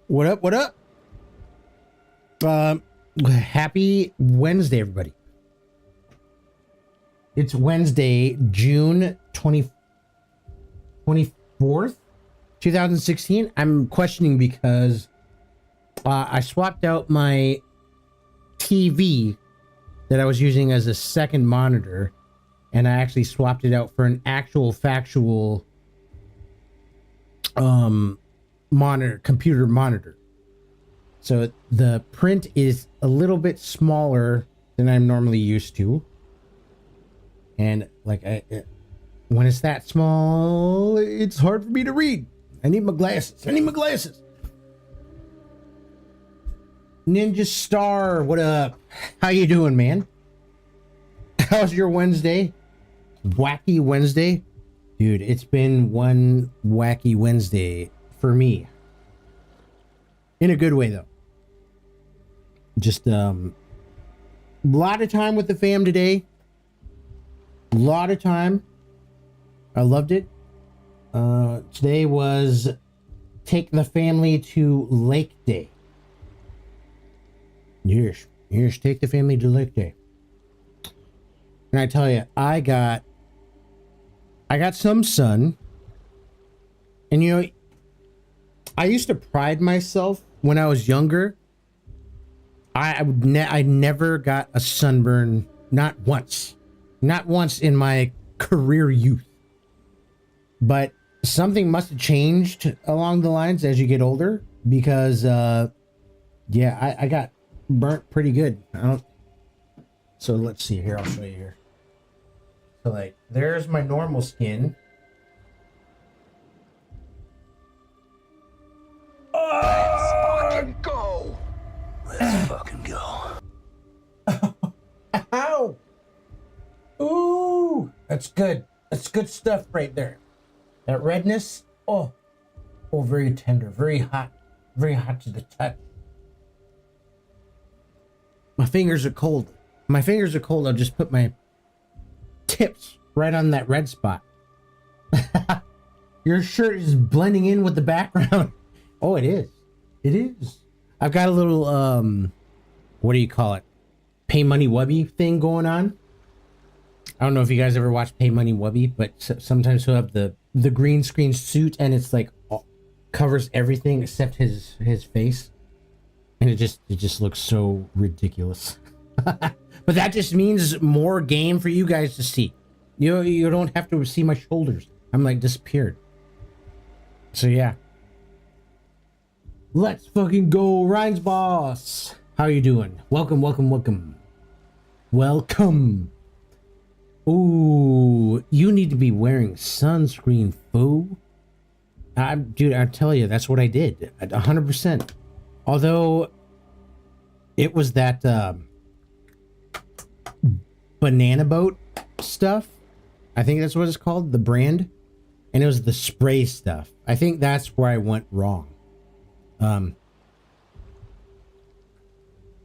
What up? What up? Happy Wednesday, everybody. It's Wednesday, June 24th, 2016. I'm questioning because I swapped out my TV that I was using as a second monitor, and I actually swapped it out for an actual factual computer monitor. So the print is a little bit smaller than I'm normally used to, and like when it's that small, it's hard for me to read. I need my glasses. Ninja Star, what up? How you doing, man? How's your Wednesday? Wacky Wednesday? Dude, it's been one wacky Wednesday for me. In a good way, though. Just a lot of time with the fam today. A lot of time. I loved it. Today was take the family to Lake Day. Yes, take the family to Lake Day. And I tell you, I got some sun. And you know, I used to pride myself when I was younger. I never got a sunburn, not once in my career youth. But something must have changed along the lines as you get older, because yeah, I got burnt pretty good. So let's see here. I'll show you here. So like, there's my normal skin. Let's fucking go. Let's fucking go. Ow! Ooh, that's good. That's good stuff right there. That redness, oh, very tender, very hot to the touch. My fingers are cold. I'll just put my tips right on that red spot. Your shirt is blending in with the background. Oh, it is. I've got a little, what do you call it? Pay Money Wubby thing going on. I don't know if you guys ever watched Pay Money Wubby, but sometimes he'll have the green screen suit, and it's like covers everything except his face, and it just looks so ridiculous. But that just means more game for you guys to see. You don't have to see my shoulders. I'm like disappeared. So yeah. Let's fucking go, Ryan's boss. How you doing? Welcome. Ooh, you need to be wearing sunscreen, fool. Dude, I tell you, that's what I did. 100%. Although it was that banana boat stuff. I think that's what it's called, the brand. And it was the spray stuff. I think that's where I went wrong.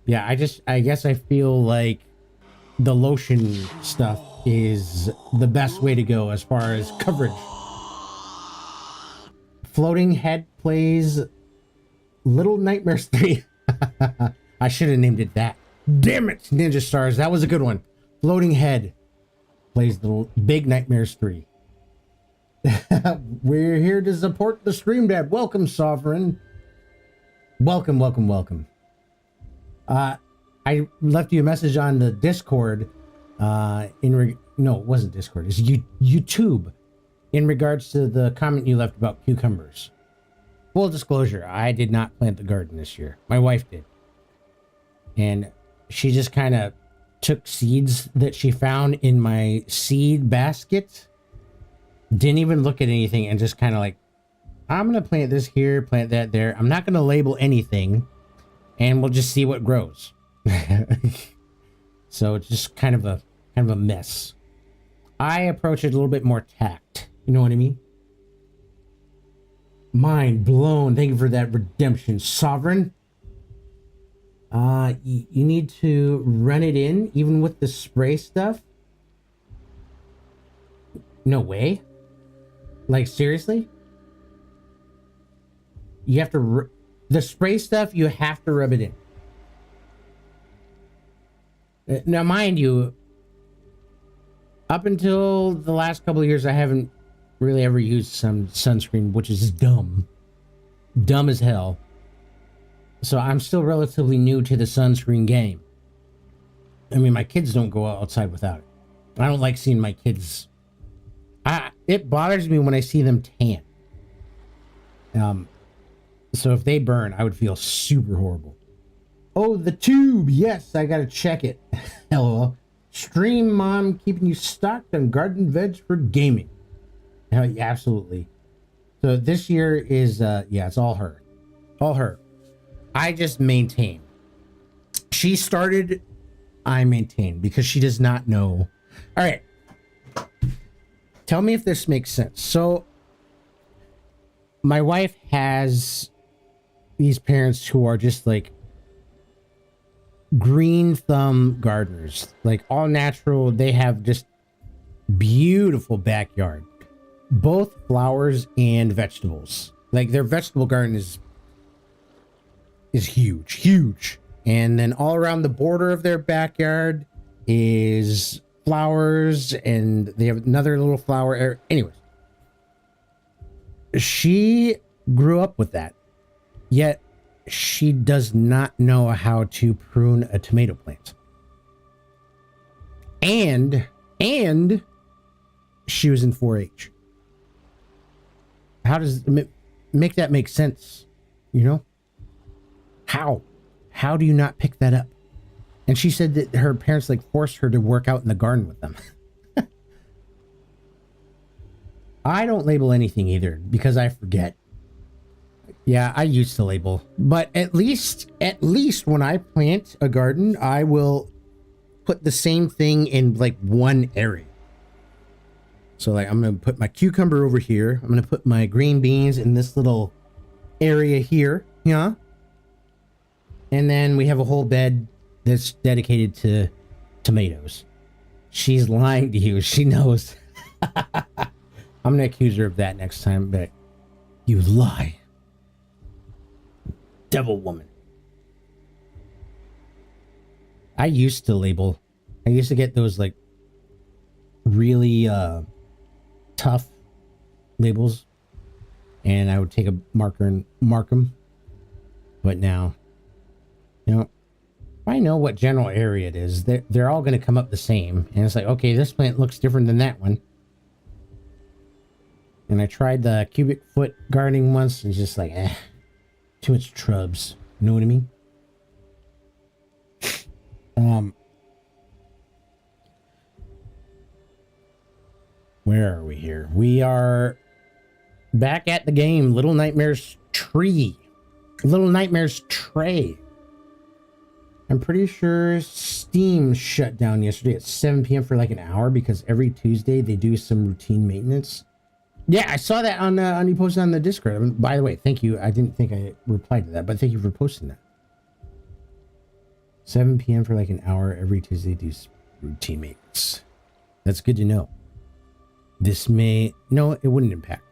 Yeah, I guess I feel like the lotion stuff is the best way to go as far as coverage. Floating Head plays Little Nightmares 3. I should have named it that. Damn it, Ninja Stars. That was a good one. Floating Head plays Little Big Nightmares 3. We're here to support the stream, Dad. Welcome, Sovereign. Welcome. I left you a message on the Discord. No, it wasn't Discord. It's YouTube. In regards to the comment you left about cucumbers. Full disclosure, I did not plant the garden this year. My wife did. And she just kind of took seeds that she found in my seed basket. Didn't even look at anything and just kind of like, I'm going to plant this here, plant that there. I'm not going to label anything. And we'll just see what grows. So it's just kind of a mess. I approach it a little bit more tact. You know what I mean? Mind blown. Thank you for that redemption, Sovereign. You need to run it in, even with the spray stuff. No way. Like, seriously? You have to, the spray stuff, you have to rub it in. Now, mind you, up until the last couple of years, I haven't really ever used some sunscreen, which is dumb. Dumb as hell. So I'm still relatively new to the sunscreen game. I mean, my kids don't go outside without it. I don't like seeing my kids. It bothers me when I see them tan. So if they burn, I would feel super horrible. Oh, the tube. Yes, I gotta check it. LOL. Stream mom keeping you stocked on garden veg for gaming. Yeah, absolutely. So this year is, yeah, it's all her. All her. I just maintain. She started, I maintain, because she does not know. All right. Tell me if this makes sense. So, my wife has these parents who are just like green thumb gardeners, like all natural. They have just beautiful backyard, both flowers and vegetables. Like their vegetable garden is huge. And then all around the border of their backyard is flowers, and they have another little flower area. Anyways, she grew up with that, yet she does not know how to prune a tomato plant. And she was in 4-H. How does it make that make sense? You know? How do you not pick that up? And she said that her parents like forced her to work out in the garden with them. I don't label anything either because I forget. Yeah, I used to label, but at least when I plant a garden, I will put the same thing in like one area. So like I'm going to put my cucumber over here. I'm going to put my green beans in this little area here. Yeah. And then we have a whole bed that's dedicated to tomatoes. She's lying to you. She knows. I'm going to accuse her of that next time, but you lie. Devil woman. I used to label. I used to get those like really tough labels, and I would take a marker and mark them. But now, you know, if I know what general area it is, they're all going to come up the same. And it's like, okay, this plant looks different than that one. And I tried the cubic foot gardening once, and it's just like, too much shrubs. You know what I mean? Where are we here? We are back at the game. Little Nightmares Tree. Little Nightmares Tray. I'm pretty sure Steam shut down yesterday at 7 p.m. for like an hour because every Tuesday they do some routine maintenance. Yeah, I saw that on you posted on the Discord. By the way, thank you. I didn't think I replied to that, but thank you for posting that. 7 p.m. for like an hour every Tuesday do routine maintenance. That's good to know. This may... No, it wouldn't impact.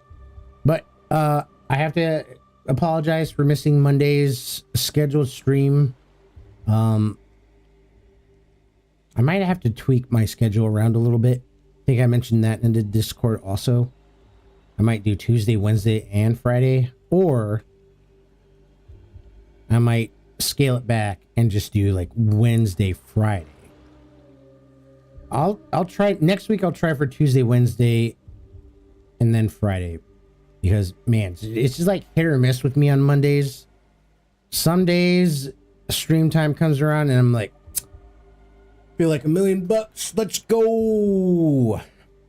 But I have to apologize for missing Monday's scheduled stream. I might have to tweak my schedule around a little bit. I think I mentioned that in the Discord also. I might do Tuesday, Wednesday, and Friday. Or I might scale it back and just do like Wednesday, Friday. I'll try next week. I'll try for Tuesday, Wednesday, and then Friday, because man, it's just like hit or miss with me on Mondays. Some days stream time comes around and I'm like, feel like $1,000,000. Let's go.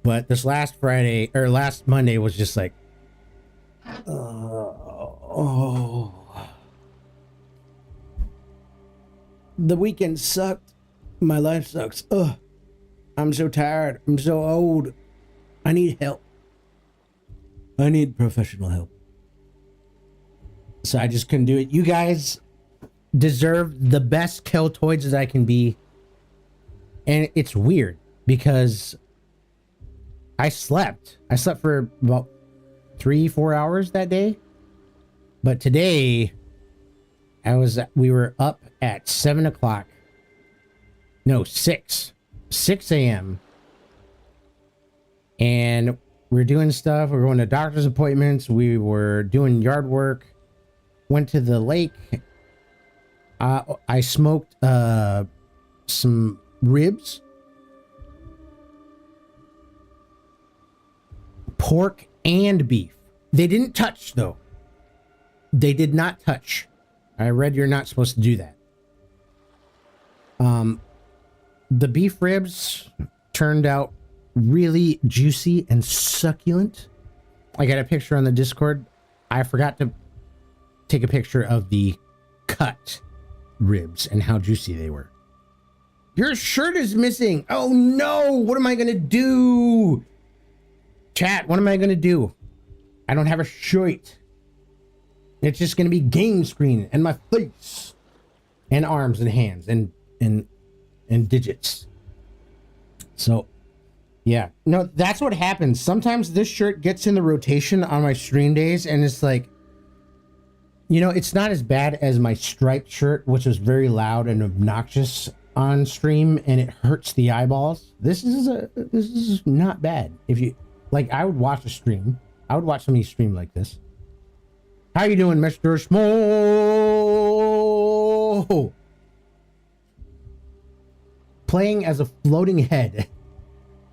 But this last Friday or last Monday was just like, the weekend sucked. My life sucks. I'm so tired. I'm so old. I need help. I need professional help. So I just couldn't do it. You guys deserve the best Keltoids that I can be. And it's weird because I slept for about 3-4 hours that day. But today, we were up at 7 o'clock. No, 6 a.m. And we're doing stuff. We're going to doctor's appointments. We were doing yard work. Went to the lake. I smoked some ribs, pork and beef. They didn't touch though. They did not touch. I read you're not supposed to do that. The beef ribs turned out really juicy and succulent. I got a picture on the Discord. I forgot to take a picture of the cut ribs and how juicy they were. Your shirt is missing. Oh no, what am I gonna do? Chat, what am I gonna do? I don't have a shirt. It's just gonna be game screen and my face and arms and hands and digits. So yeah, no, that's what happens. Sometimes this shirt gets in the rotation on my stream days and it's like, you know, it's not as bad as my striped shirt, which was very loud and obnoxious on stream and it hurts the eyeballs. This is not bad. If you like, I would watch a stream. I would watch somebody stream like this. How you doing, Mr. Small? Playing as a floating head.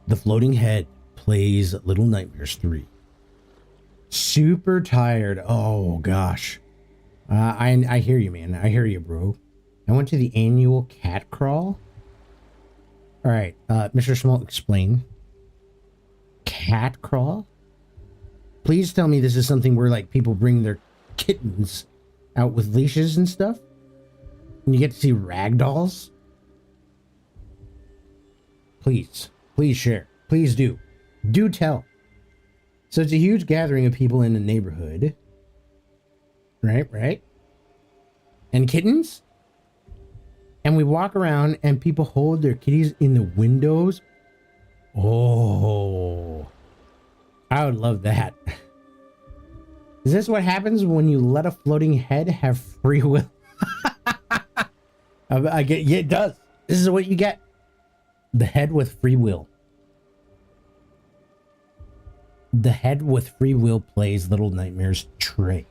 The floating head plays Little Nightmares 3. Super tired. Oh gosh. I hear you, man. I hear you, bro. I went to the annual cat crawl. All right, Mr. Small, explain. Cat crawl? Please tell me this is something where like people bring their kittens out with leashes and stuff, and you get to see rag dolls. Please share. Please do tell. So it's a huge gathering of people in the neighborhood. Right. And kittens. And we walk around and people hold their kitties in the windows. Oh, I would love that. Is this what happens when you let a floating head have free will? I get, yeah, it does. This is what you get. The head with free will. The head with free will plays Little Nightmares Trey.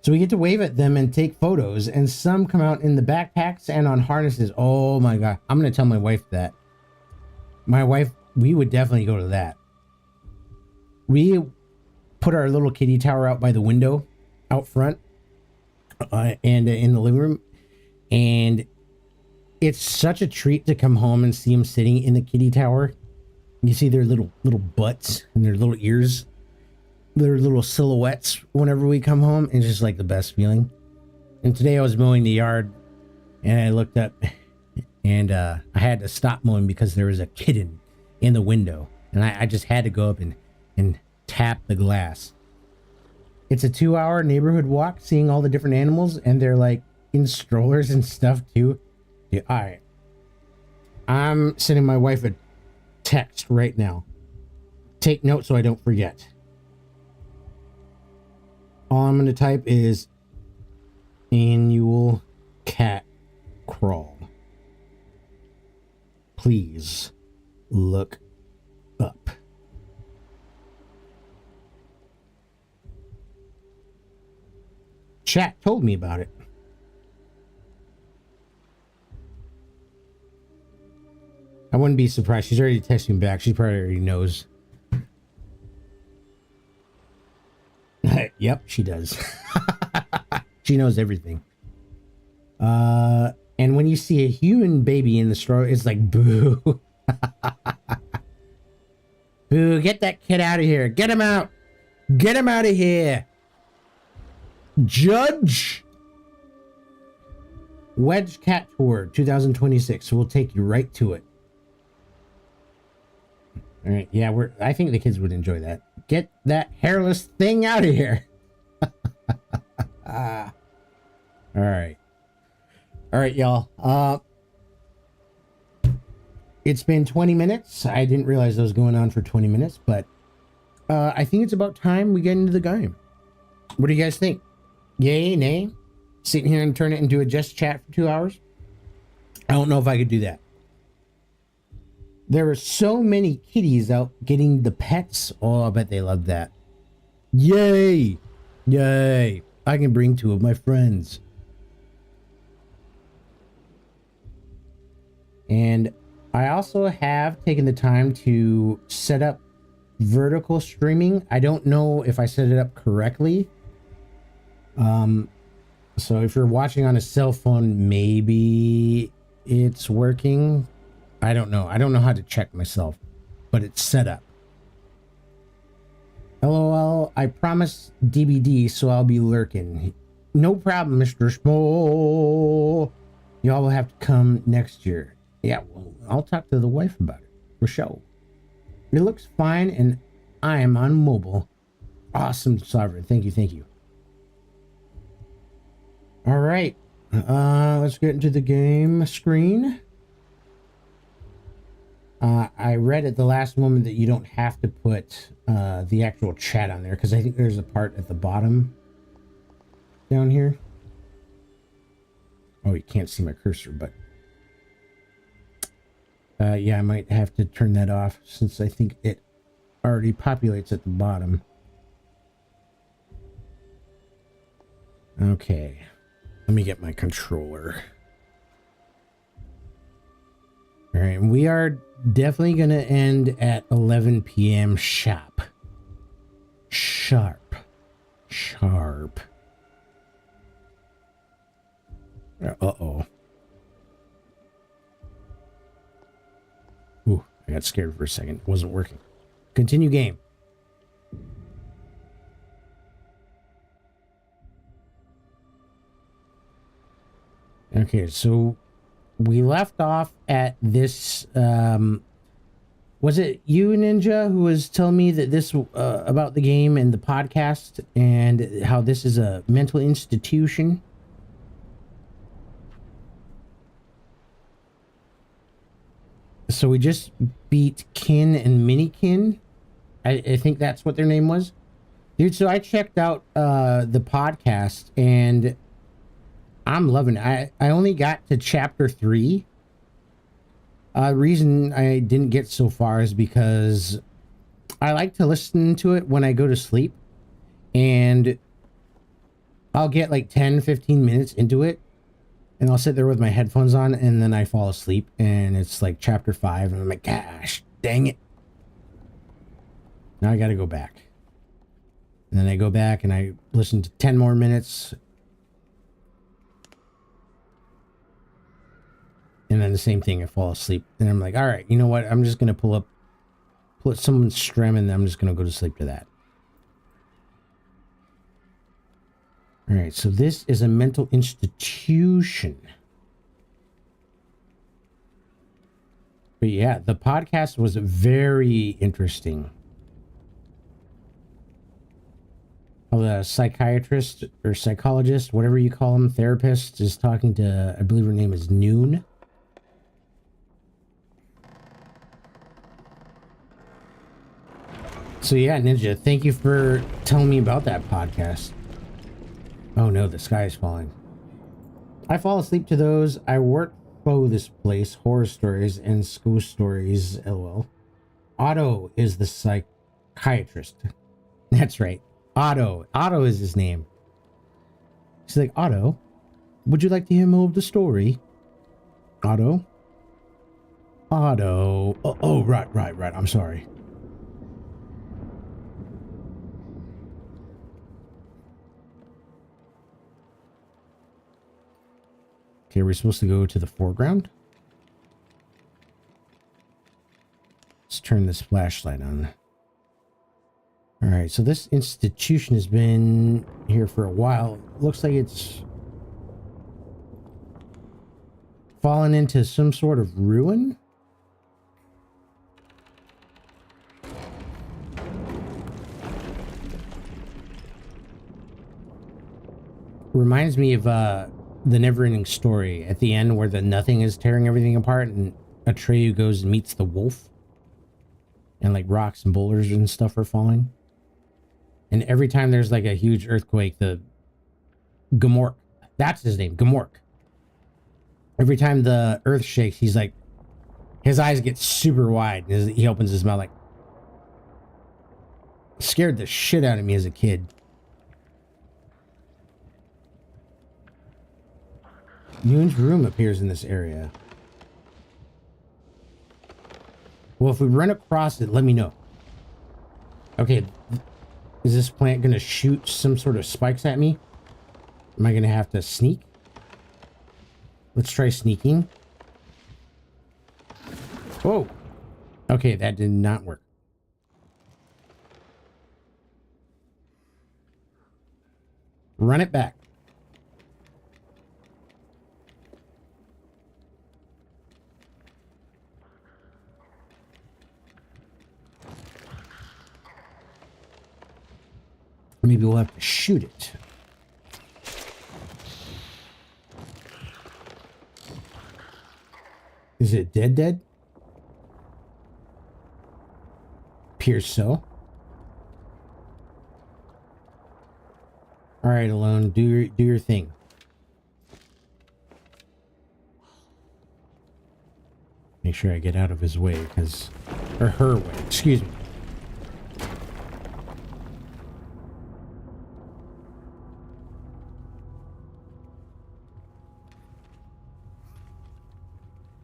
So we get to wave at them and take photos, and some come out in the backpacks and on harnesses. Oh my god. I'm going to tell my wife that. My wife, we would definitely go to that. We put our little kitty tower out by the window out front and in the living room. And it's such a treat to come home and see them sitting in the kitty tower. You see their little butts and their little ears, their little silhouettes whenever we come home. It's just like the best feeling. And today I was mowing the yard and I looked up and I had to stop mowing because there was a kitten in the window. And I just had to go up and tap the glass. It's a 2-hour neighborhood walk, seeing all the different animals, and they're like in strollers and stuff too. Yeah, all right. I'm sending my wife a text right now. Take note so I don't forget. All I'm going to type is annual cat crawl. Please look up. Chat told me about it. I wouldn't be surprised. She's already texting me back. She probably already knows. Yep, she does. She knows everything. And when you see a human baby in the stroller, it's like, boo. Boo, get that kid out of here. Get him out. Get him out of here. Judge. Wedge Cat Tour 2026. So we'll take you right to it. All right, yeah, I think the kids would enjoy that. Get that hairless thing out of here. All right, y'all. It's been 20 minutes. I didn't realize I was going on for 20 minutes, but I think it's about time we get into the game. What do you guys think? Yay, nay? Sitting here and turn it into a just chat for 2 hours? I don't know if I could do that. There are so many kitties out getting the pets. Oh, I bet they love that. Yay! Yay! I can bring 2 of my friends. And I also have taken the time to set up vertical streaming. I don't know if I set it up correctly. So if you're watching on a cell phone, maybe it's working. I don't know. I don't know how to check myself, but it's set up. LOL, I promise DBD, so I'll be lurking. No problem, Mr. Small. Y'all will have to come next year. Yeah, well, I'll talk to the wife about it, for sure. It looks fine, and I am on mobile. Awesome, Sovereign. Thank you, thank you. All right, let's get into the game screen. I read at the last moment that you don't have to put the actual chat on there, because I think there's a part at the bottom down here. Oh, you can't see my cursor, but yeah, I might have to turn that off since I think it already populates at the bottom. Okay, let me get my controller. All right, we are definitely going to end at 11 p.m. sharp. Sharp. Uh-oh. Ooh, I got scared for a second. It wasn't working. Continue game. Okay, so we left off at this, was it you, Ninja, who was telling me that this, about the game and the podcast and how this is a mental institution? So we just beat Kin and Minikin. I think that's what their name was. Dude, so I checked out the podcast and I'm loving it. I only got to chapter 3. Reason I didn't get so far is because I like to listen to it when I go to sleep, and I'll get like 10-15 minutes into it and I'll sit there with my headphones on and then I fall asleep and it's like chapter 5 and I'm like, gosh, dang it. Now I got to go back. And then I go back and I listen to 10 more minutes. And then the same thing, I fall asleep. And I'm like, all right, you know what? I'm just going to pull someone's strem and I'm just going to go to sleep to that. All right, so this is a mental institution. But yeah, the podcast was very interesting. How the psychiatrist or psychologist, whatever you call him, therapist, is talking to, I believe her name is Noon. So yeah, Ninja, thank you for telling me about that podcast. Oh no, the sky is falling. I fall asleep to those. I work for this place, horror stories and school stories, lol. Otto is the psychiatrist. That's right. Otto. Otto is his name. She's like, Otto, would you like to hear more of the story? Otto? Otto. Oh, right. I'm sorry. Okay, we're supposed to go to the foreground. Let's turn this flashlight on. All right, so this institution has been here for a while. Looks like it's fallen into some sort of ruin. Reminds me of the Neverending Story at the end, where the Nothing is tearing everything apart and Atreyu goes and meets the wolf, and like rocks and boulders and stuff are falling. And every time there's like a huge earthquake, the Gamork, that's his name, Gamork. Every time the earth shakes, he's like, his eyes get super wide. He opens his mouth like, scared the shit out of me as a kid. Yoon's room appears in this area. Well, if we run across it, let me know. Okay, is this plant gonna shoot some sort of spikes at me? Am I gonna have to sneak? Let's try sneaking. Whoa. Okay, that did not work. Run it back. Maybe we'll have to shoot it. Is it dead? Appears so. All right, Alone, do your thing. Make sure I get out of his way, or her way. Excuse me.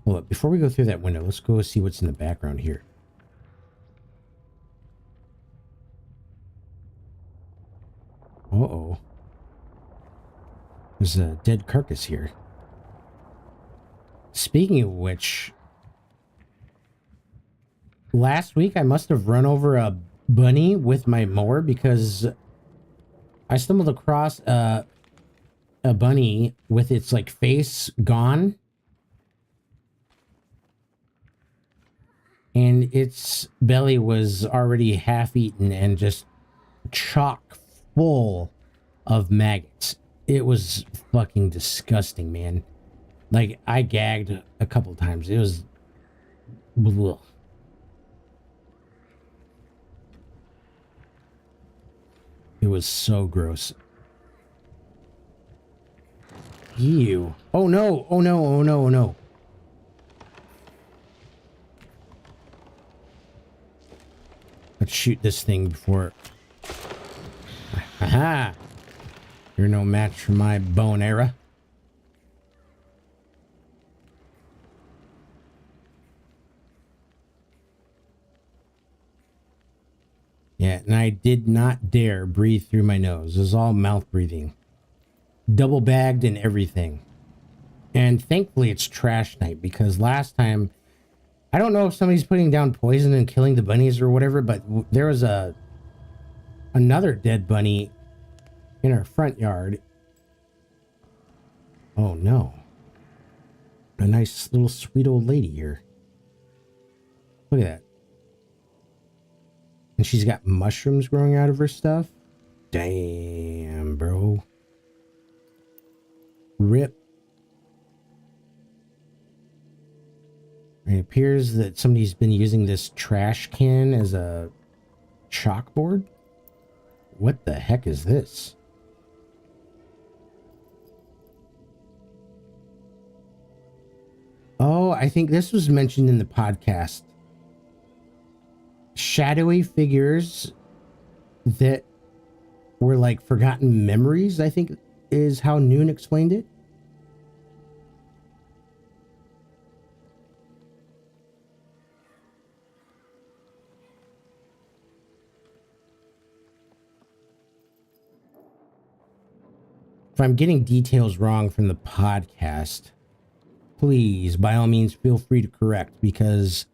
Hold up, before we go through that window, let's go see what's in the background here. Uh-oh. There's a dead carcass here. Speaking of which, last week I must have run over a bunny with my mower because I stumbled across a bunny with its like face gone. And its belly was already half eaten and just chock full of maggots. It was fucking disgusting, man. Like, I gagged a couple times. It was... Ugh. It was so gross. Ew. Oh no, oh no, oh no, oh no. Let's shoot this thing before... Aha! You're no match for my bow and arrow. Yeah, and I did not dare breathe through my nose. It was all mouth breathing. Double bagged and everything. And thankfully it's trash night, because last time... I don't know if somebody's putting down poison and killing the bunnies or whatever, but there was another dead bunny in our front yard. Oh no. A nice little sweet old lady here. Look at that. And she's got mushrooms growing out of her stuff. Damn, bro. Rip. It appears that somebody's been using this trash can as a chalkboard. What the heck is this? Oh, I think this was mentioned in the podcast. Shadowy figures that were like forgotten memories, I think is how Noon explained it. If I'm getting details wrong from the podcast, please, by all means, feel free to correct, because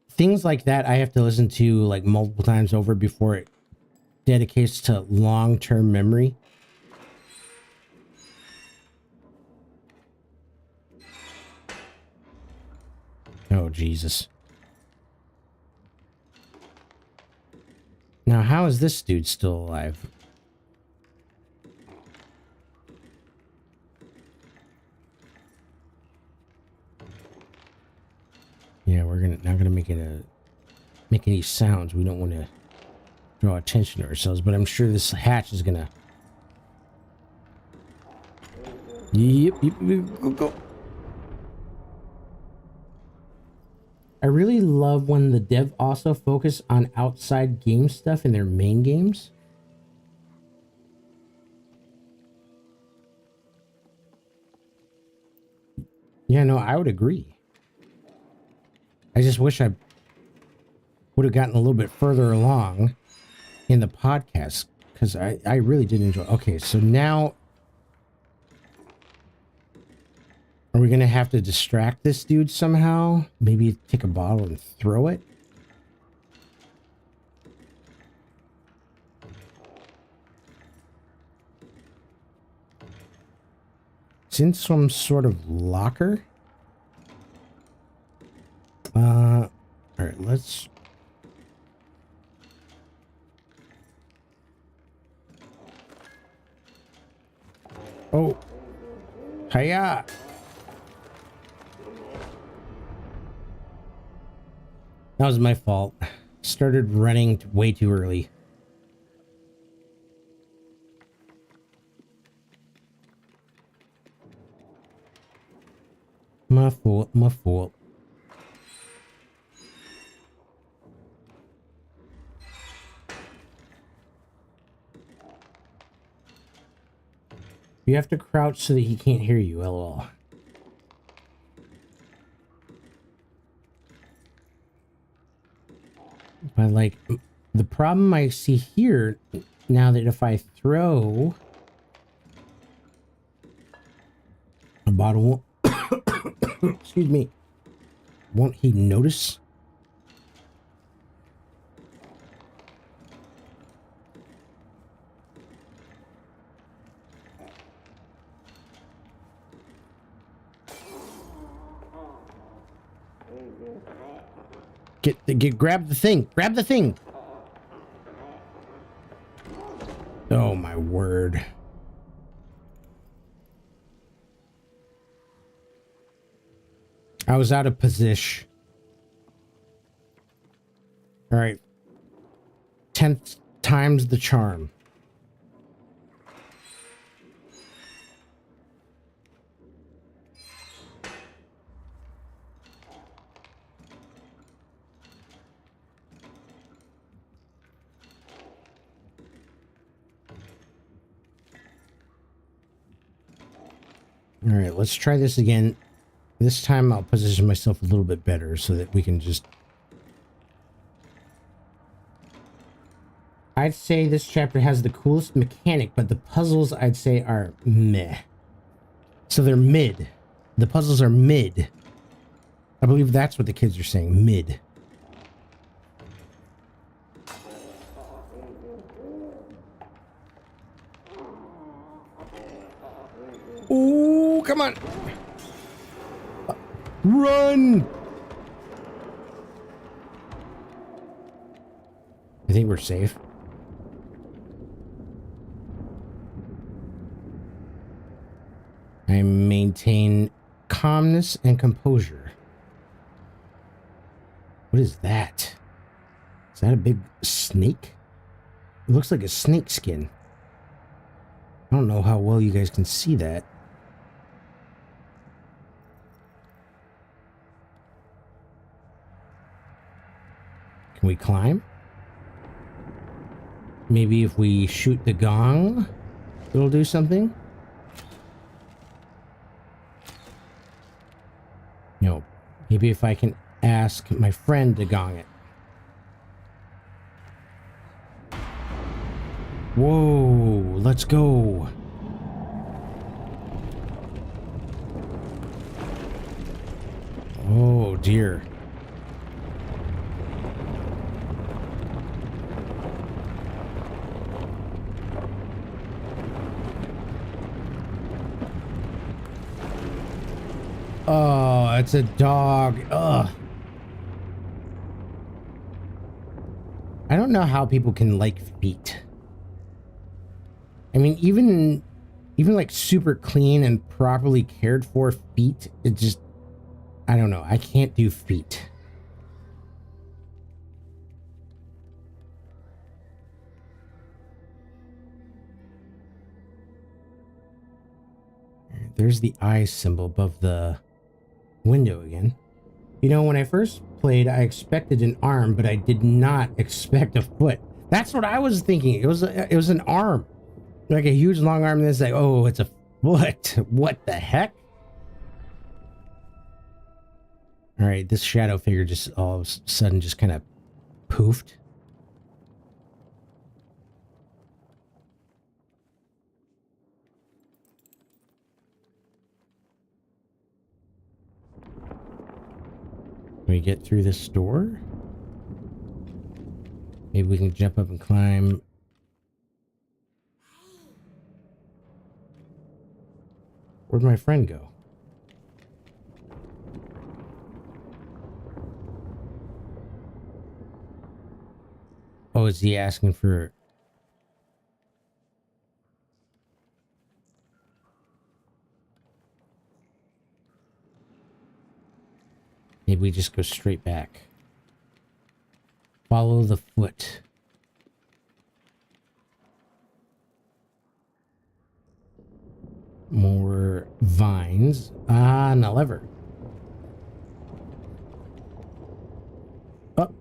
things like that I have to listen to like multiple times over before it dedicates to long-term memory. Oh, Jesus. Now, how is this dude still alive? Yeah, we're not gonna make any sounds. We don't want to draw attention to ourselves, but I'm sure this hatch is gonna... Yep, go. I really love when the dev also focus on outside game stuff in their main games. Yeah, no, I would agree. I just wish I would have gotten a little bit further along in the podcast, because I really did enjoy. Okay, so now are we gonna have to distract this dude somehow? Maybe take a bottle and throw it? It's in some sort of locker. All right, let's... Oh. Hiya. That was my fault. Started running way too early. My fault, my fault. You have to crouch so that he can't hear you, lol. But like, the problem I see here now that if I throw a bottle, excuse me, won't he notice? Grab the thing. Grab the thing. Oh my word. I was out of position. All right. 10th time's the charm. All right, let's try this again. This time I'll position myself a little bit better so that we can just... I'd say this chapter has the coolest mechanic, but the puzzles I'd say are meh. So they're mid. The puzzles are mid. I believe that's what the kids are saying, mid. Ooh, come on. Run. I think we're safe. I maintain calmness and composure. What is that? Is that a big snake? It looks like a snake skin. I don't know how well you guys can see that. Can we climb? Maybe if we shoot the gong, it'll do something? No. Maybe if I can ask my friend to gong it. Whoa, let's go. Oh dear. Oh, it's a dog. Ugh. I don't know how people can like feet. I mean, even like super clean and properly cared for feet, it just, I don't know. I can't do feet. there's the eye symbol above the window again. You know, when I first played, I expected an arm, but I did not expect a foot. That's what I was thinking. It was an arm, like a huge long arm. And it's like, oh, it's a foot. What the heck? All right, this shadow figure just all of a sudden just kind of poofed. Can we get through this door? Maybe we can jump up and climb. Where'd my friend go? Oh, is he asking for... Maybe we just go straight back. Follow the foot. More vines. Ah, and a lever. Oh.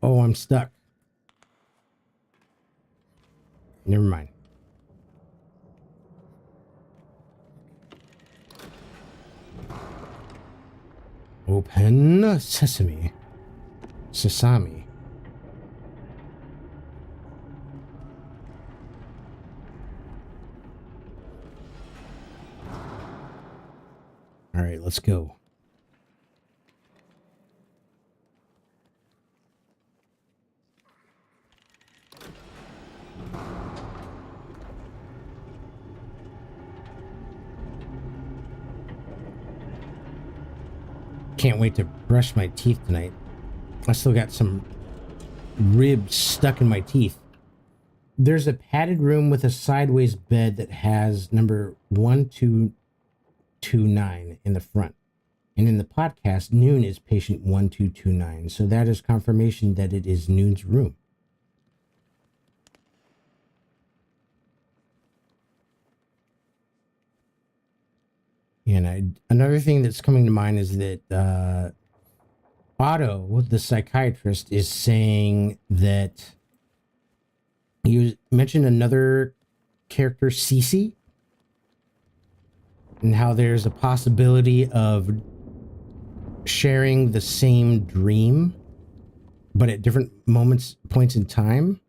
Oh, I'm stuck. Never mind. Open sesame. Sesame. All right, let's go. Can't wait to brush my teeth tonight. I still got some ribs stuck in my teeth. There's a padded room with a sideways bed that has number 1229 in the front. And in the podcast, Noon is patient 1229. So that is confirmation that it is Noon's room. And another thing that's coming to mind is that Otto, the psychiatrist, is saying that you mentioned another character, Cece, and how there's a possibility of sharing the same dream, but at different points in time.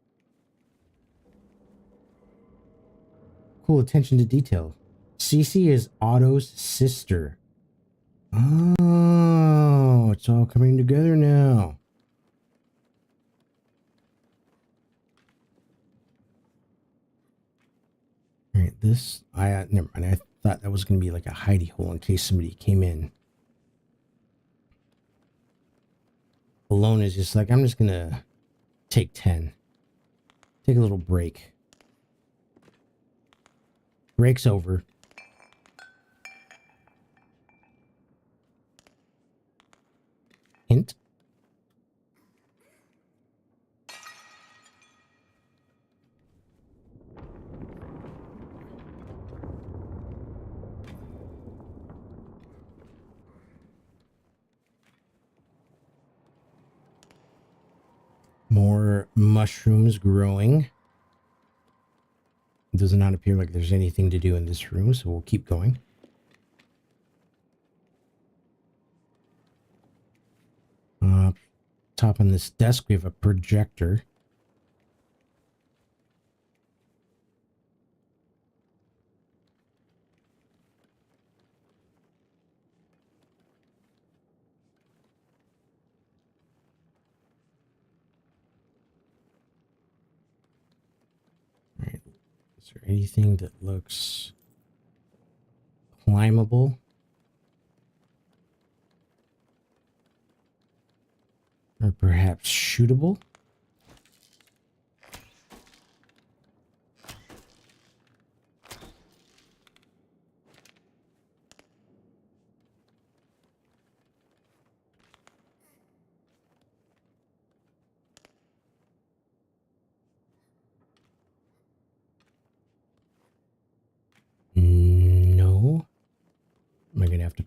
Cool attention to detail. Cece is Otto's sister. Oh, it's all coming together now. All right, this never mind. I thought that was going to be like a hidey hole in case somebody came in. Alone is just like, I'm just going to take 10. Take a little break. Break's over. Hint. More mushrooms growing. It does not appear like there's anything to do in this room, so we'll keep going. Top on this desk, we have a projector. All right. Is there anything that looks climbable? Or perhaps shootable?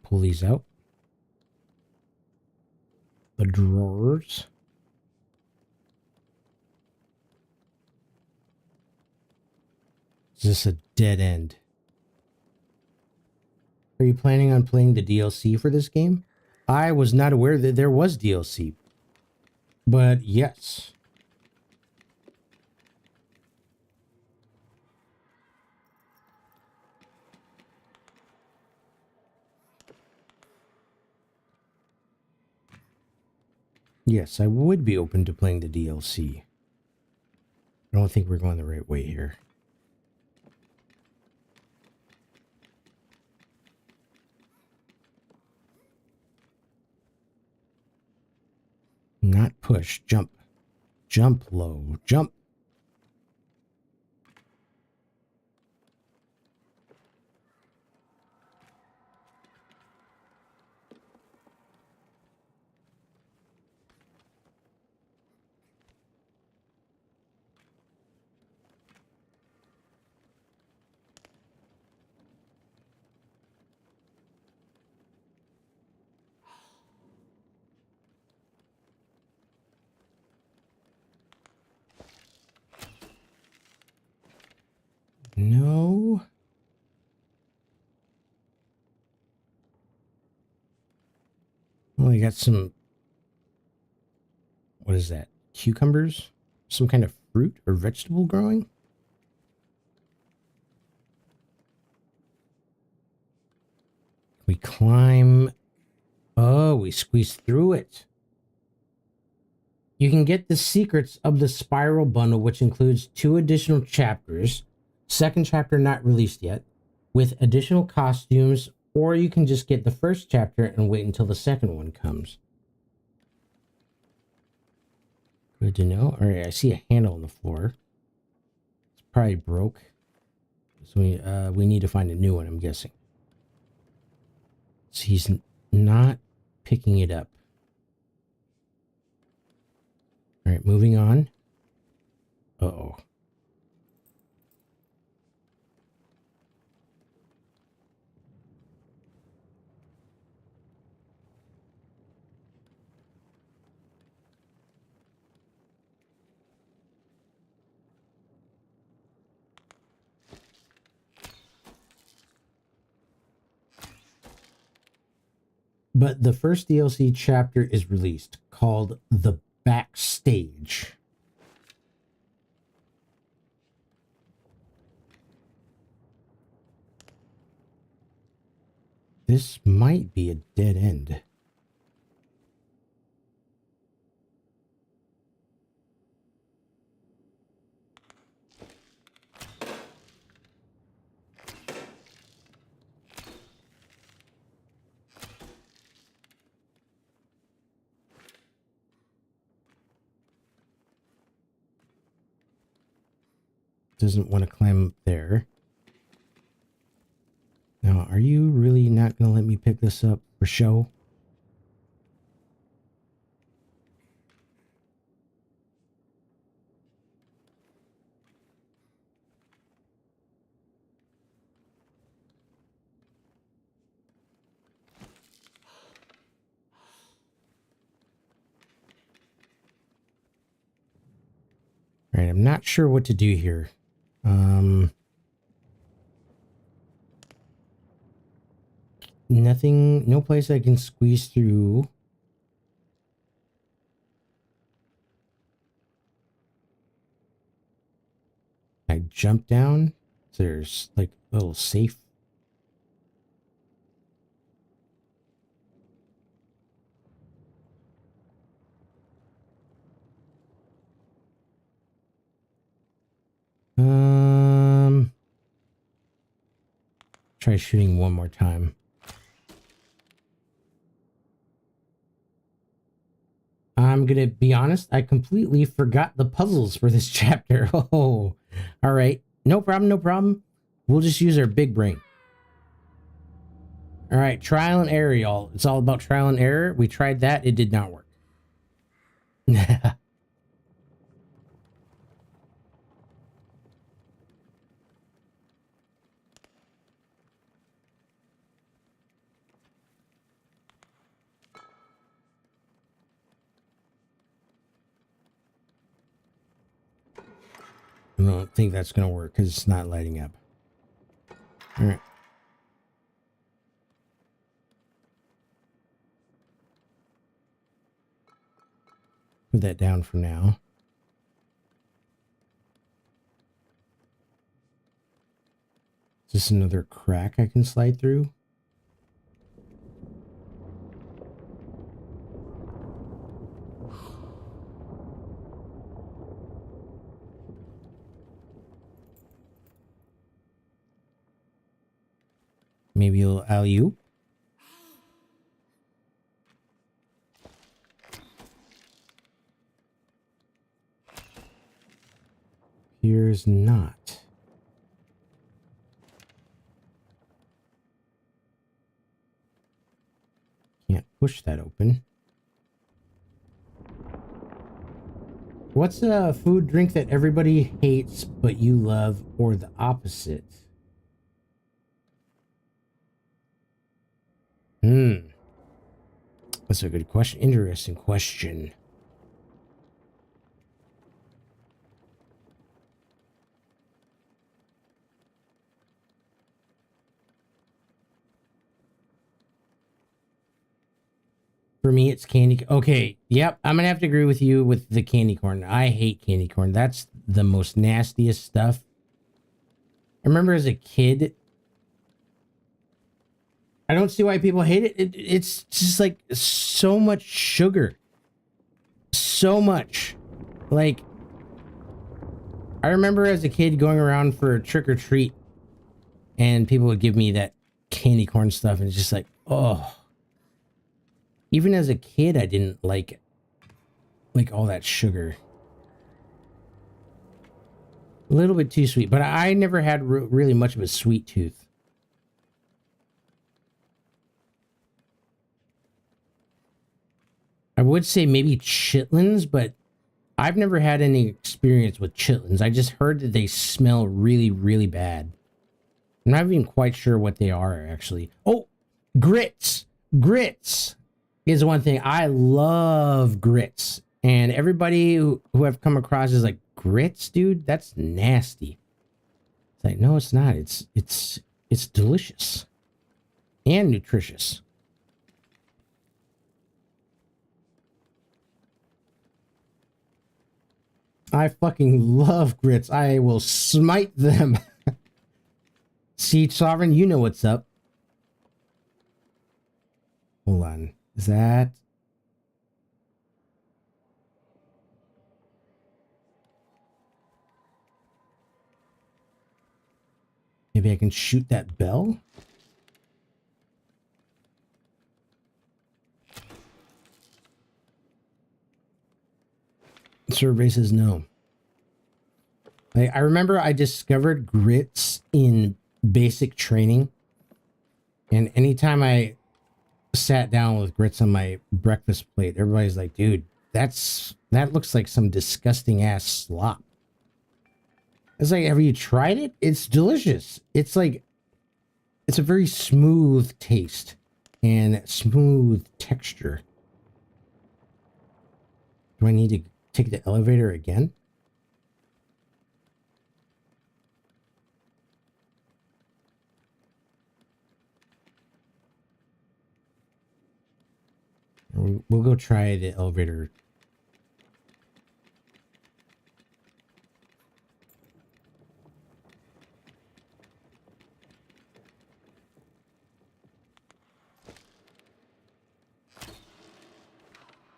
pull these out. The drawers. Is this a dead end? Are you planning on playing the DLC for this game? I was not aware that there was DLC. But yes. Yes, I would be open to playing the DLC. I don't think we're going the right way here. Not push, jump. Jump low, jump. No. Well, I got some. What is that? Cucumbers? Some kind of fruit or vegetable growing? We climb. Oh, we squeeze through it. You can get the secrets of the Spiral Bundle, which includes 2 additional chapters. Second chapter not released yet, with additional costumes, or you can just get the first chapter and wait until the second one comes. Good to know. All right, I see a handle on the floor. It's probably broke. So we need to find a new one, I'm guessing. So he's not picking it up. All right, moving on. Uh-oh. But the first DLC chapter is released, called The Backstage. This might be a dead end. Doesn't want to climb up there. Now, are you really not going to let me pick this up for show? All right, I'm not sure what to do here. Nothing, no place I can squeeze through. I jump down. There's like a little safe. Try shooting one more time. I'm gonna be honest, I completely forgot the puzzles for this chapter. Oh, all right. No problem, no problem. We'll just use our big brain. All right, trial and error, y'all. It's all about trial and error. We tried that. It did not work. I don't think that's going to work because it's not lighting up. All right. Put that down for now. Is this another crack I can slide through? Maybe a little alley-oop? Here's not. Can't push that open. What's a food drink that everybody hates but you love, or the opposite? That's a good question. Interesting question. For me, it's candy. Okay, yep, I'm gonna have to agree with you with the candy corn. I hate candy corn. That's the most nastiest stuff. I remember as a kid, I don't see why people hate it. It's just like so much sugar. So much. Like, I remember as a kid going around for a trick or treat and people would give me that candy corn stuff and it's just like, oh. Even as a kid, I didn't like it. Like all that sugar. A little bit too sweet, but I never had really much of a sweet tooth. I would say maybe chitlins, but I've never had any experience with chitlins. I just heard that they smell really, really bad. I'm not even quite sure what they are, actually. Oh, grits. Grits is one thing. I love grits. And everybody who I've come across is like, grits, dude? That's nasty. It's like, no, it's not. It's delicious. And nutritious. I fucking love grits. I will smite them. See, Sovereign, you know what's up. Hold on. Is that... Maybe I can shoot that bell? Survey says no. I remember I discovered grits in basic training. And anytime I sat down with grits on my breakfast plate, everybody's like, dude, that looks like some disgusting ass slop. It's like, have you tried it? It's delicious. It's like, it's a very smooth taste and smooth texture. Do I need to take the elevator again? We'll go try the elevator.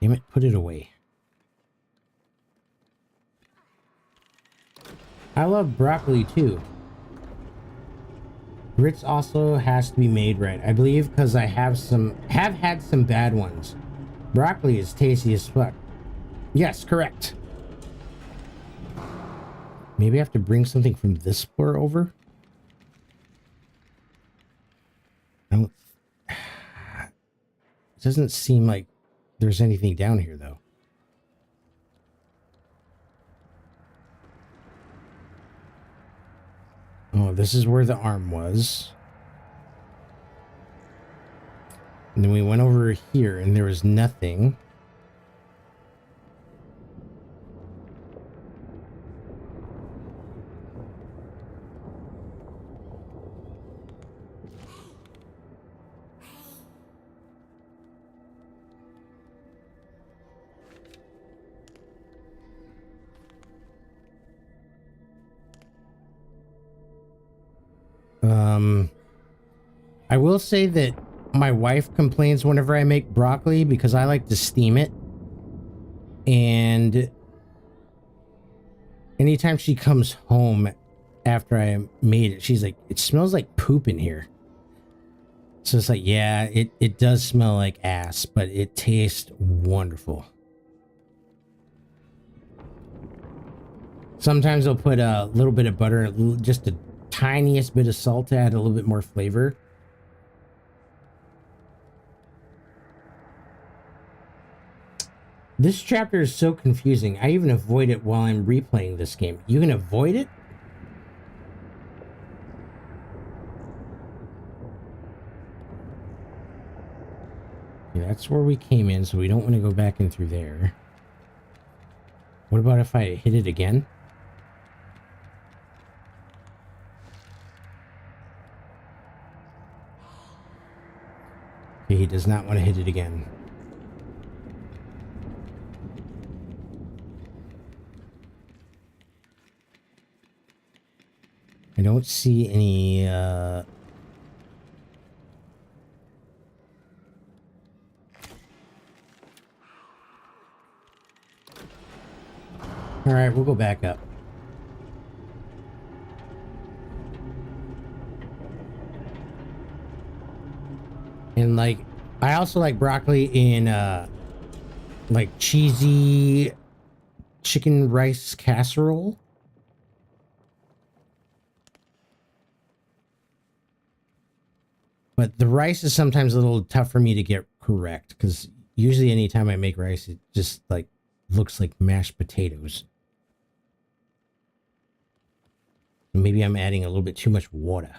Damn it, put it away. I love broccoli too. Grits also has to be made right, I believe, because I have had some bad ones. Broccoli is tasty as fuck. Yes, correct. Maybe I have to bring something from this floor over. It doesn't seem like there's anything down here, though. Oh, this is where the arm was. And then we went over here and there was nothing. I will say that my wife complains whenever I make broccoli because I like to steam it. And anytime she comes home after I made it, she's like, it smells like poop in here. So it's like, yeah, it does smell like ass, but it tastes wonderful. Sometimes I'll put a little bit of butter, just the tiniest bit of salt to add a little bit more flavor. This chapter is so confusing. I even avoid it while I'm replaying this game. You can avoid it? Okay, that's where we came in, so we don't want to go back in through there. What about if I hit it again? Okay, he does not want to hit it again. I don't see any, Alright, we'll go back up. And, like, I also like broccoli in, like, cheesy chicken rice casserole. But the rice is sometimes a little tough for me to get correct, because usually anytime I make rice, it just, like, looks like mashed potatoes. Maybe I'm adding a little bit too much water.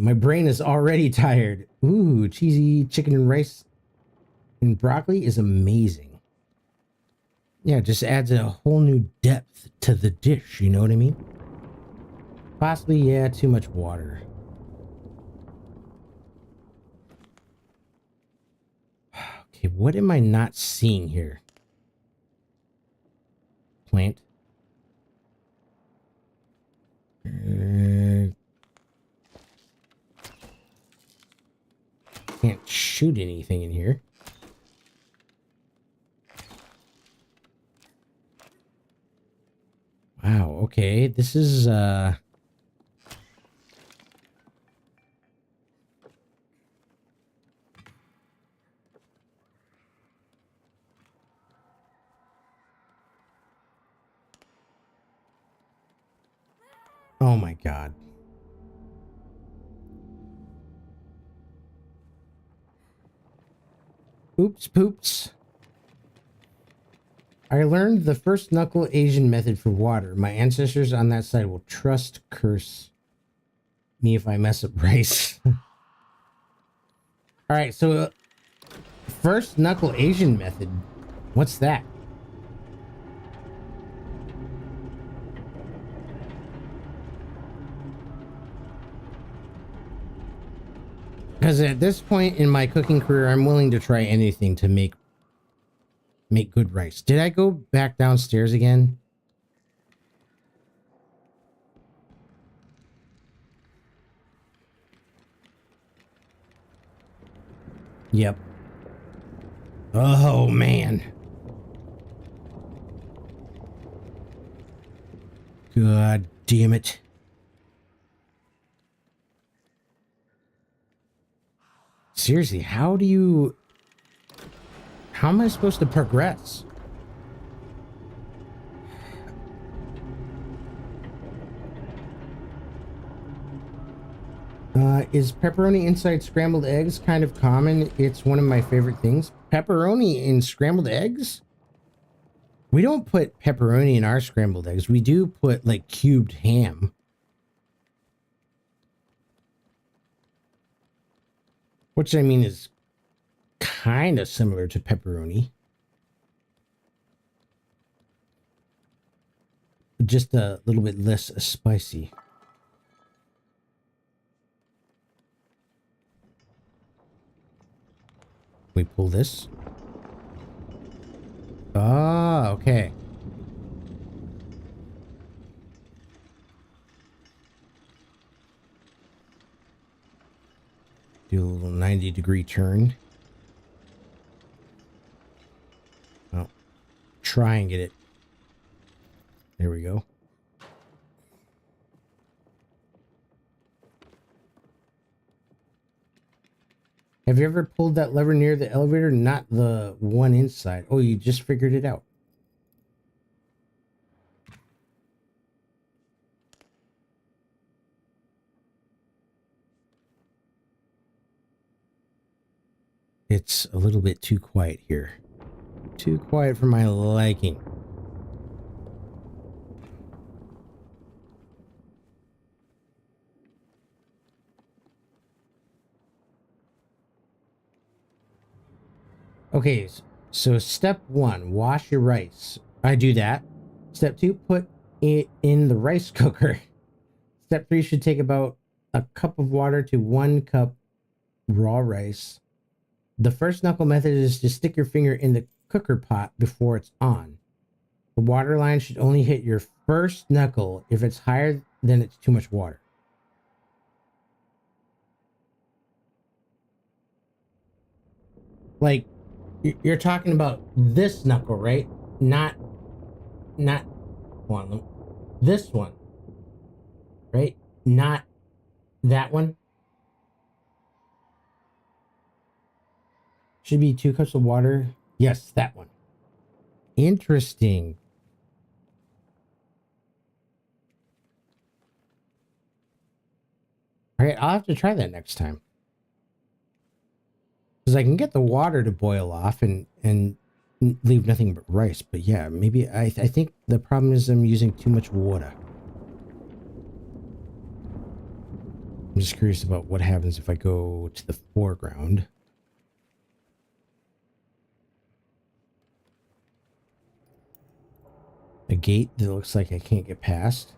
My brain is already tired. Ooh, cheesy chicken and rice and broccoli is amazing. Yeah, it just adds a whole new depth to the dish, you know what I mean? Possibly, yeah, too much water. Okay, what am I not seeing here? Plant. Can't shoot anything in here. Wow, okay, this is, oh my god. Oops, poops. I learned the first knuckle Asian method for water. My ancestors on that side will curse me if I mess up rice. Alright, so first knuckle Asian method. What's that? Because at this point in my cooking career, I'm willing to try anything to make good rice. Did I go back downstairs again? Yep. Oh, man. God damn it. Seriously, how am I supposed to progress? Is pepperoni inside scrambled eggs kind of common? It's one of my favorite things. Pepperoni in scrambled eggs? We don't put pepperoni in our scrambled eggs. We do put, like, cubed ham. Which, I mean, is kind of similar to pepperoni. Just a little bit less spicy. We pull this. Ah, okay. 90-degree turn. Well, try and get it. There we go. Have you ever pulled that lever near the elevator? Not the one inside. Oh, you just figured it out. It's a little bit too quiet here. Too quiet for my liking. Okay, so step 1, wash your rice. I do that. Step 2, put it in the rice cooker. Step 3 should take about a cup of water to 1 cup raw rice. The first knuckle method is to stick your finger in the cooker pot before it's on. The water line should only hit your first knuckle. If it's higher, then it's too much water. Like, you're talking about this knuckle, right? Not one. This one, right? Not that one. Should be 2 cups of water. Yes, that one. Interesting. All right, I'll have to try that next time. Because I can get the water to boil off and leave nothing but rice. But yeah, maybe I think the problem is I'm using too much water. I'm just curious about what happens if I go to the foreground. A gate that looks like I can't get past.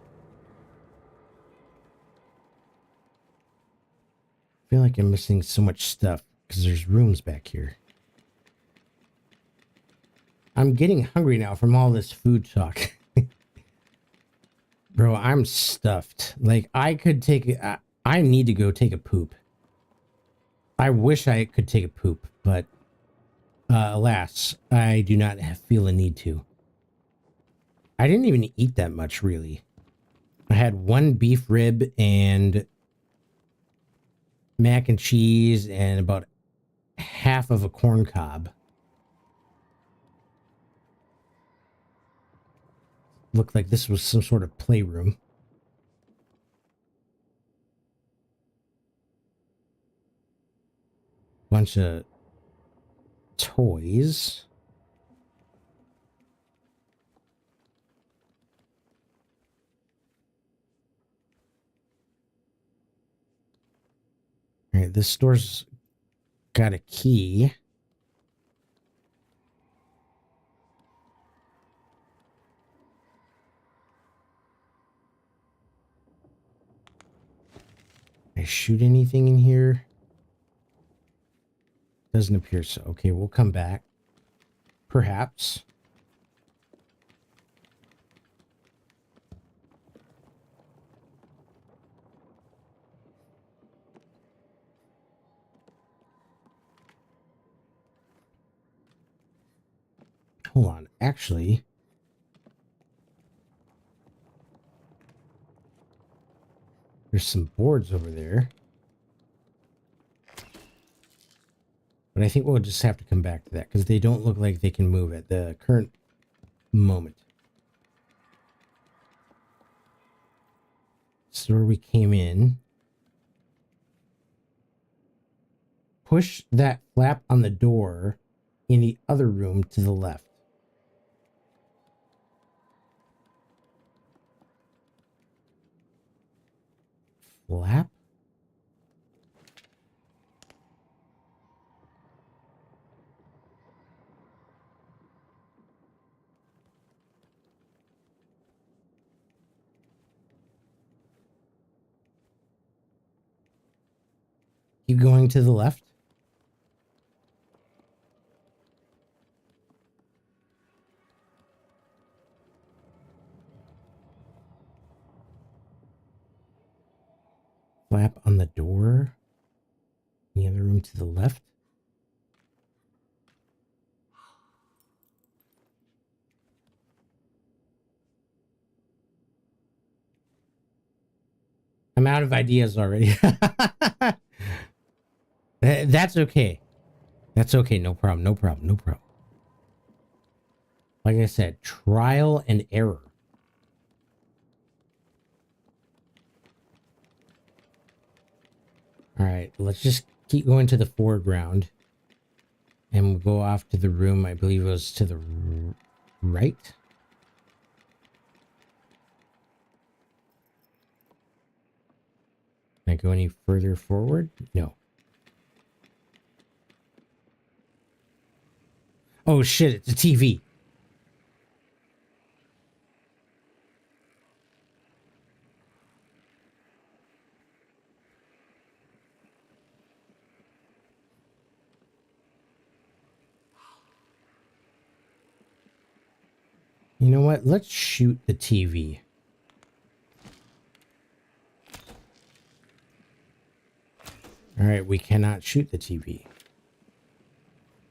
I feel like I'm missing so much stuff because there's rooms back here. I'm getting hungry now from all this food talk. Bro, I'm stuffed. Like, I could take... I need to go take a poop. I wish I could take a poop, but alas, I do not feel a need to. I didn't even eat that much, really. I had 1 beef rib and mac and cheese and about half of a corn cob. Looked like this was some sort of playroom. Bunch of toys. All right, this store's got a key. Can I shoot anything in here? Doesn't appear so. Okay, we'll come back. Perhaps. Hold on. Actually, there's some boards over there. But I think we'll just have to come back to that because they don't look like they can move at the current moment. This is where we came in. Push that flap on the door in the other room to the left. Flap? Keep going to the left. Flap on the door. Any other room Going to the left. I'm out of ideas already. That's okay. That's okay. No problem. No problem. No problem. Like I said, trial and error. All right, let's just keep going to the foreground. And we'll go off to the room, I believe it was to the right. Can I go any further forward? No. Oh shit, it's a TV. You know what? Let's shoot the TV. All right, we cannot shoot the TV.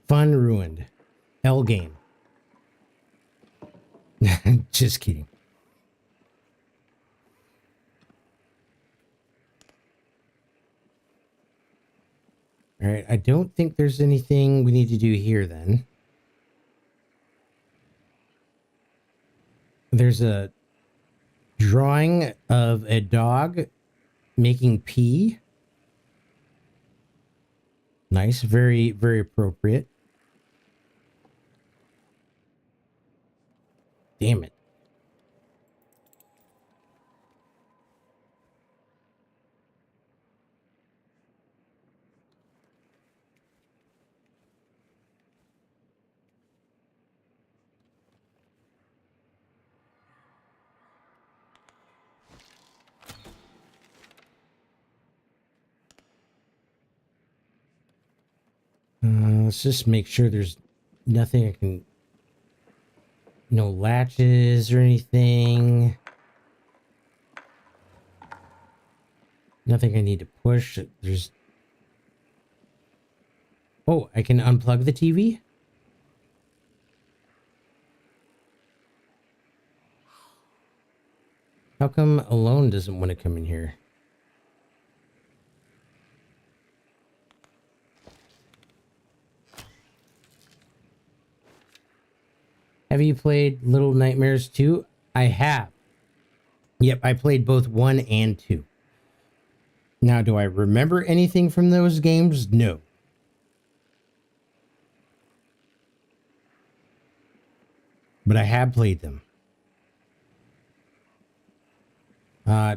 Fun ruined. L game. Just kidding. All right, I don't think there's anything we need to do here then. There's a drawing of a dog making pee. Nice, very, very appropriate. Damn it. Let's just make sure there's nothing I can... No latches or anything. Nothing I need to push. There's... Oh, I can unplug the TV? How come Alone doesn't want to come in here? Have you played Little Nightmares 2? I have. Yep, I played both 1 and 2. Now, do I remember anything from those games? No. But I have played them.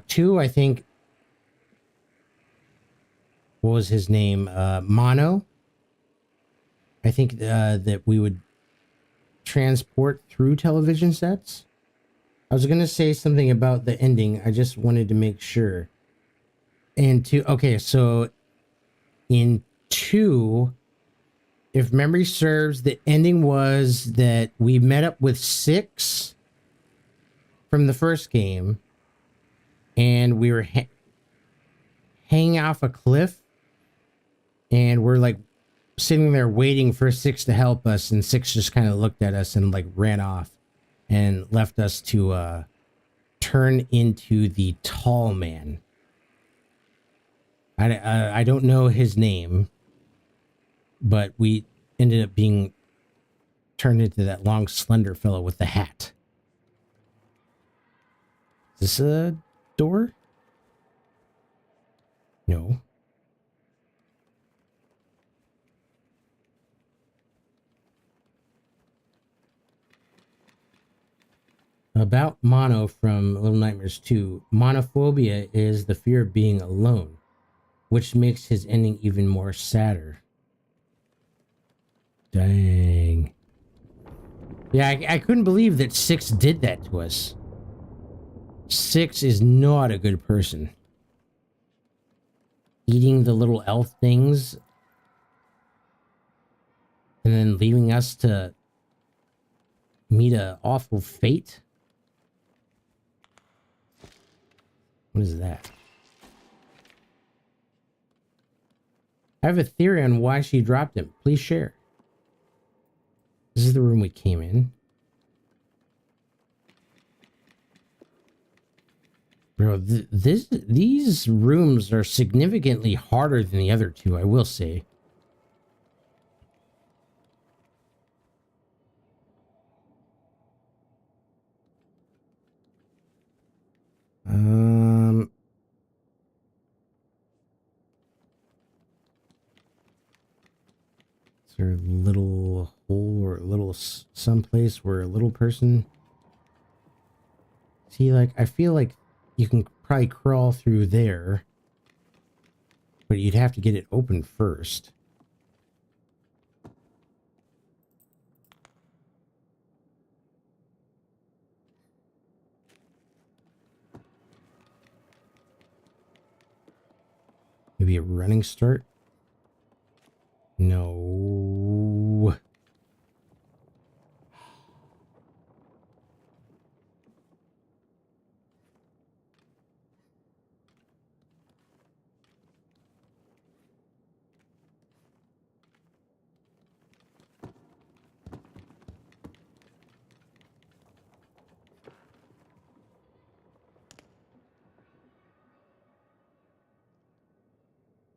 2, I think... What was his name? Mono? I think that we would transport through television sets. I was gonna say something about the ending. I just wanted to make sure. And 2, okay, so in 2, if memory serves, the ending was that we met up with 6 from the first game, and we were hanging off a cliff, and we're like sitting there waiting for 6 to help us, and 6 just kind of looked at us and like ran off and left us to turn into the tall man. I don't know his name, but we ended up being turned into that long slender fellow with the hat. Is this a door? No. About Mono from Little Nightmares 2, monophobia is the fear of being alone, which makes his ending even more sadder. Dang. Yeah, I couldn't believe that 6 did that to us. 6 is not a good person. Eating the little elf things and then leaving us to meet an awful fate. What is that? I have a theory on why she dropped him. Please share. This is the room we came in. Bro, these rooms are significantly harder than the other two, I will say. Is there a little hole or a little someplace where a little person? See, like, I feel like you can probably crawl through there, but you'd have to get it open first. Maybe a running start? No.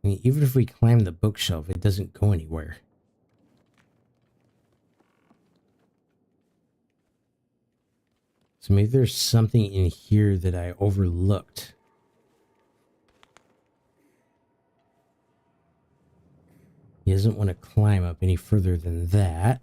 I mean, even if we climb the bookshelf, it doesn't go anywhere. So maybe there's something in here that I overlooked. He doesn't want to climb up any further than that.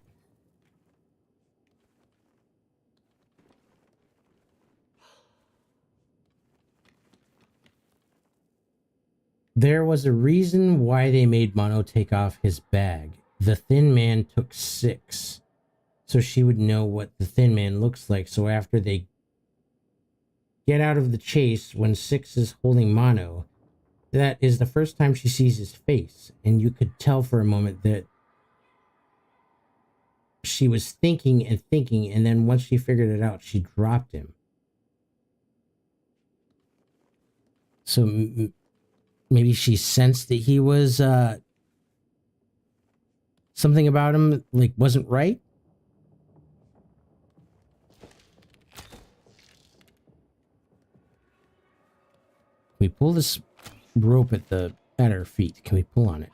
There was a reason why they made Mono take off his bag. The Thin Man took 6. So she would know what the Thin Man looks like. So after they get out of the chase, when 6 is holding Mono, that is the first time she sees his face. And you could tell for a moment that she was thinking and thinking, and then once she figured it out, she dropped him. So maybe she sensed that he was something about him like wasn't right. Can we pull this rope at her feet? Can we pull on it?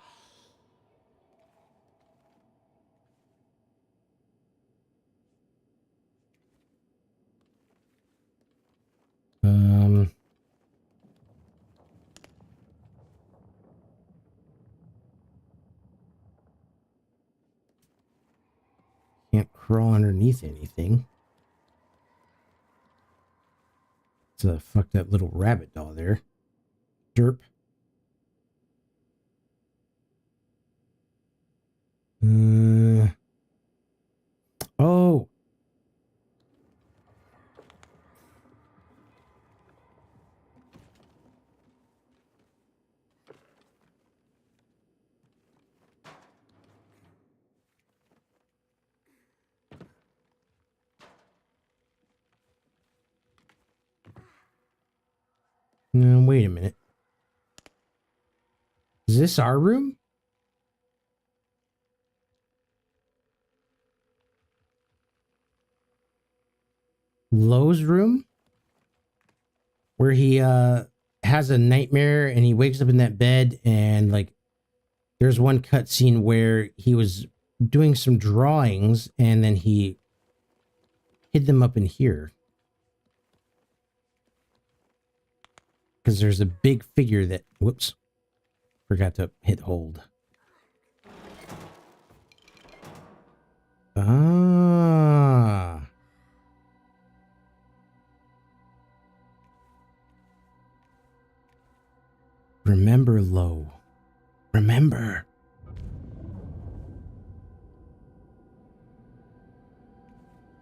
Can't crawl underneath anything. It's a fucked up little rabbit doll there. Derp. Oh. No, wait a minute. Is this our room? Lowe's room? Where he has a nightmare and he wakes up in that bed, and like there's one cutscene where he was doing some drawings and then he hid them up in here. Because there's a big figure that, whoops, forgot to hit hold. Ah. Remember, Lowe. Remember.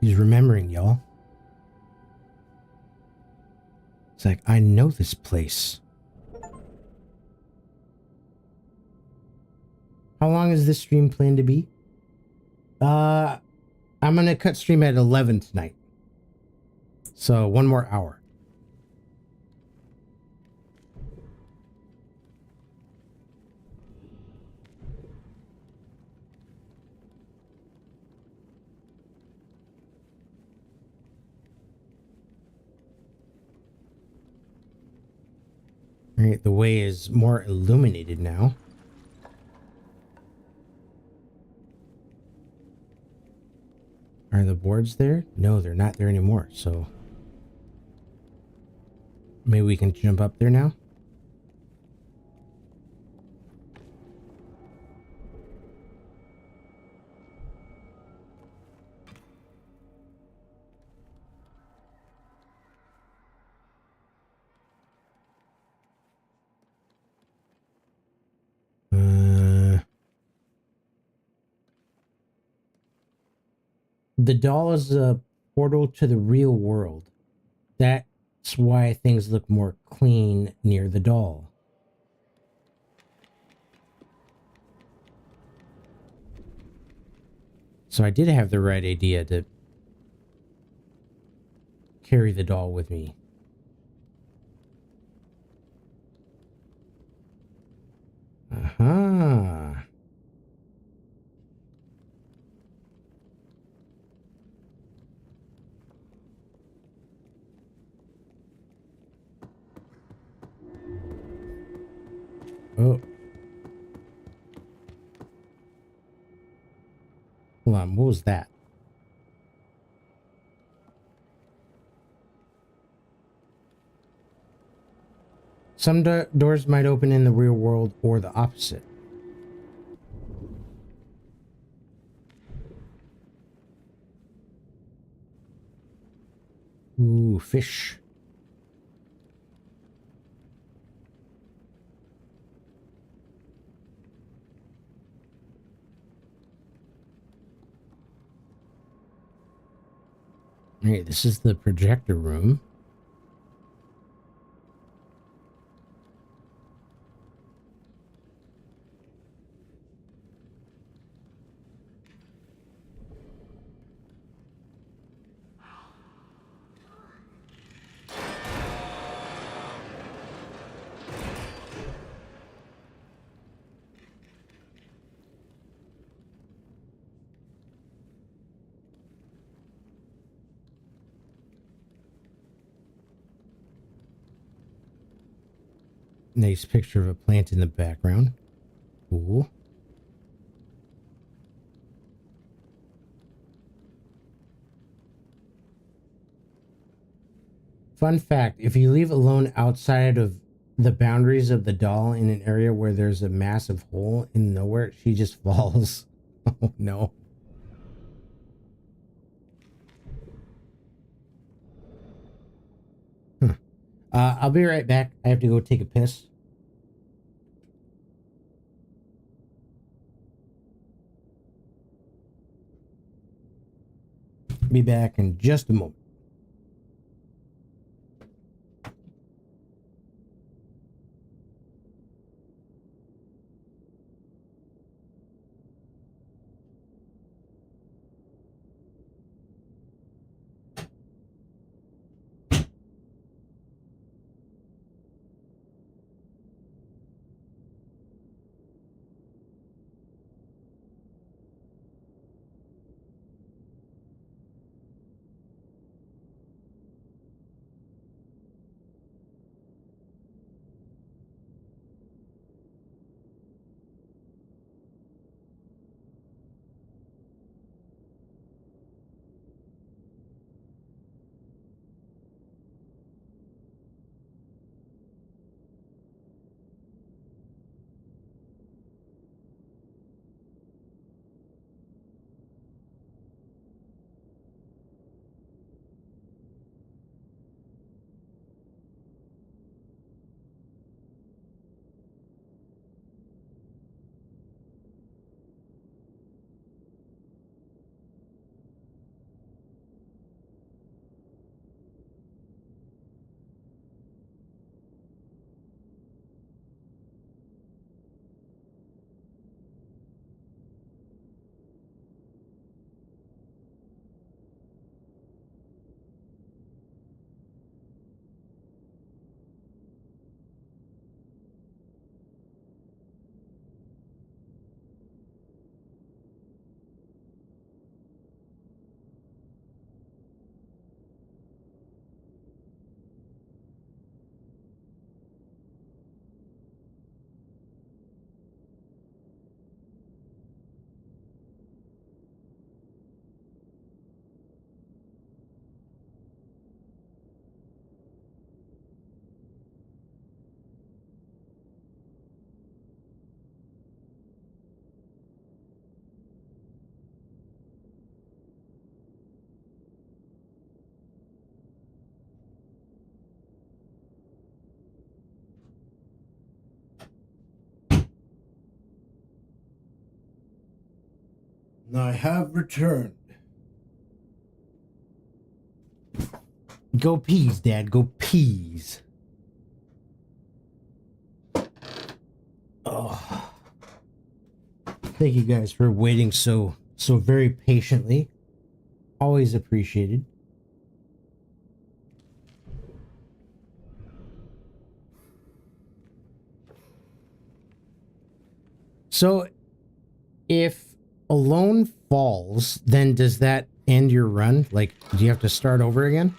He's remembering, y'all. It's like, I know this place. How long is this stream planned to be? I'm gonna cut stream at 11 tonight. So 1 more hour. Right, the way is more illuminated now. Are the boards there? No, they're not there anymore, so maybe we can jump up there now? The doll is a portal to the real world. That's why things look more clean near the doll. So I did have the right idea to carry the doll with me. Aha. Oh. Hold on, what was that? Some doors might open in the real world or the opposite. Ooh, fish. Alright, this is the projector room. Nice picture of a plant in the background. Cool. Fun fact, if you leave alone outside of the boundaries of the doll in an area where there's a massive hole in nowhere, she just falls. Oh no. Huh. I'll be right back. I have to go take a piss. Be back in just a moment. I have returned. Go peas, Dad. Go peas. Oh. Thank you guys for waiting so very patiently. Always appreciated. So, if Alone falls, then does that end your run? Like, do you have to start over again?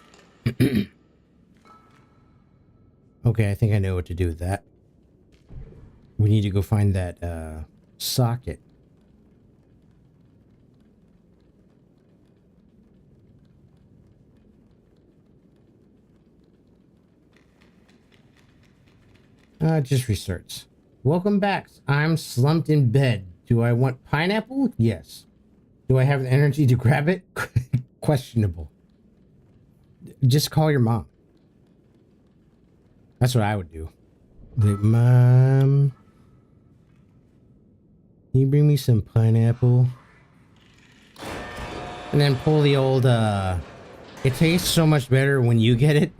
Okay, I think I know what to do with that. We need to go find that socket. It just restarts. Welcome back. I'm slumped in bed. Do I want pineapple? Yes. Do I have the energy to grab it? Questionable. Just call your mom. That's what I would do. Like, Mom, can you bring me some pineapple? And then pull the old, it tastes so much better when you get it.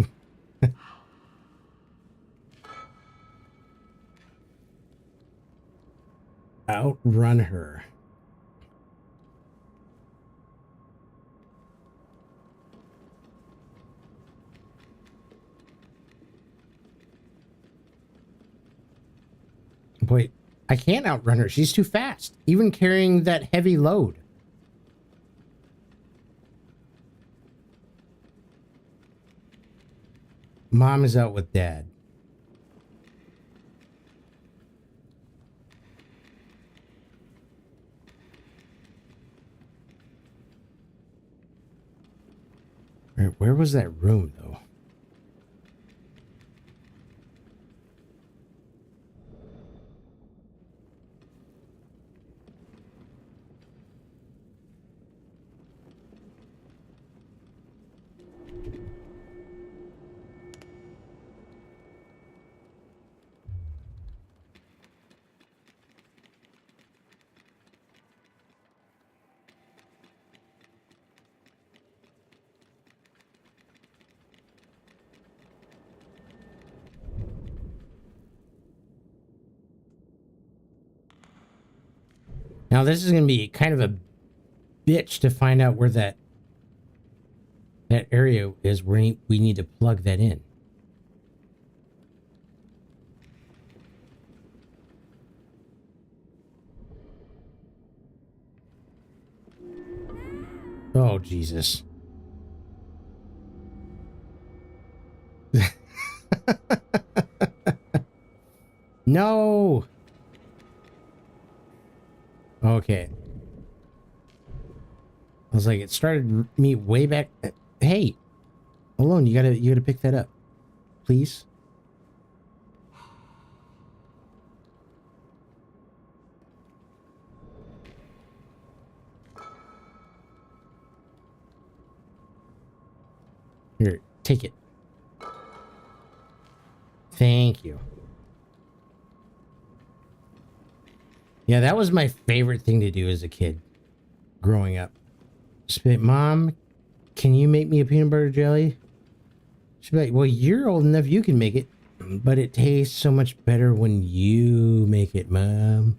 Outrun her. Wait, I can't outrun her. She's too fast. Even carrying that heavy load. Mom is out with Dad. Right, where was that room, though? Now, this is going to be kind of a bitch to find out where that area is where we need to plug that in. Oh, Jesus. No. Okay. I was like, it started me way back. Hey, Alone, you gotta pick that up, please. Here, take it. Thank you. Yeah, that was my favorite thing to do as a kid, growing up. Just be like, Mom, can you make me a peanut butter jelly? She'd be like, well, you're old enough, you can make it, but it tastes so much better when you make it, Mom.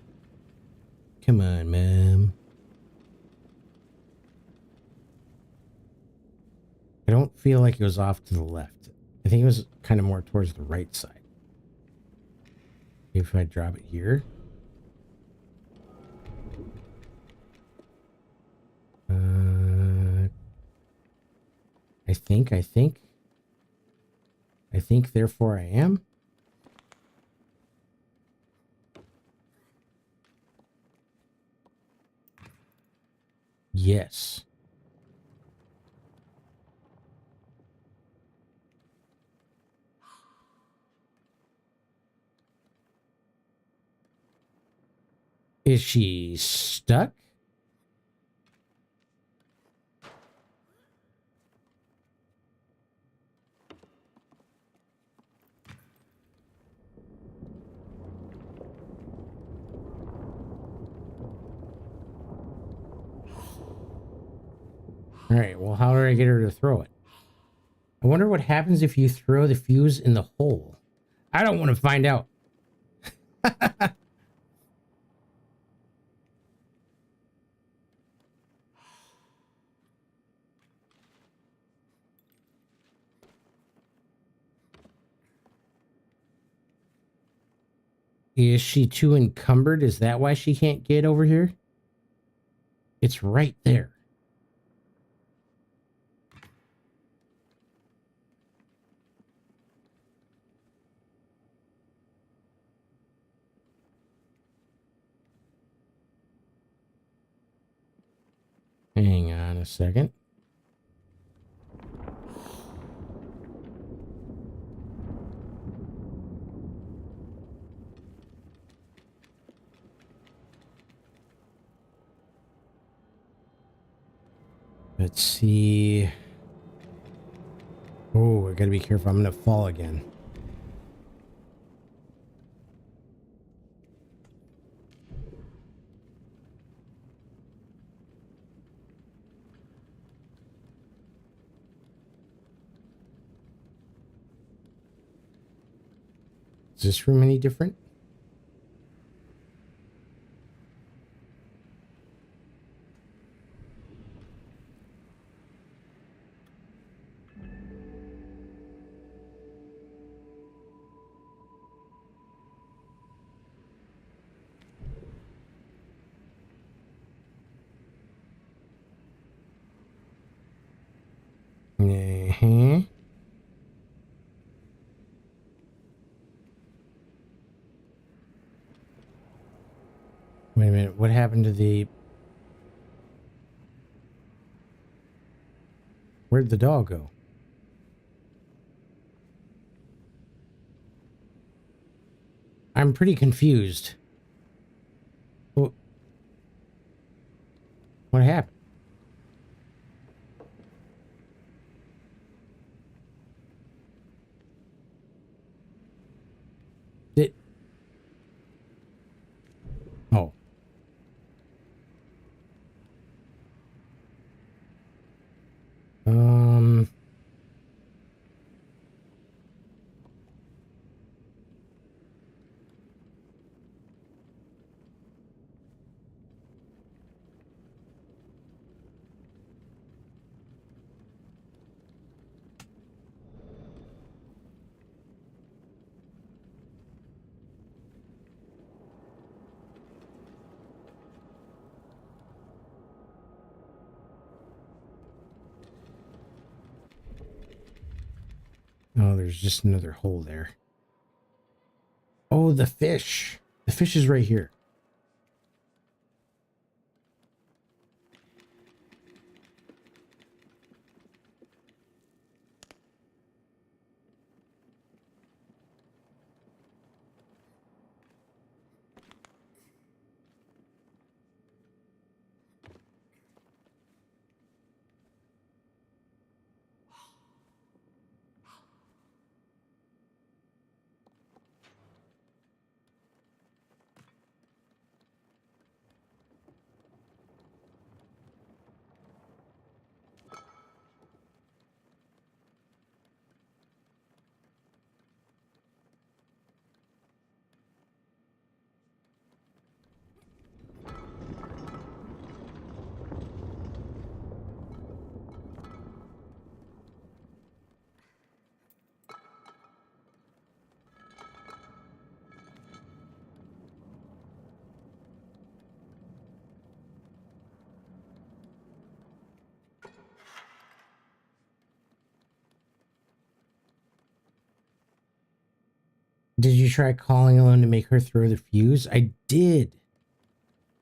Come on, Mom. I don't feel like it was off to the left. I think it was kind of more towards the right side. If I drop it here. I think, therefore I am. Yes. Is she stuck? All right, well, how do I get her to throw it? I wonder what happens if you throw the fuse in the hole. I don't want to find out. Is she too encumbered? Is that why she can't get over here? It's right there. Hang on a second. Let's see. Oh, I gotta be careful. I'm gonna fall again. Is this room any different? Uh-huh. Wait a minute. What happened to the... Where'd the dog go? I'm pretty confused. What happened? Did... Oh. Um... Oh, there's just another hole there. Oh, the fish. The fish is right here. Did you try calling Ellen to make her throw the fuse? I did.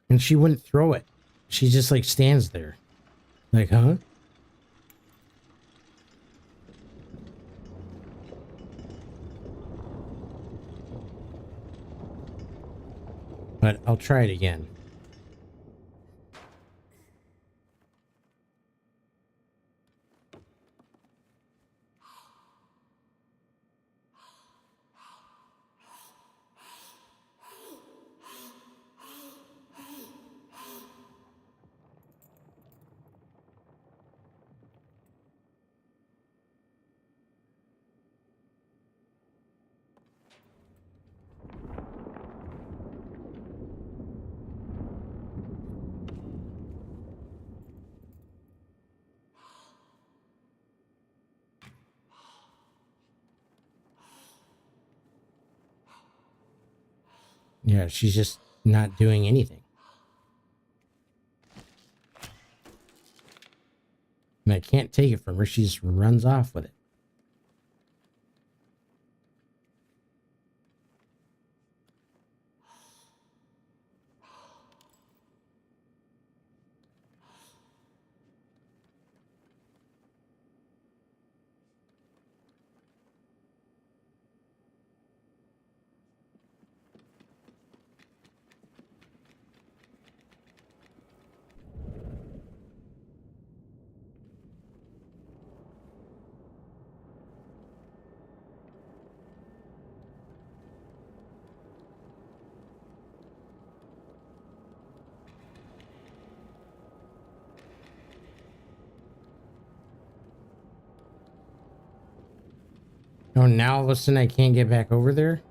And she wouldn't throw it. She just like stands there. Like, huh? But I'll try it again. Yeah, she's just not doing anything. And I can't take it from her. She just runs off with it. Oh, now all of a sudden I can't get back over there?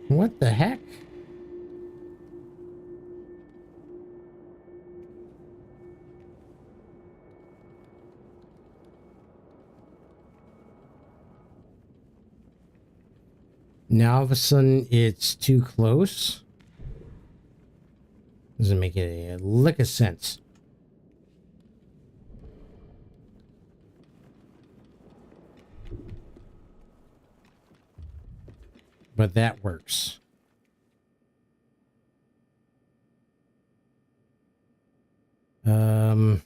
What the heck? Now all of a sudden it's too close? Doesn't make a lick of sense. But that works. Um...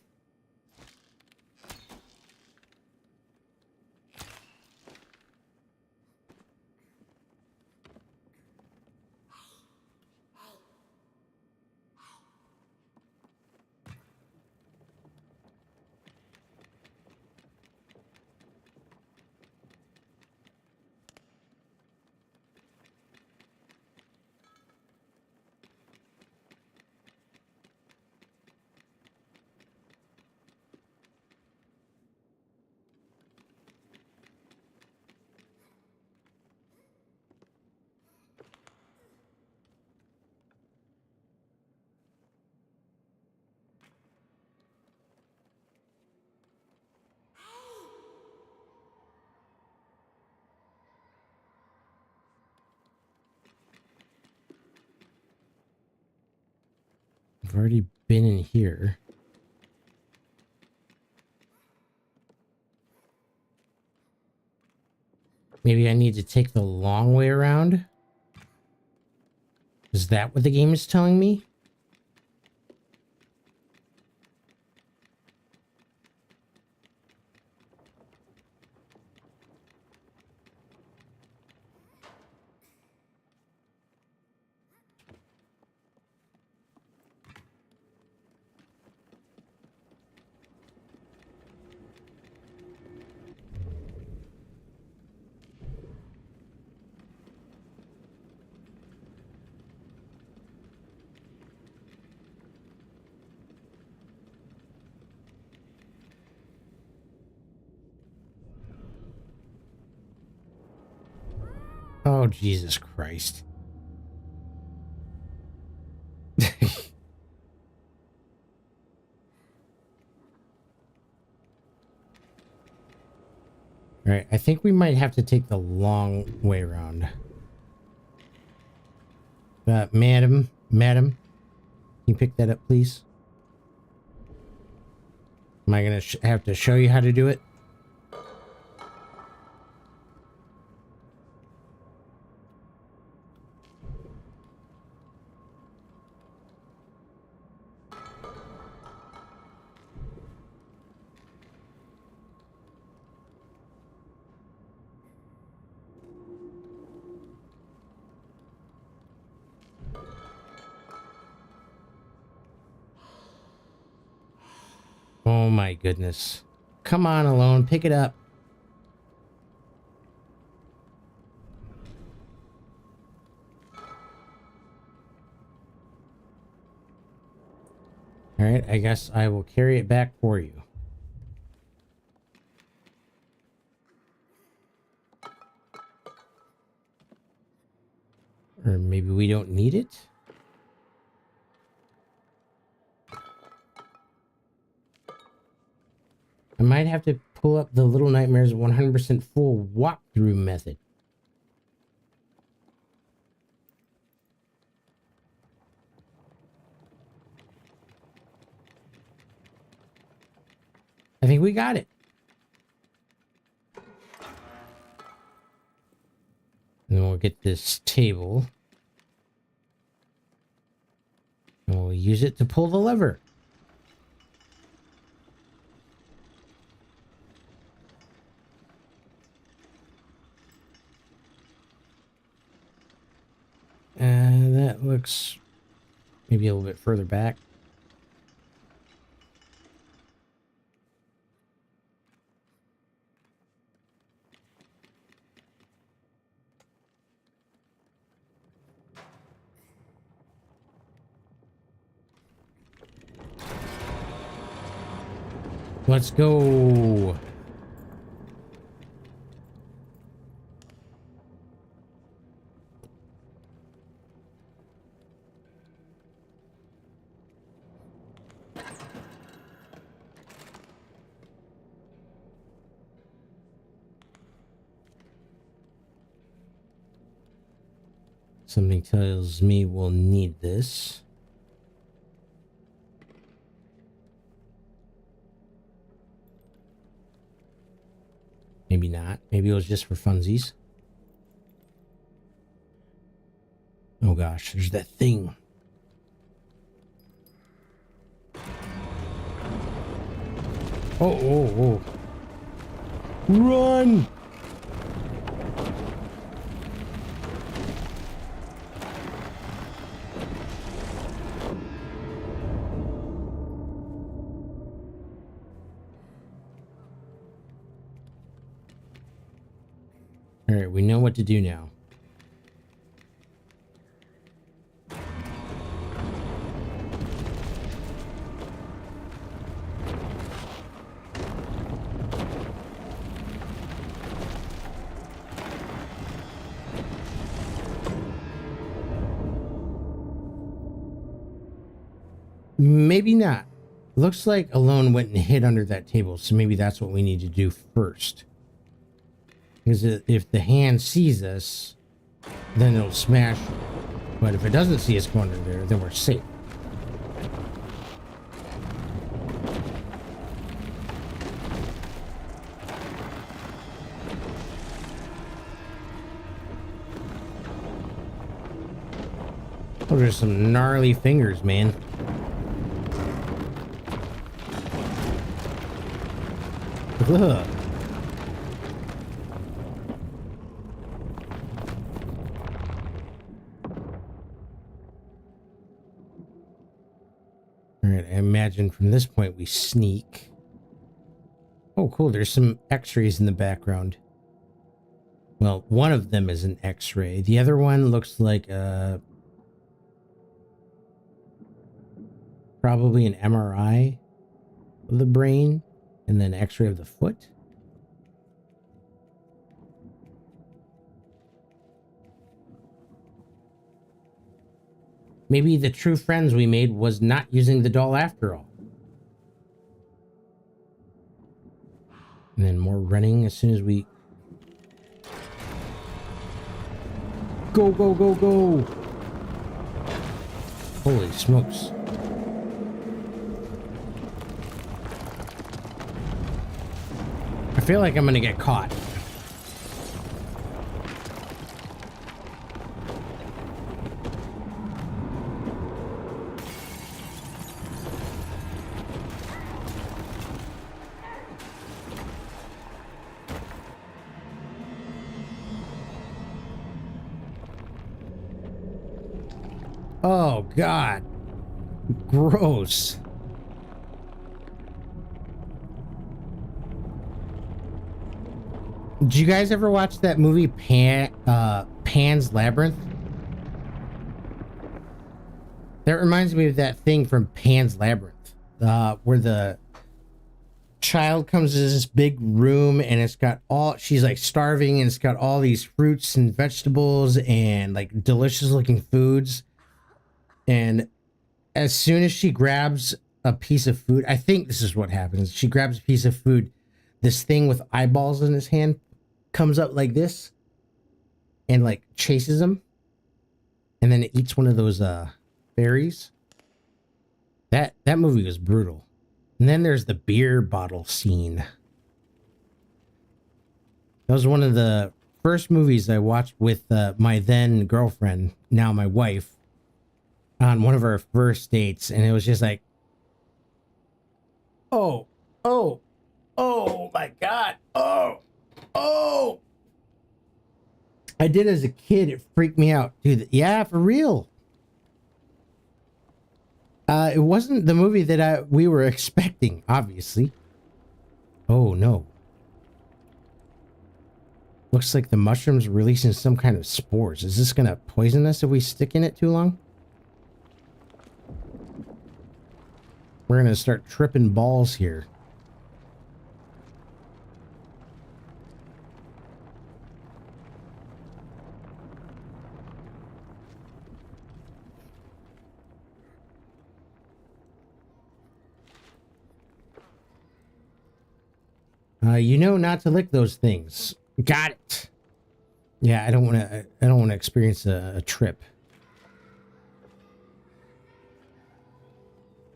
I've already been in here. Maybe I need to take the long way around? Is that what the game is telling me? Oh, Jesus Christ. All right, I think we might have to take the long way around. Madam, can you pick that up, please? Am I going to have to show you how to do it? Oh my goodness. Come on, Alone, pick it up. All Alright, I guess I will carry it back for you. Or maybe we don't need it? I might have to pull up the Little Nightmares 100% full walkthrough method. I think we got it. And then we'll get this table. And we'll use it to pull the lever. And that looks maybe a little bit further back. Let's go. Something tells me we'll need this. Maybe not. Maybe it was just for funsies. Oh gosh, there's that thing. Oh. Run! All right, we know what to do now. Maybe not. Looks like Alone went and hid under that table, so maybe that's what we need to do first. Because if the hand sees us, then it'll smash. But if it doesn't see us going under there, then we're safe. Those are some gnarly fingers, man. Ugh. Alright, I imagine from this point we sneak. Oh, cool. There's some x-rays in the background. Well, one of them is an x-ray. The other one looks like probably an MRI of the brain and then x-ray of the foot. Maybe the true friends we made was not using the doll after all. And then more running as soon as we... Go, go, go, go! Holy smokes. I feel like I'm gonna get caught. Oh, God. Gross. Did you guys ever watch that movie Pan's Labyrinth? That reminds me of that thing from Pan's Labyrinth. where the child comes to this big room and it's got all, she's like starving and it's got all these fruits and vegetables and like delicious looking foods. And as soon as she grabs a piece of food, I think this is what happens. She grabs a piece of food. This thing with eyeballs in his hand comes up like this and like chases him. And then it eats one of those berries. That movie was brutal. And then there's the beer bottle scene. That was one of the first movies I watched with my then girlfriend, now my wife, on one of our first dates. And it was just like, oh my God. Oh. I did as a kid. It freaked me out. Dude, yeah, for real. It wasn't the movie that we were expecting, obviously. Oh, no. Looks like the mushroom's releasing some kind of spores. Is this going to poison us if we stick in it too long? We're going to start tripping balls here. You know not to lick those things. Got it. Yeah, I don't want to experience a trip.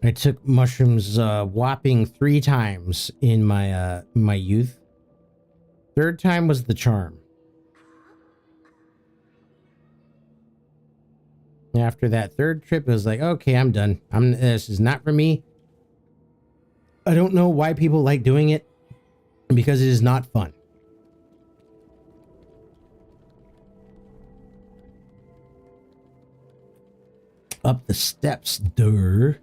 I took mushrooms whopping 3 times in my my youth. 3rd time was the charm. After that 3rd trip, it was like, okay, I'm done. This is not for me. I don't know why people like doing it, because it is not fun. Up the steps, durr.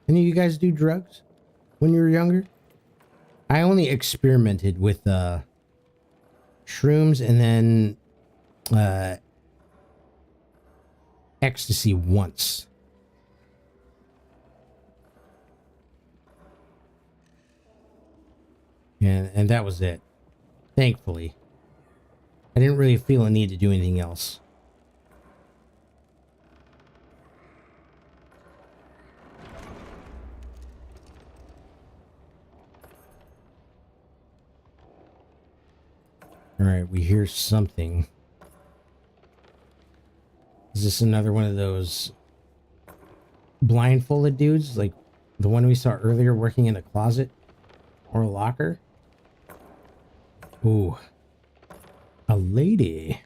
Any of you guys do drugs when you were younger? I only experimented with shrooms and then ecstasy once. And that was it. Thankfully. I didn't really feel a need to do anything else. Alright, we hear something. Is this another one of those blindfolded dudes? Like the one we saw earlier working in a closet or a locker? Ooh. A lady.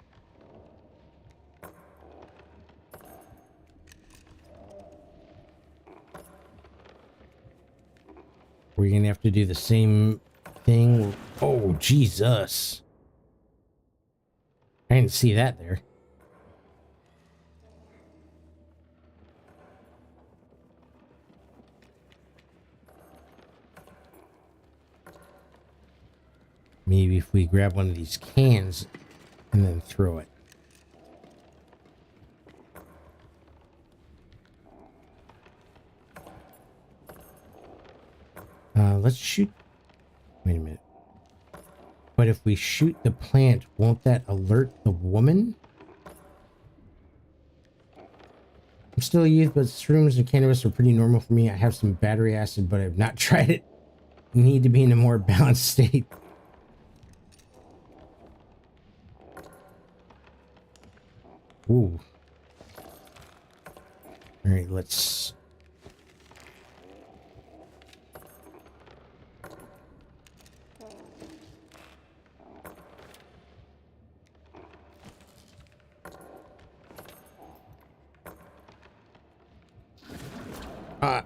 We're gonna have to do the same thing. Oh, Jesus. I didn't see that there. Maybe if we grab one of these cans and then throw it. Let's shoot. Wait a minute. But if we shoot the plant, won't that alert the woman? I'm still a youth, but shrooms and cannabis are pretty normal for me. I have some battery acid, but I've not tried it. Need to be in a more balanced state. Ooh. All right, let's...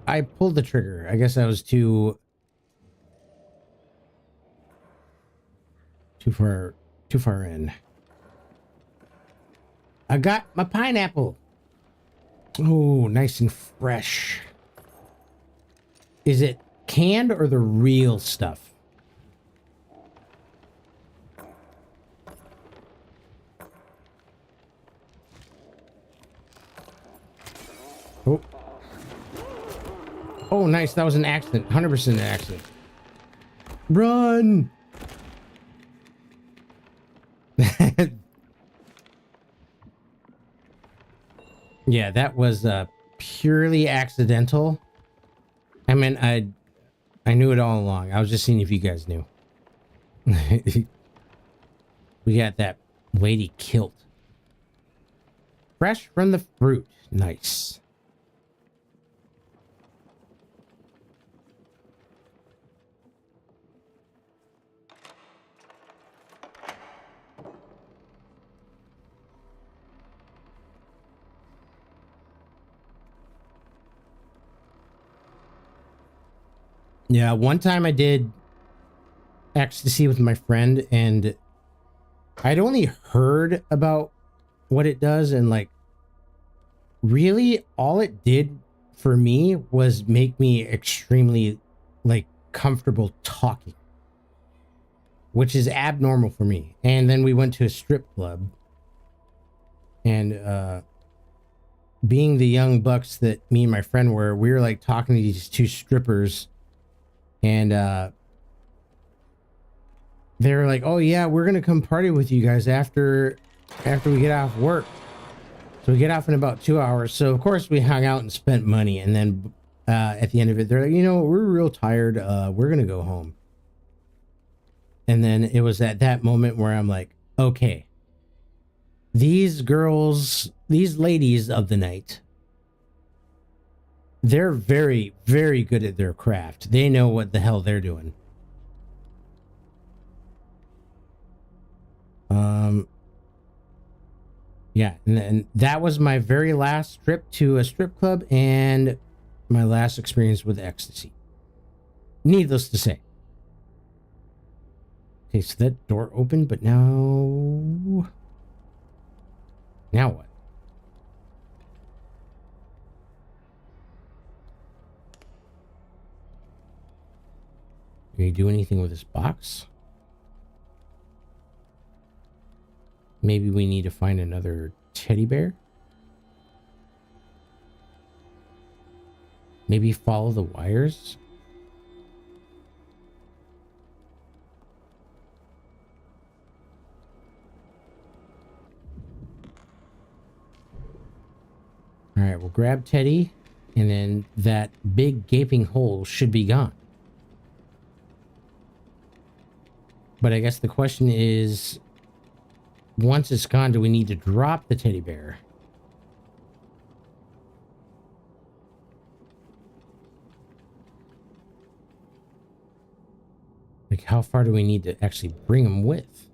I pulled the trigger. I guess I was too far in. I got my pineapple. Oh, nice and fresh. Is it canned or the real stuff? Oh, nice. That was an accident. 100% an accident. Run! Yeah, that was purely accidental. I mean, I knew it all along. I was just seeing if you guys knew. We got that lady killed. Fresh from the fruit. Nice. Yeah, one time I did ecstasy with my friend, and I'd only heard about what it does, and like really all it did for me was make me extremely like comfortable talking, which is abnormal for me. And then we went to a strip club, and being the young bucks that me and my friend were, we were like talking to these two strippers, and they were like, oh yeah, we're gonna come party with you guys after we get off work. So we get off in about 2 hours. So of course we hung out and spent money, and then at the end of it, they're like, you know, we're real tired, we're gonna go home. And then it was at that moment where I'm like, okay, these girls, these ladies of the night, they're very, very good at their craft. They know what the hell they're doing. Yeah, and that was my very last trip to a strip club and my last experience with ecstasy. Needless to say. Okay, so that door opened, but now what? Can you do anything with this box? Maybe we need to find another teddy bear? Maybe follow the wires? Alright, we'll grab Teddy, and then that big gaping hole should be gone. But I guess the question is, once it's gone, do we need to drop the teddy bear? Like, how far do we need to actually bring him with?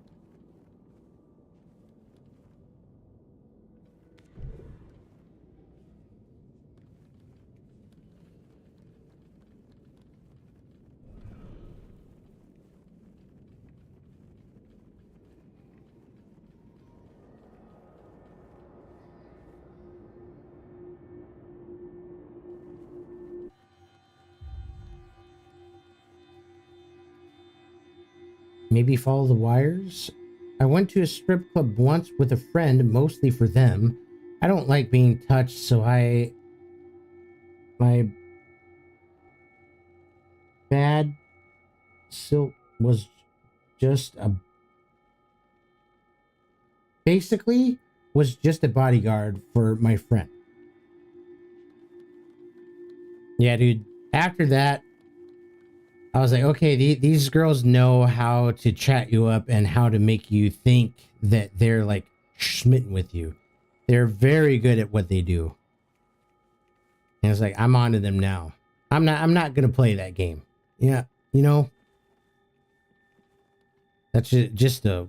Maybe follow the wires? I went to a strip club once with a friend, mostly for them. I don't like being touched, so my bad silk was just a basically was just a bodyguard for my friend. Yeah, dude. After that, I was like, okay, these girls know how to chat you up and how to make you think that they're like smitten with you. They're very good at what they do. And it's like, I'm on to them now. I'm not gonna play that game. Yeah, you know, that's just a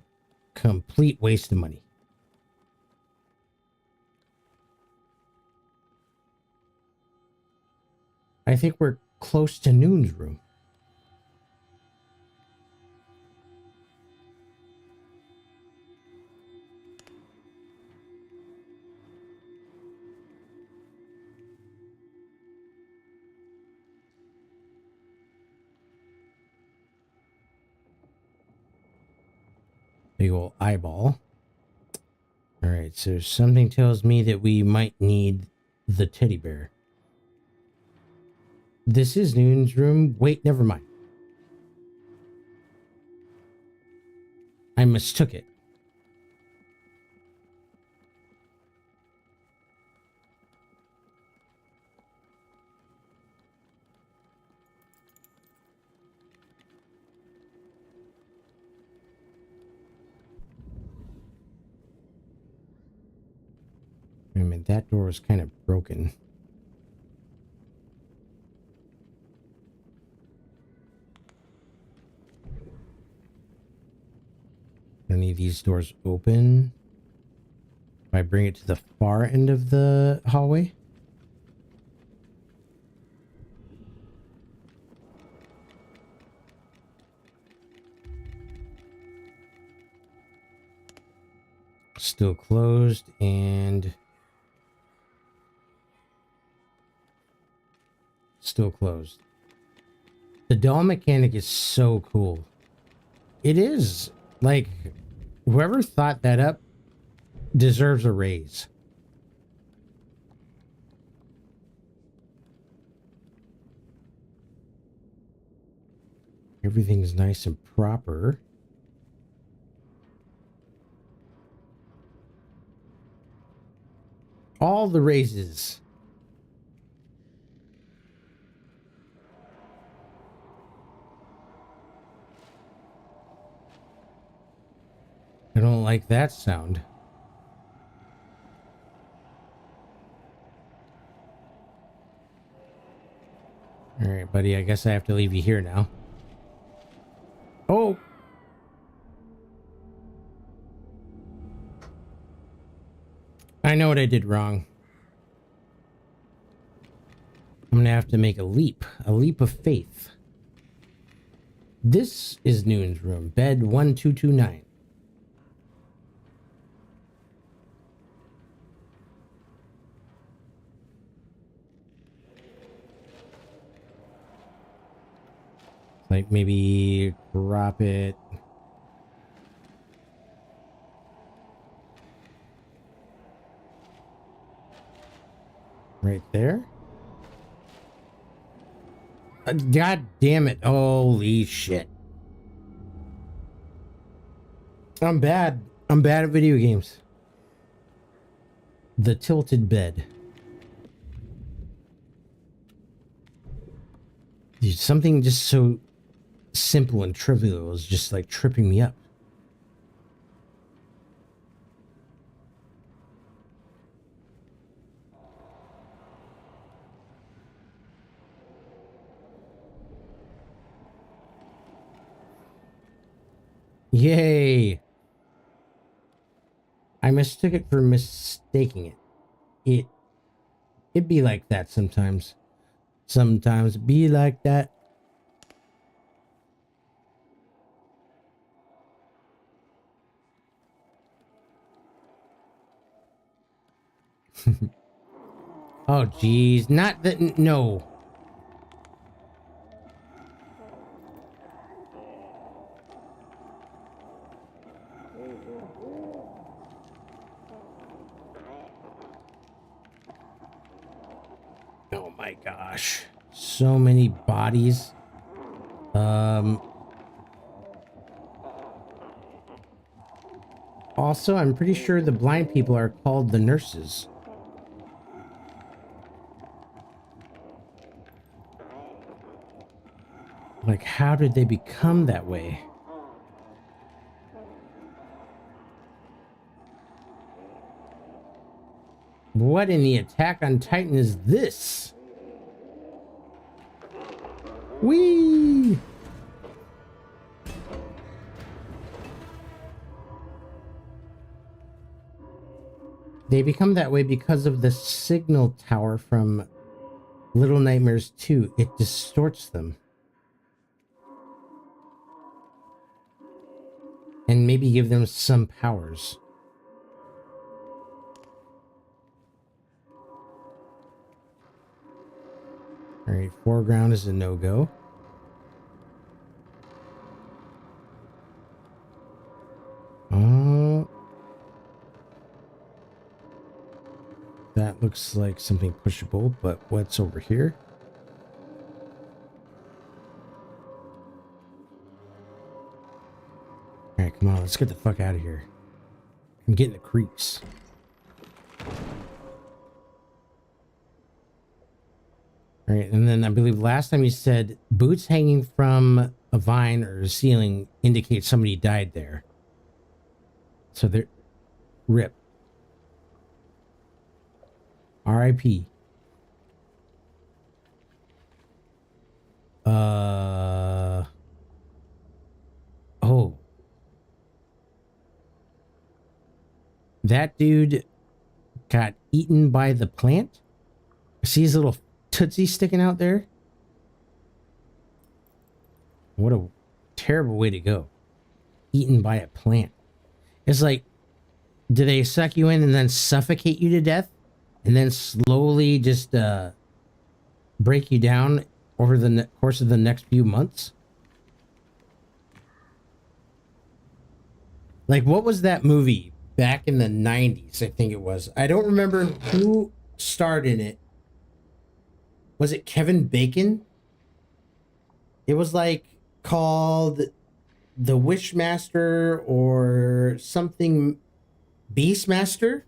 complete waste of money. I think we're close to Noon's room. Big ol' eyeball. All right, so something tells me that we might need the teddy bear. This is Noon's room. Wait, never mind. I mistook it. Wait a minute, that door is kind of broken. Any of these doors open? If I bring it to the far end of the hallway? Still closed and still closed. The doll mechanic is so cool. It is. Like, whoever thought that up deserves a raise. Everything's nice and proper. All the raises. I don't like that sound. All right, buddy, I guess I have to leave you here now. Oh! I know what I did wrong. I'm gonna have to make a leap of faith. This is Noon's room, bed 1229. Like maybe drop it. Right there. God damn it. Holy shit. I'm bad. I'm bad at video games. The tilted bed. Dude, something just so simple and trivial is just like tripping me up. Yay! I mistook it for mistaking it. It be like that sometimes. Sometimes it be like that. Oh geez, not that. No. Oh my gosh, so many bodies. Also, I'm pretty sure the blind people are called the nurses. Like, how did they become that way? What in the Attack on Titan is this? Whee! They become that way because of the signal tower from Little Nightmares 2. It distorts them. And maybe give them some powers. Alright, foreground is a no-go. That looks like something pushable, but what's over here? Alright, come on, let's get the fuck out of here. I'm getting the creeps. Alright, and then I believe last time you said boots hanging from a vine or a ceiling indicate somebody died there. So they're rip. R.I.P. Oh. That dude got eaten by the plant? See his little tootsie sticking out there? What a terrible way to go. Eaten by a plant. It's like, do they suck you in and then suffocate you to death? And then slowly just break you down over the course of the next few months? Like, what was that movie back in the 90s? I think it was. I don't remember who starred in it. Was it Kevin Bacon? It was like called The Wishmaster or something. Beastmaster?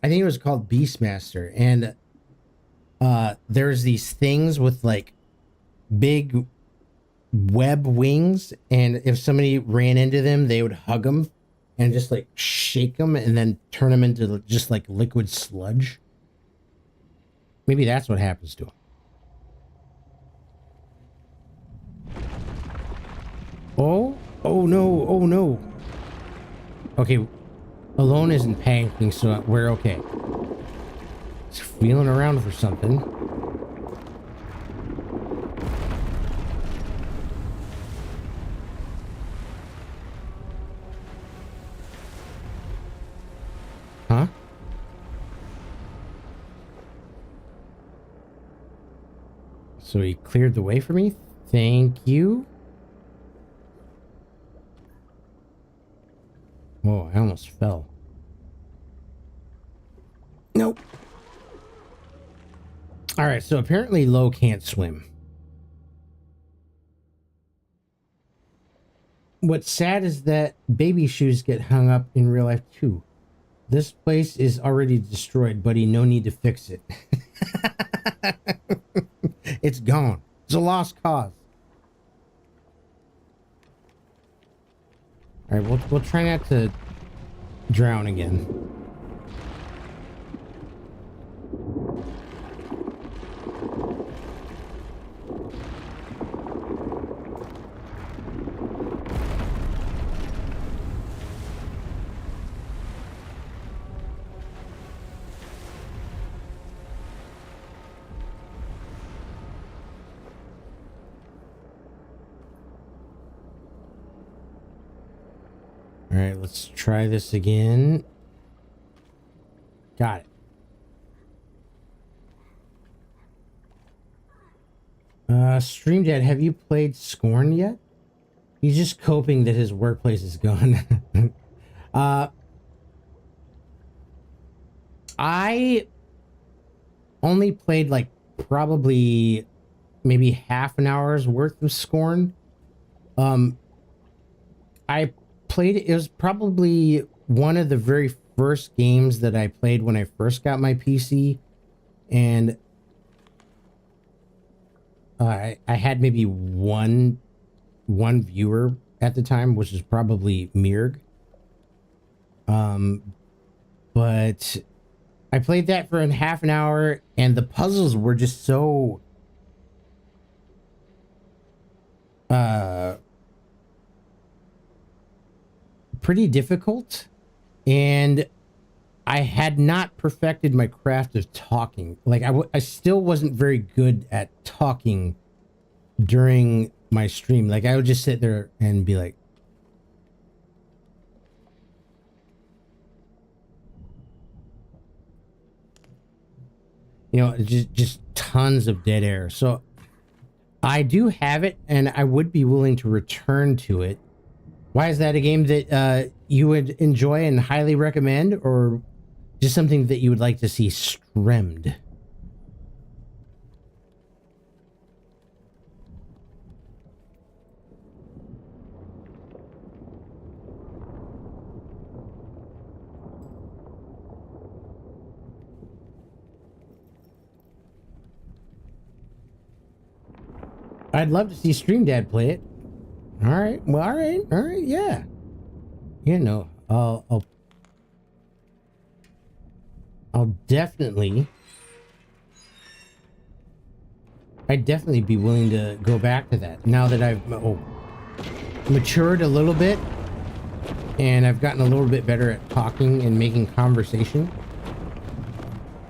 I think it was called Beastmaster. And there's these things with like big web wings, and if somebody ran into them, they would hug them and just like shake them and then turn them into just like liquid sludge. Maybe that's what happens to them. Oh no, oh no. Okay, Alone isn't panicking, so we're okay. It's feeling around for something. Huh? So he cleared the way for me? Thank you. Whoa, I almost fell. Nope. Alright, so apparently Lo can't swim. What's sad is that baby shoes get hung up in real life too. This place is already destroyed, buddy. No need to fix it. It's gone. It's a lost cause. Alright, we'll try not to drown again. Alright, let's try this again. Got it. Stream Dad, have you played Scorn yet? He's just coping that his workplace is gone. I only played like probably maybe half an hour's worth of Scorn. I played, it was probably one of the very first games that I played when I first got my PC, and I had maybe one viewer at the time, which is probably Mirg. But I played that for half an hour, and the puzzles were just so pretty difficult, and I had not perfected my craft of talking. Like I still wasn't very good at talking during my stream. Like I would just sit there and be like, you know, just tons of dead air. So I do have it, and I would be willing to return to it. Why is that a game that you would enjoy and highly recommend, or just something that you would like to see streamed? I'd love to see Stream Dad play it. All right. Well, all right. Yeah. You know, I'll definitely. I'd definitely be willing to go back to that now that I've matured a little bit and I've gotten a little bit better at talking and making conversation.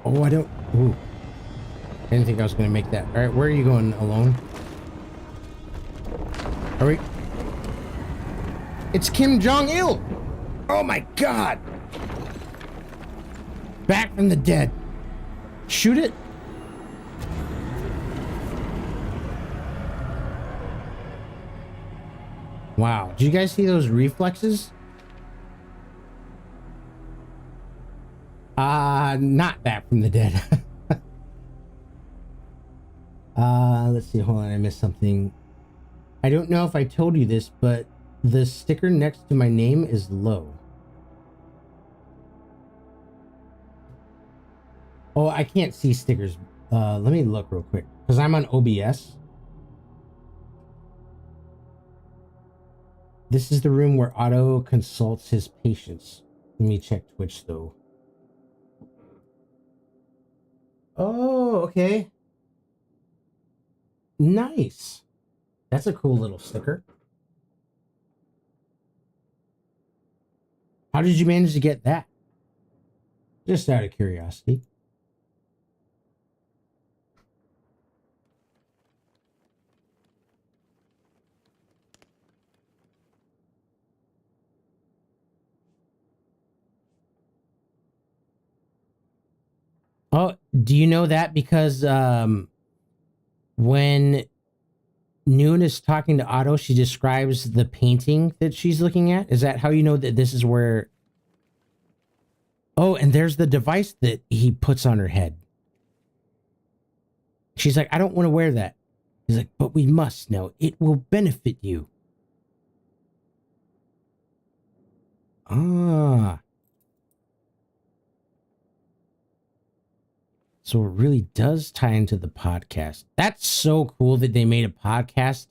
Oh, I don't. Ooh. I didn't think I was going to make that. All right, where are you going alone? Are we? It's Kim Jong-il. Oh my God. Back from the dead. Shoot it. Wow. Did you guys see those reflexes? Not back from the dead. Let's see. Hold on. I missed something. I don't know if I told you this, but the sticker next to my name is low. Oh, I can't see stickers. Let me look real quick because I'm on OBS. This is the room where Otto consults his patients. Let me check Twitch though. Oh, okay. Nice. That's a cool little sticker. How did you manage to get that? Just out of curiosity. Oh, do you know that? Because when Noon is talking to Otto, she describes the painting that she's looking at. Is that how you know that this is where... Oh, and there's the device that he puts on her head. She's like, I don't want to wear that. He's like, but we must know. It will benefit you. Ah. So it really does tie into the podcast. That's so cool that they made a podcast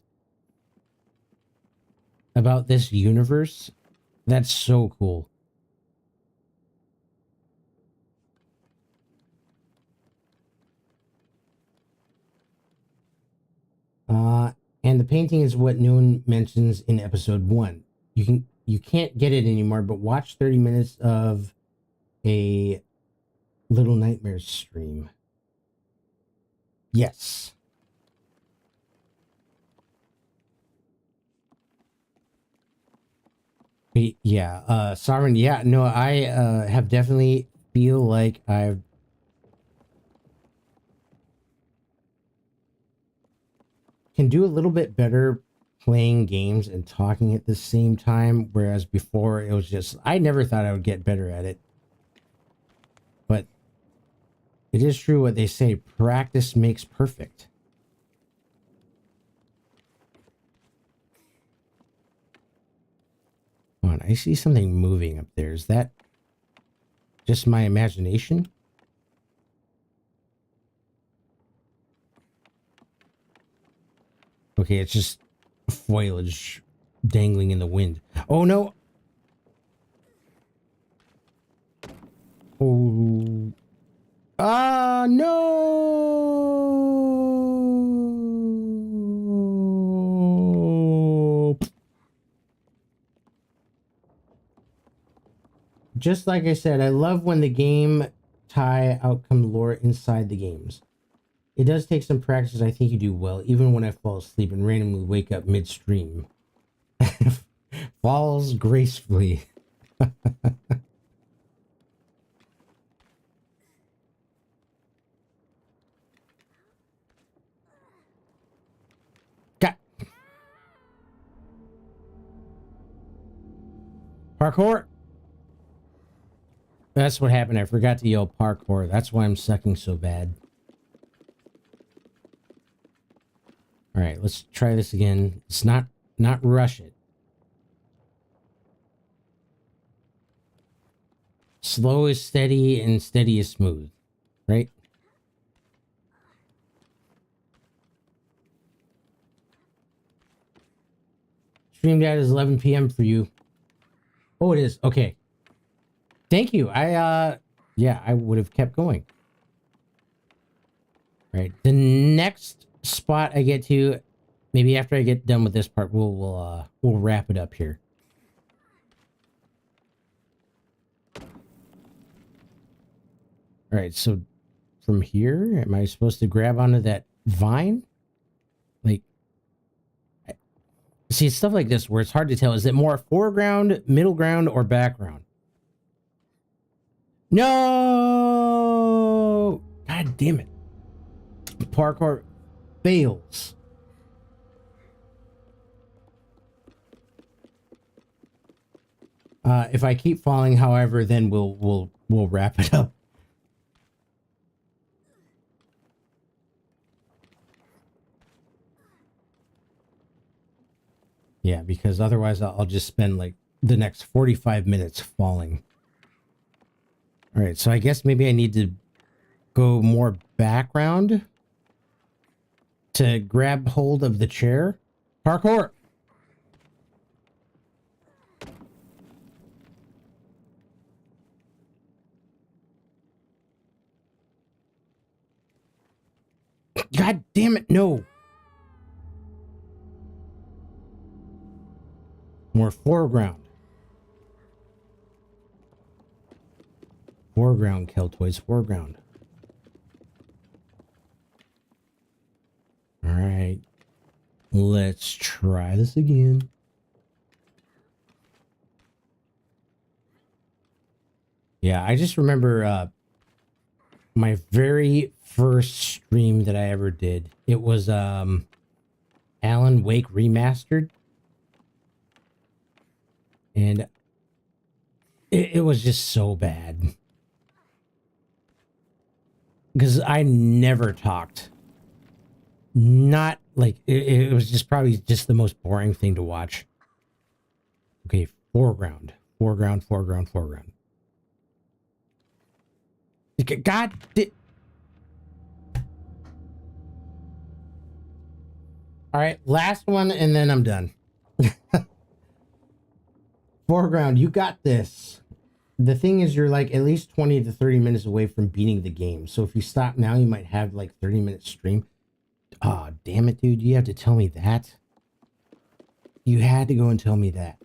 about this universe. That's so cool. And the painting is what Noon mentions in episode 1. You can't get it anymore, but watch 30 minutes of a Little Nightmares stream. Yes. Yeah, Sovereign, yeah, no, I have definitely feel like I've can do a little bit better playing games and talking at the same time, whereas before it was just, I never thought I would get better at it. But it is true what they say, practice makes perfect. Come on, I see something moving up there. Is that just my imagination? Okay, it's just foliage dangling in the wind. Oh no! Oh. Ah, no! Just like I said, I love when the game tie outcome lore inside the games. It does take some practice. I think you do well, even when I fall asleep and randomly wake up midstream. Falls gracefully. Got parkour. That's what happened. I forgot to yell parkour. That's why I'm sucking so bad. All right, let's try this again. It's not rush it. Slow is steady and steady is smooth, right? streamed at is 11 p.m. for you. Oh, it is. Okay. Thank you. Yeah, I would have kept going. Right. The next spot I get to, maybe after I get done with this part, we'll wrap it up here. All right, so from here, am I supposed to grab onto that vine? Like, see, it's stuff like this where it's hard to tell. Is it more foreground, middle ground, or background? No! God damn it. Parkour fails. If I keep falling, however, then we'll wrap it up. Yeah, because otherwise I'll just spend like the next 45 minutes falling. All right, so I guess maybe I need to go more background to grab hold of the chair. Parkour! God damn it, no! More foreground. Foreground, Keltoys, foreground. All right. Let's try this again. Yeah, I just remember my very first stream that I ever did. It was Alan Wake Remastered. And it was just so bad. Because I never talked. Not like it was just probably just the most boring thing to watch. Okay, foreground. Foreground. God did. All right, last one and then I'm done. Foreground, you got this. The thing is, you're like at least 20 to 30 minutes away from beating the game. So if you stop now, you might have like 30-minute stream. Oh, damn it, dude. You have to tell me that. You had to go and tell me that.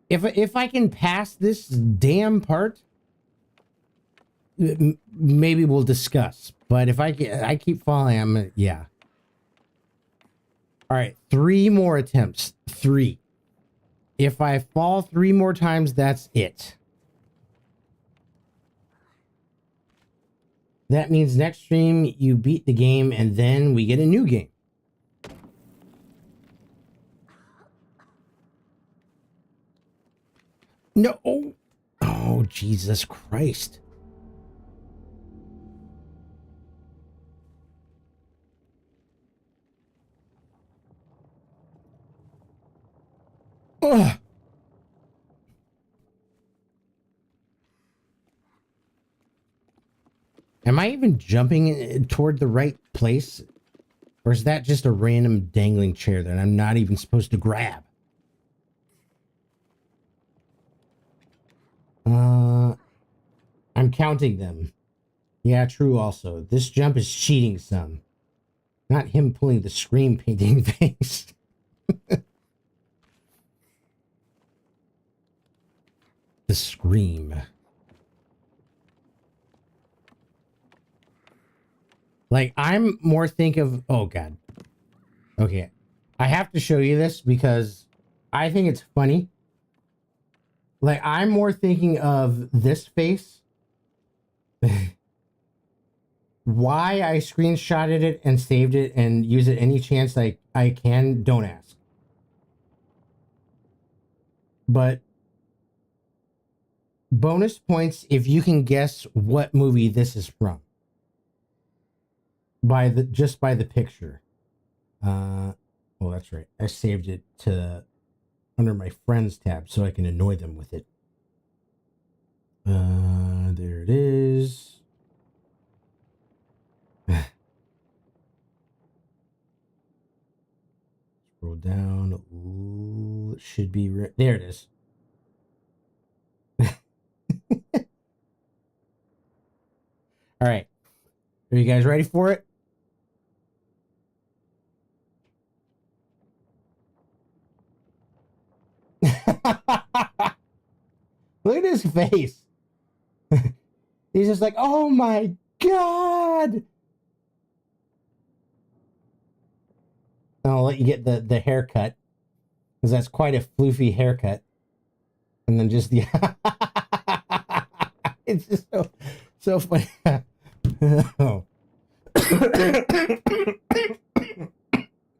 If I can pass this damn part, maybe we'll discuss. But if I keep falling, I'm gonna, yeah. All right, 3 more attempts. 3. If I fall 3 more times, that's it. That means next stream you beat the game and then we get a new game. No. Oh, Jesus Christ. Ugh. Am I even jumping toward the right place? Or is that just a random dangling chair that I'm not even supposed to grab? I'm counting them. Yeah, true also. This jump is cheating some. Not him pulling the screen painting face. The scream. Like, I'm more think of... Oh, God. Okay. I have to show you this because I think it's funny. Like, I'm more thinking of this face. Why I screenshotted it and saved it and use it any chance I can, don't ask. But bonus points if you can guess what movie this is from. Just by the picture. Well, that's right. I saved it to under my friends tab so I can annoy them with it. There it is. Scroll down. Ooh, it should be there. It is. All right. Are you guys ready for it? Look at his face. He's just like, oh my God. I'll let you get the haircut, because that's quite a floofy haircut. And then just the it's just so funny. Oh.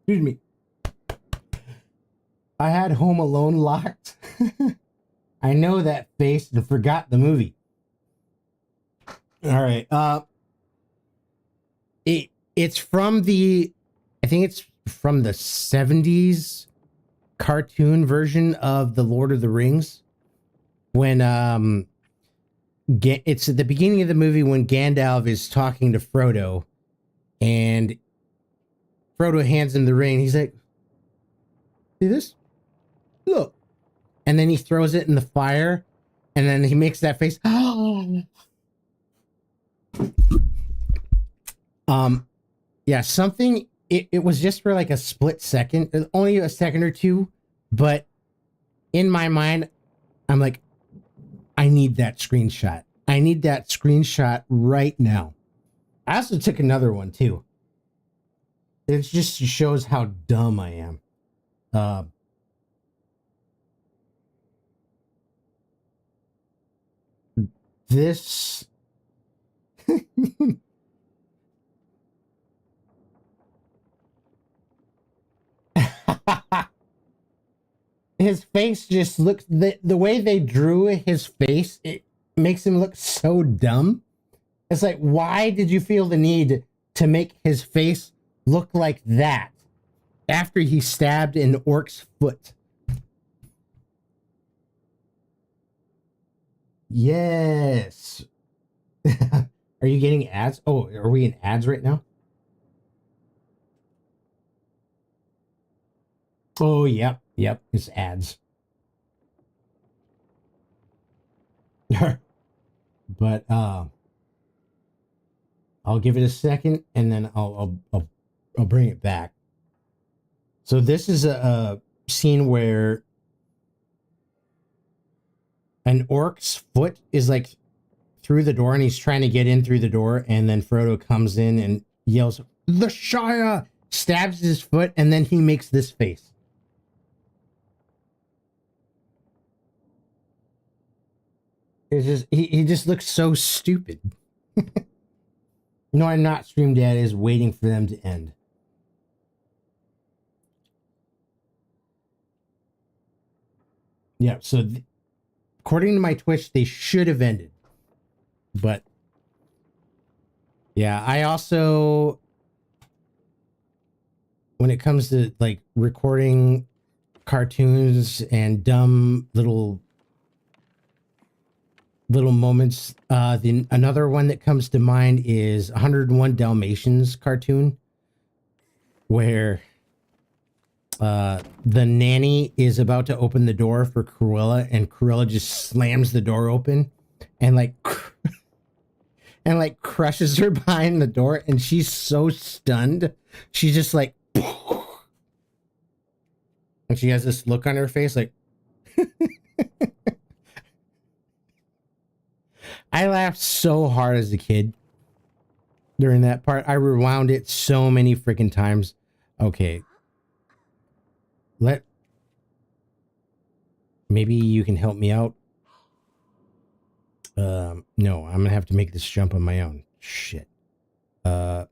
Excuse me. I had Home Alone locked. I know that face and forgot the movie. All right. It's from I think it's from the 70s cartoon version of The Lord of the Rings. When it's at the beginning of the movie when Gandalf is talking to Frodo, and Frodo hands him the ring. He's like, "See this? Look." And then he throws it in the fire, and then he makes that face. Yeah, something. It was just for like a split second, only a second or two, but in my mind, I'm like, I need that screenshot. I need that screenshot right now. I also took another one too. It just shows how dumb I am. This his face just looks, the way they drew his face, it makes him look so dumb. It's like, why did you feel the need to make his face look like that after he stabbed an orc's foot? Yes. Are you getting ads? Oh, are we in ads right now? Oh, yep. It's ads. But I'll give it a second, and then I'll bring it back. So this is a scene where an orc's foot is like through the door, and he's trying to get in through the door, and then Frodo comes in and yells, "The Shire!" Stabs his foot, and then he makes this face. It's just he just looks so stupid. No, I'm not. Stream Dad is waiting for them to end. Yeah, so according to my Twitch, they should have ended. But yeah, I also, when it comes to like recording cartoons and dumb little moments, another one that comes to mind is 101 Dalmatians cartoon, where the nanny is about to open the door for Cruella, and Cruella just slams the door open and like crushes her behind the door, and she's so stunned. She's just like and she has this look on her face like I laughed so hard as a kid during that part. I rewound it so many freaking times. Okay. Maybe you can help me out. No, I'm gonna have to make this jump on my own. Shit. Okay.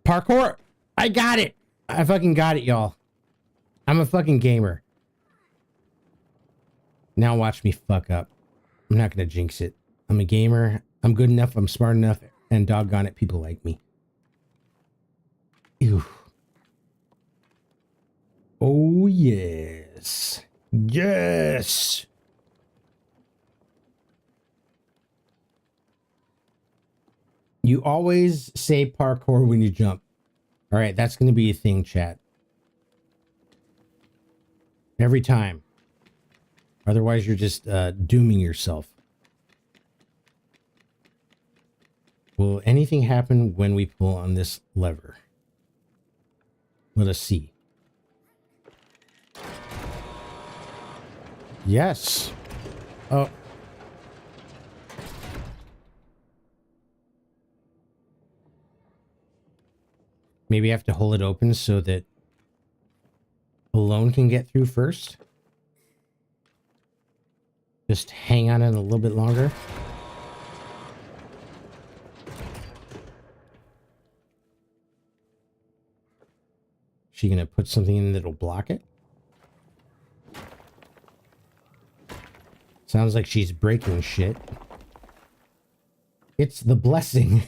Parkour! I got it! I fucking got it, y'all. I'm a fucking gamer. Now watch me fuck up. I'm not gonna jinx it. I'm a gamer. I'm good enough. I'm smart enough. And doggone it, people like me. Ew. Oh, yes. Yes. You always say parkour when you jump. All right, that's going to be a thing, chat. Every time. Otherwise, you're just dooming yourself. Will anything happen when we pull on this lever? Let us see. Yes. Oh. Maybe I have to hold it open so that Alone can get through first. Just hang on it a little bit longer. She gonna put something in that'll block it? Sounds like she's breaking shit. It's the blessing.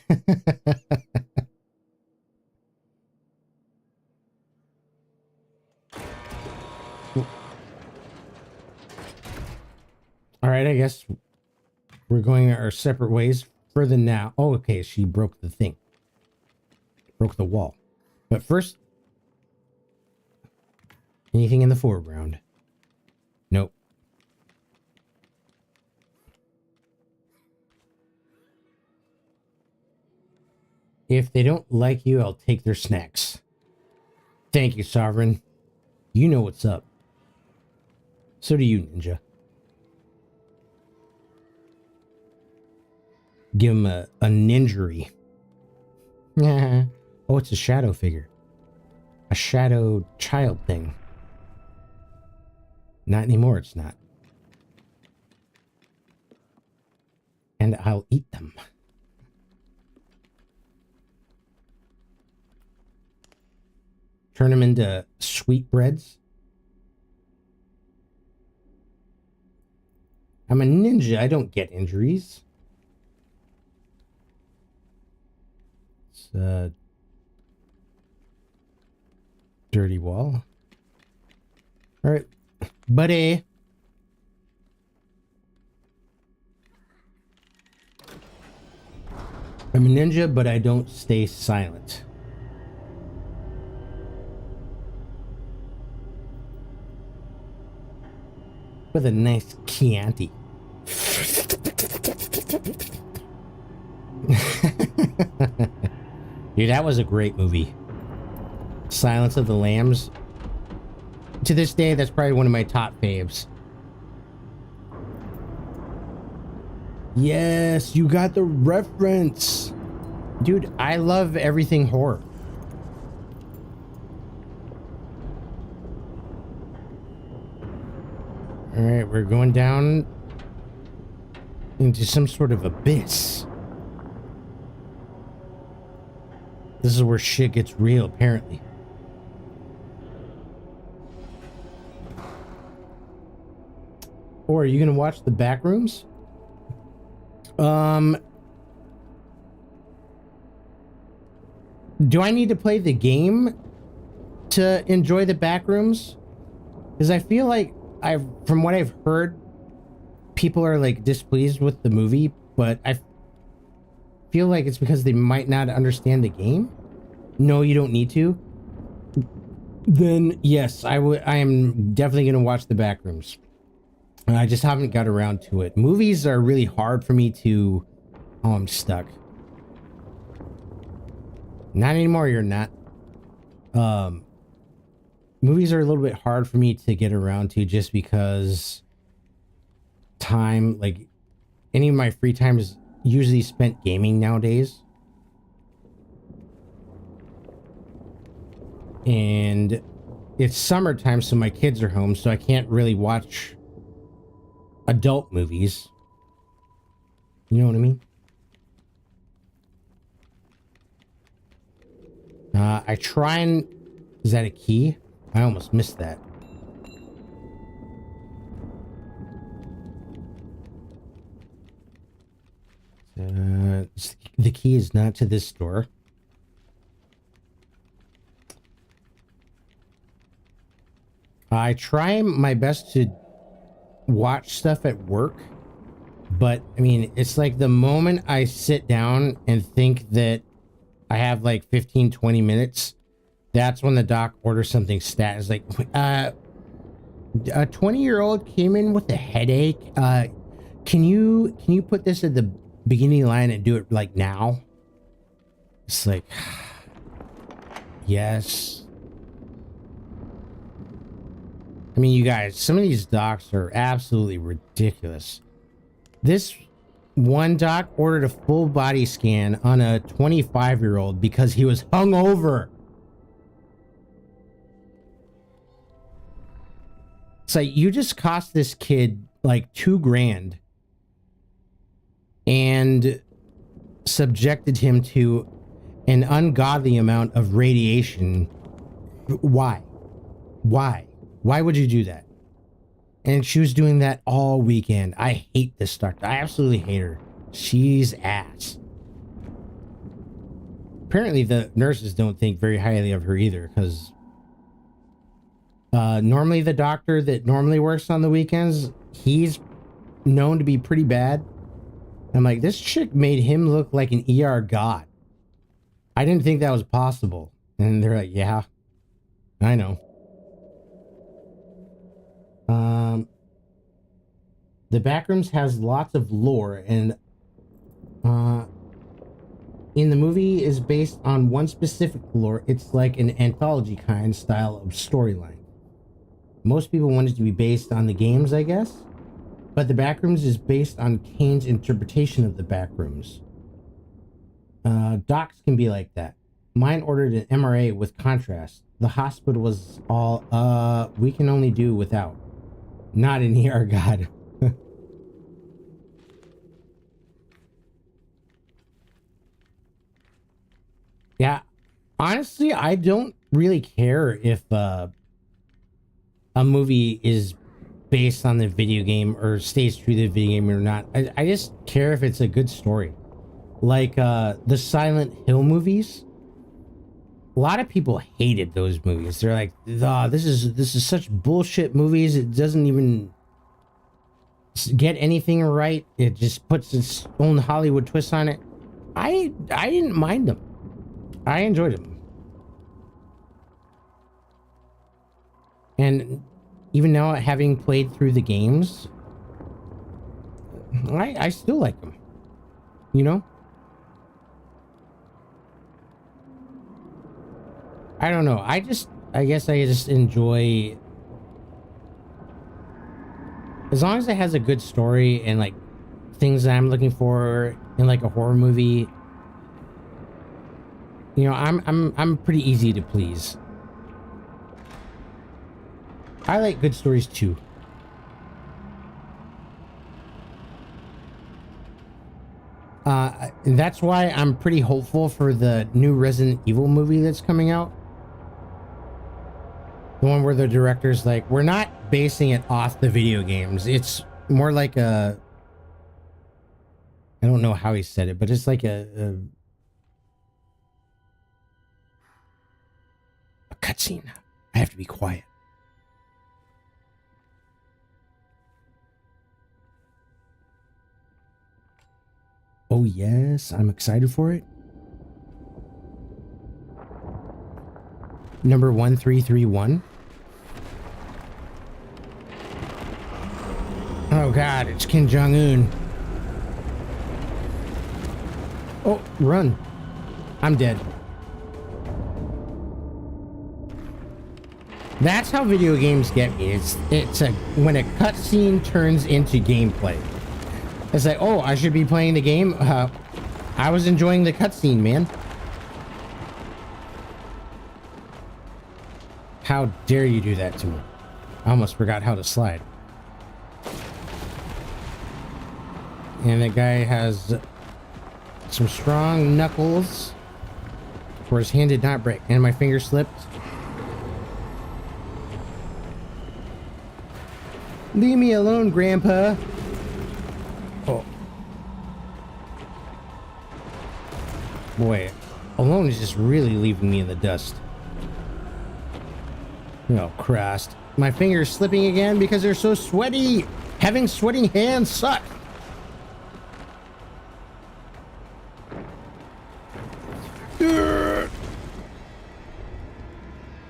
All right, I guess we're going our separate ways for the now. Oh, okay, she broke the thing. Broke the wall. But first, anything in the foreground? Nope. If they don't like you, I'll take their snacks. Thank you, Sovereign. You know what's up. So do you, Ninja. Give him a ninjury. Oh, it's a shadow figure. A shadow child thing. Not anymore, it's not. And I'll eat them. Turn them into sweetbreads. I'm a ninja. I don't get injuries. It's dirty wall. All right, buddy. I'm a ninja, but I don't stay silent. With a nice Chianti. Dude, that was a great movie. Silence of the Lambs. To this day, that's probably one of my top faves. Yes, you got the reference. Dude, I love everything horror. All right, we're going down into some sort of abyss. This is where shit gets real, apparently. Or are you gonna watch the back rooms? Do I need to play the game to enjoy the back rooms? Because I feel like from what I've heard, people are like displeased with the movie, but I feel like it's because they might not understand the game. No, you don't need to. Then yes, I am definitely going to watch the back rooms. I just haven't got around to it. Movies are really hard for me to... Oh, I'm stuck. Not anymore, you're not. Movies are a little bit hard for me to get around to just because time, like any of my free time is usually spent gaming nowadays. And it's summertime, so my kids are home, so I can't really watch adult movies. You know what I mean? I try and... Is that a key? I almost missed that. The key is not to this door. I try my best to watch stuff at work, but I mean, it's like the moment I sit down and think that I have like 15-20 minutes, that's when the doc orders something stat. It's like, a 20-year-old came in with a headache. Can you put this at the beginning line and do it like now? It's like, yes. I mean, you guys, some of these docs are absolutely ridiculous. This one doc ordered a full body scan on a 25-year-old because he was hungover. It's like, you just cost this kid like $2,000 and subjected him to an ungodly amount of radiation. Why? Why would you do that? And she was doing that all weekend. I hate this doctor. I absolutely hate her. She's ass. Apparently the nurses don't think very highly of her either, because normally the doctor that normally works on the weekends, he's known to be pretty bad. I'm like, this chick made him look like an ER god. I didn't think that was possible. And they're like, yeah, I know. The Backrooms has lots of lore, and in the movie is based on one specific lore. It's like an anthology kind style of storyline. Most people want it to be based on the games, I guess, but the Backrooms is based on Kane's interpretation of the Backrooms. Docs can be like that. Mine ordered an MRA with contrast. The hospital was all, we can only do without. Not an ER god. Yeah, honestly, I don't really care if a movie is based on the video game or stays true to the video game or not. I just care if it's a good story. Like the Silent Hill movies. A lot of people hated those movies. They're like, "Oh, this is such bullshit movies. It doesn't even get anything right. It just puts its own Hollywood twist on it." I didn't mind them. I enjoyed them. And even now, having played through the games, I still like them. You know? I don't know. I guess I just enjoy, as long as it has a good story and like things that I'm looking for in like a horror movie. You know, I'm pretty easy to please. I like good stories too. And that's why I'm pretty hopeful for the new Resident Evil movie that's coming out. The one where the director's like, we're not basing it off the video games. It's more like a, I don't know how he said it, but it's like a cutscene. I have to be quiet. Oh yes, I'm excited for it. Number 1331. Oh god, it's Kim Jong-un. Oh, run. I'm dead. That's how video games get me. It's when a cutscene turns into gameplay. It's like, oh, I should be playing the game. I was enjoying the cutscene, man. How dare you do that to me? I almost forgot how to slide. And that guy has some strong knuckles, where his hand did not break, and my finger slipped. Leave me alone, Grandpa. Oh. Boy, alone is just really leaving me in the dust. Oh, Christ. My fingers slipping again because they're so sweaty. Having sweaty hands suck.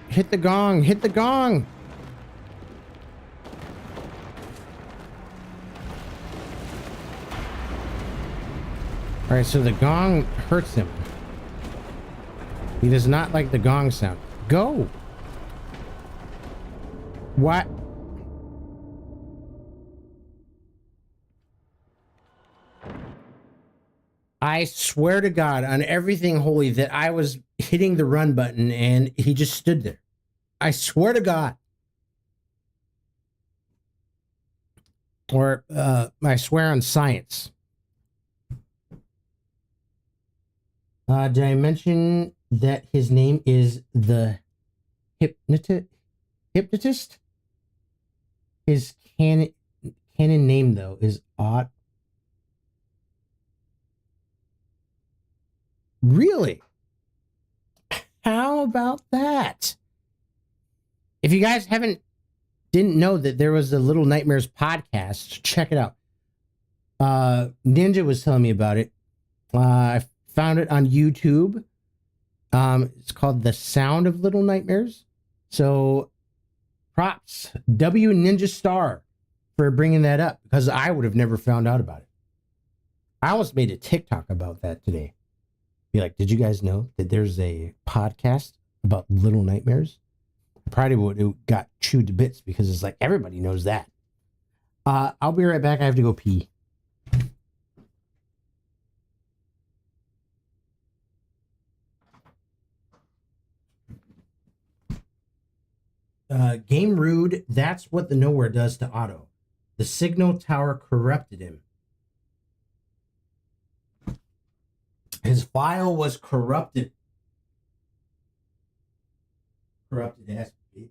Hit the gong. Hit the gong. All right, so the gong hurts him. He does not like the gong sound. Go. What? I swear to God on everything holy that I was hitting the run button and he just stood there. I swear to God. Or I swear on science. Did I mention that his name is the hypnotist? His canon name, though, is Odd. Really? How about that? If you guys didn't know that there was a Little Nightmares podcast, check it out. Ninja was telling me about it. I found it on YouTube. It's called The Sound of Little Nightmares. So props, W Ninja Star, for bringing that up, because I would have never found out about it. I almost made a TikTok about that today. Be like, did you guys know that there's a podcast about Little Nightmares? Probably would have got chewed to bits because it's like everybody knows that. I'll be right back. I have to go pee. Game rude. That's what the nowhere does to Otto. The signal tower corrupted him. His file was corrupted. Corrupted ass bitch.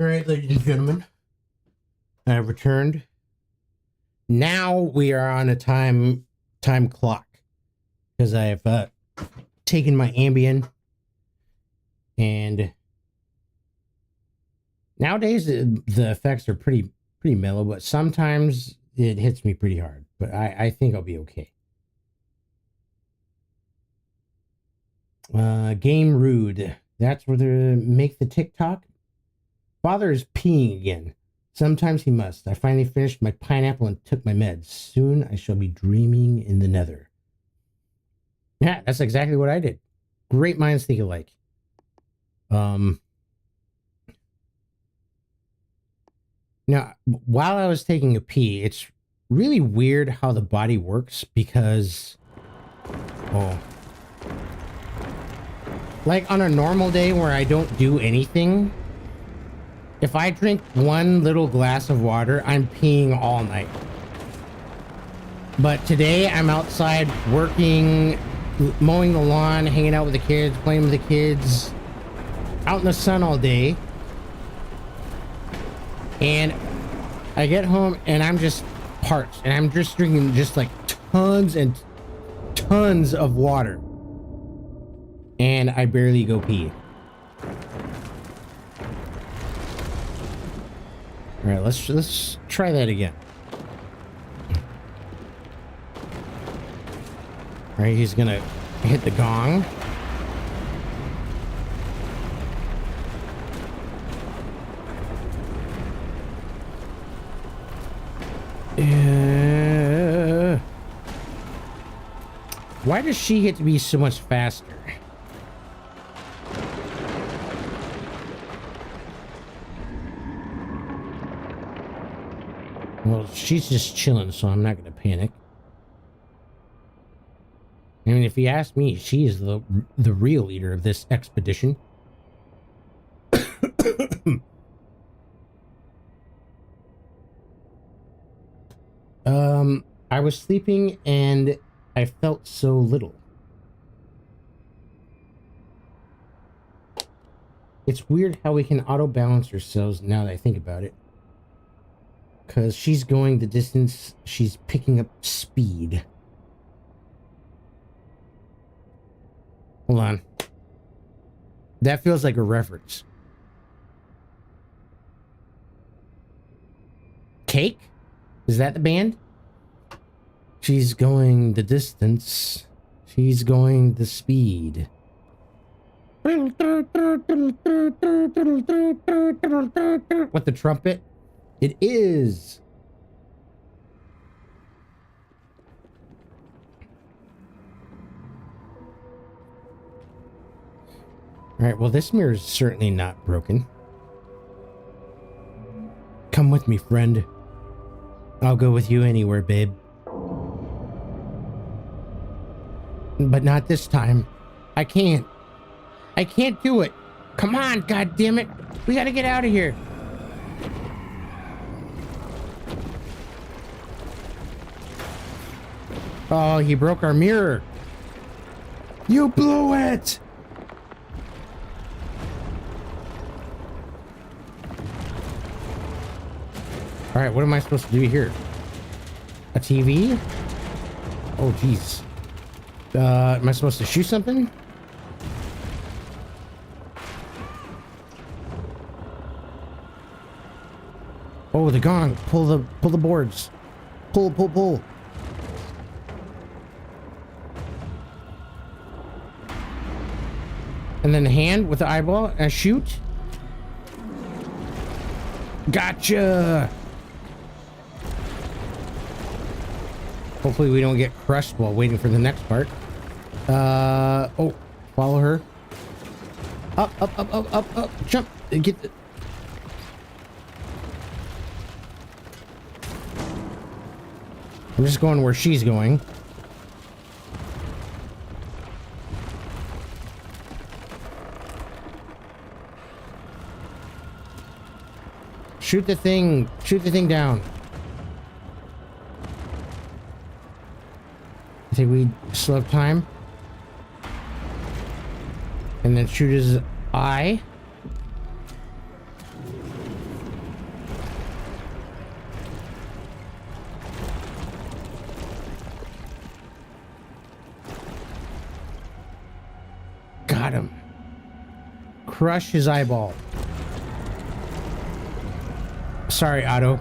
All right, ladies and gentlemen, I have returned. Now we are on a time clock because I have taken my Ambien, and nowadays the effects are pretty mellow, but sometimes it hits me pretty hard. But I think I'll be okay. Game Rude. That's where they make the TikTok. Father is peeing again. Sometimes he must. I finally finished my pineapple and took my meds. Soon I shall be dreaming in the nether. Yeah, that's exactly what I did. Great minds think alike. Now, while I was taking a pee, it's really weird how the body works because, like on a normal day where I don't do anything, if I drink one little glass of water, I'm peeing all night. But today I'm outside working, mowing the lawn, hanging out with the kids, playing with the kids, out in the sun all day. And I get home and I'm just parched, and I'm just drinking just like tons and tons of water. And I barely go pee. All right, let's try that again. All right, he's gonna hit the gong. Why does she get to be so much faster? Well, she's just chilling, so I'm not going to panic. I mean, if you ask me, she is the real leader of this expedition. I was sleeping and I felt so little. It's weird how we can auto-balance ourselves now that I think about it. Because she's going the distance, she's picking up speed. Hold on. That feels like a reference. Cake? Is that the band? She's going the distance. She's going the speed. With the trumpet? It is. All right, well, this mirror is certainly not broken. Come with me, friend. I'll go with you anywhere, babe. But not this time. I can't. I can't do it. Come on, goddammit. We gotta get out of here. Oh, he broke our mirror. You blew it! Alright, what am I supposed to do here? A TV? Oh, jeez. Am I supposed to shoot something? Oh, the gong. Pull the boards. Pull. And then the hand with the eyeball and shoot. Gotcha. Hopefully we don't get crushed while waiting for the next part. Oh, follow her. Up. Jump. Get the... I'm just going where she's going. Shoot the thing down. I think we still have time. And then shoot his eye. Got him. Crush his eyeball. Sorry, Otto.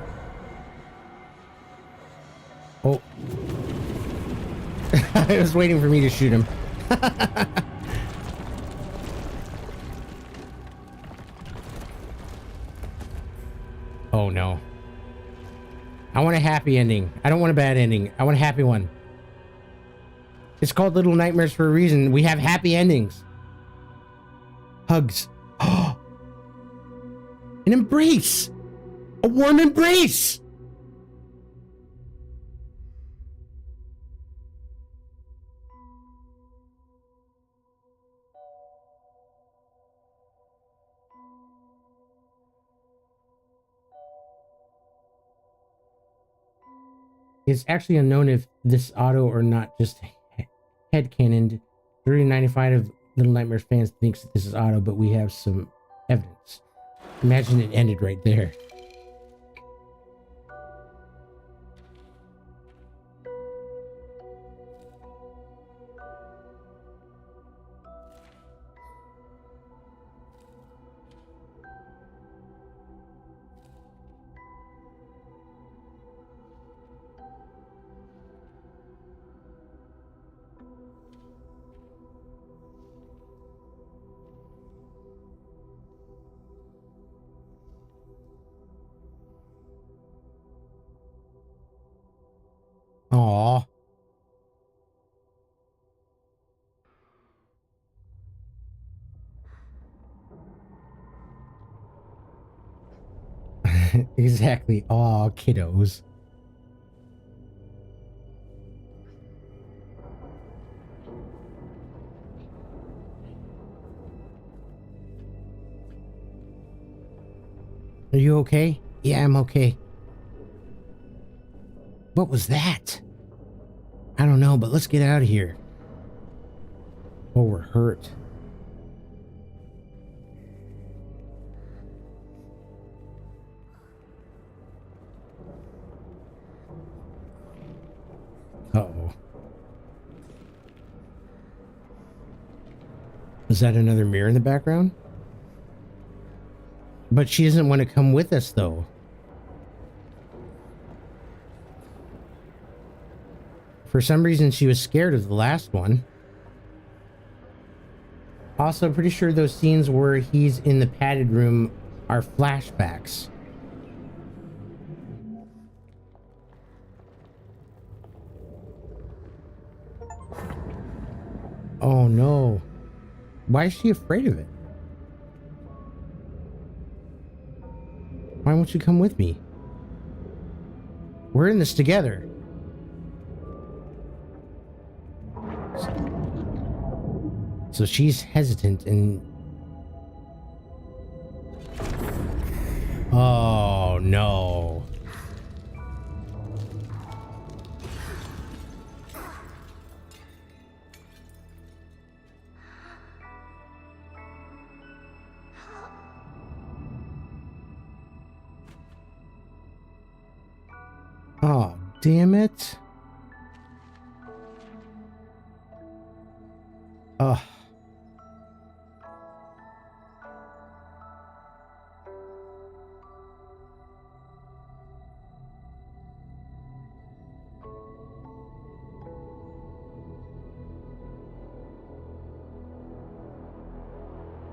Oh. I was waiting for me to shoot him. Oh no. I want a happy ending. I don't want a bad ending. I want a happy one. It's called Little Nightmares for a reason. We have happy endings. Hugs. An embrace. A warm embrace. It's actually unknown if this Otto or not just headcanoned. 395 of Little Nightmares fans thinks that this is Otto, but we have some evidence. Imagine it ended right there. Aww. Exactly. Aw, kiddos. Are you okay? Yeah, I'm okay. What was that? I don't know, but let's get out of here. Oh, we're hurt. Uh-oh. Is that another mirror in the background? But she doesn't want to come with us, though. For some reason, she was scared of the last one. Also, pretty sure those scenes where he's in the padded room are flashbacks. Oh no. Why is she afraid of it? Why won't you come with me? We're in this together. So she's hesitant and... Oh no. Oh, damn it. Ugh.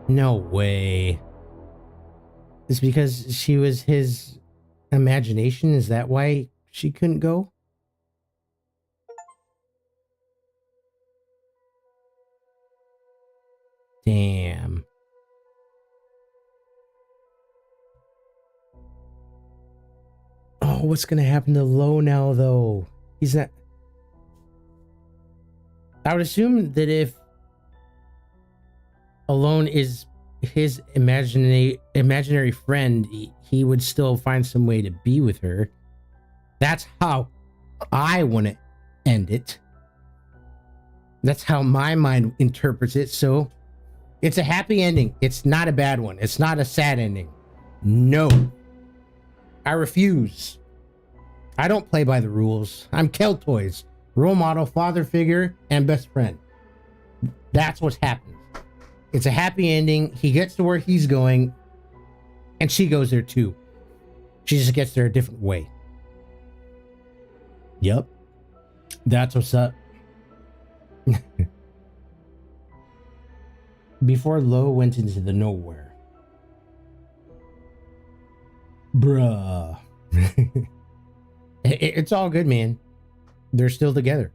No way. It's because she was his imagination? Is that why she couldn't go? Damn. Oh, what's gonna happen to Lo now, though? He's not... I would assume that if Alone is his imaginary friend, he would still find some way to be with her. That's how I want to end it. That's how my mind interprets it. So it's a happy ending. It's not a bad one. It's not a sad ending. No. I refuse. I don't play by the rules. I'm Keltoys, role model, father figure, and best friend. That's what's happened. It's a happy ending. He gets to where he's going, and she goes there too. She just gets there a different way. Yep. That's what's up. Before Lo went into the nowhere. Bruh. It's all good, man. They're still together.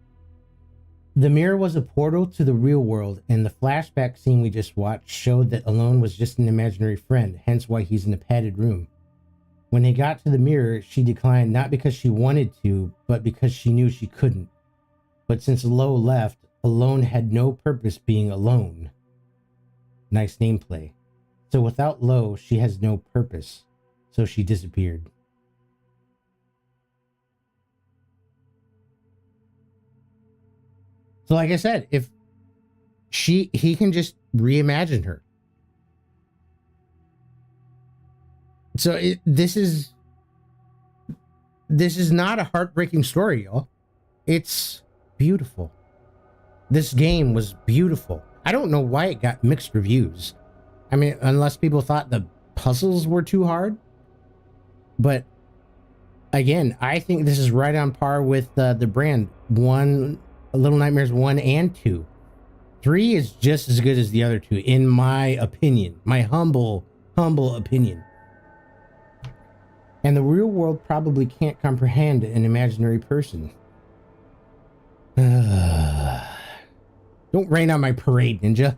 The mirror was a portal to the real world, and the flashback scene we just watched showed that Alone was just an imaginary friend, hence why he's in a padded room. When they got to the mirror, she declined not because she wanted to, but because she knew she couldn't. But since Lo left, Alone had no purpose being alone. Nice nameplay. So without Lo, she has no purpose. So she disappeared. So like I said, if he can just reimagine her. So this is not a heartbreaking story, y'all. It's beautiful. This game was beautiful. I don't know why it got mixed reviews. I mean, unless people thought the puzzles were too hard. But again, I think this is right on par with the brand. Little Nightmares 1 and 2. 3 is just as good as the other two, in my opinion. My humble opinion. And the real world probably can't comprehend an imaginary person. Don't rain on my parade, Ninja.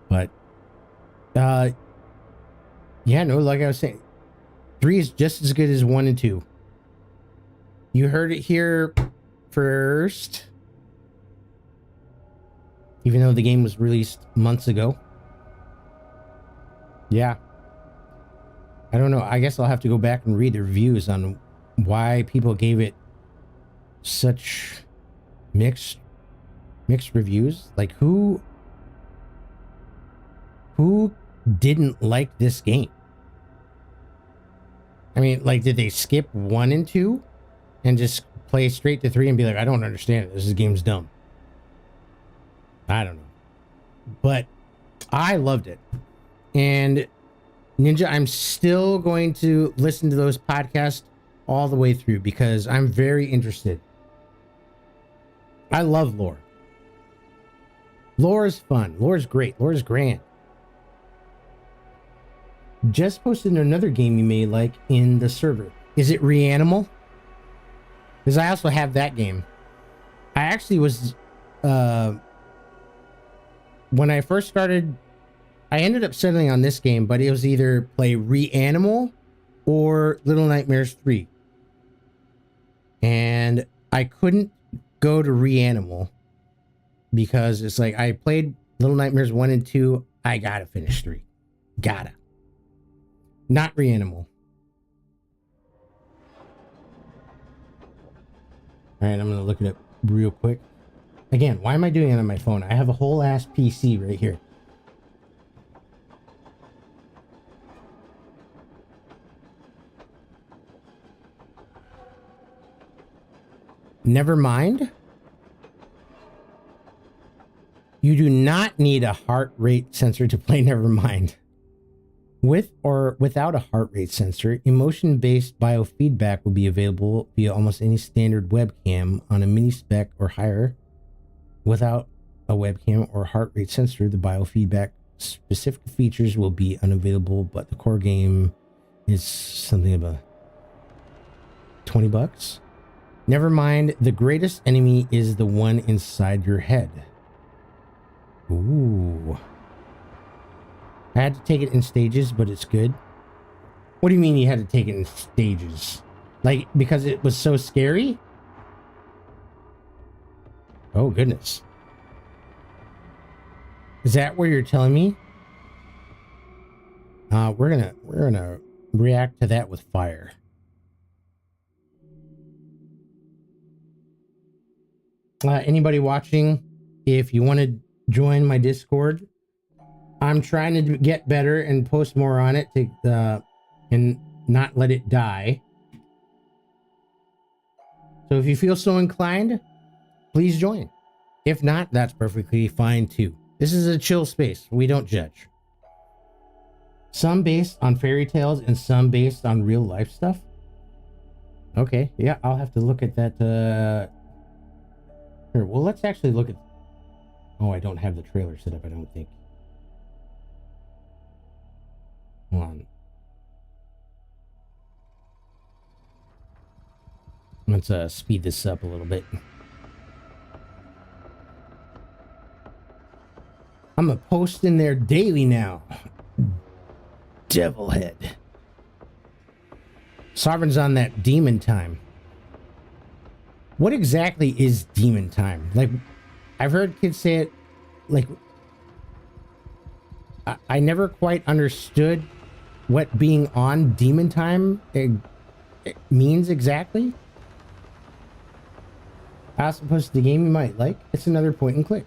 But, yeah, no, like I was saying, 3 is just as good as 1 and 2. You heard it here first. Even though the game was released months ago. Yeah. I don't know. I guess I'll have to go back and read the reviews on why people gave it such mixed reviews. Like, who didn't like this game? I mean, like, did they skip 1 and 2 and just play straight to 3 and be like, I don't understand it, this game's dumb? I don't know. But I loved it. And Ninja, I'm still going to listen to those podcasts all the way through because I'm very interested. I love lore. Lore is fun. Lore is great. Lore is grand. Just posted another game you may like in the server. Is it Reanimal? Because I also have that game. I actually was... when I first started, I ended up settling on this game, but it was either play Reanimal or Little Nightmares 3. And I couldn't go to Reanimal because it's like I played Little Nightmares 1 and 2. I gotta finish 3. Gotta. Not Reanimal. Alright, I'm gonna look it up real quick. Again, why am I doing it on my phone? I have a whole ass PC right here. Nevermind. You do not need a heart rate sensor to play Nevermind. With or without a heart rate sensor, emotion-based biofeedback will be available via almost any standard webcam on a mini spec or higher. Without a webcam or heart rate sensor, the biofeedback specific features will be unavailable, but the core game is something about $20. Never mind, the greatest enemy is the one inside your head. Ooh. I had to take it in stages, but it's good. What do you mean you had to take it in stages? Like, because it was so scary? Oh, goodness. Is that what you're telling me? We're gonna react to that with fire. Anybody watching, if you want to join my Discord, I'm trying to get better and post more on it to and not let it die. So if you feel so inclined, please join. If not, that's perfectly fine too. This is a chill space. We don't judge. Some based on fairy tales and some based on real life stuff. Okay, yeah, I'll have to look at that. Here, well, let's actually look at. Oh, I don't have the trailer set up, I don't think. Hold on. Let's speed this up a little bit. I'm gonna post in there daily now. Devilhead. Sovereign's on that demon time. What exactly is demon time? Like, I've heard kids say it, like, I never quite understood what being on demon time it means exactly. I also posted the game you might like. It's another point and click.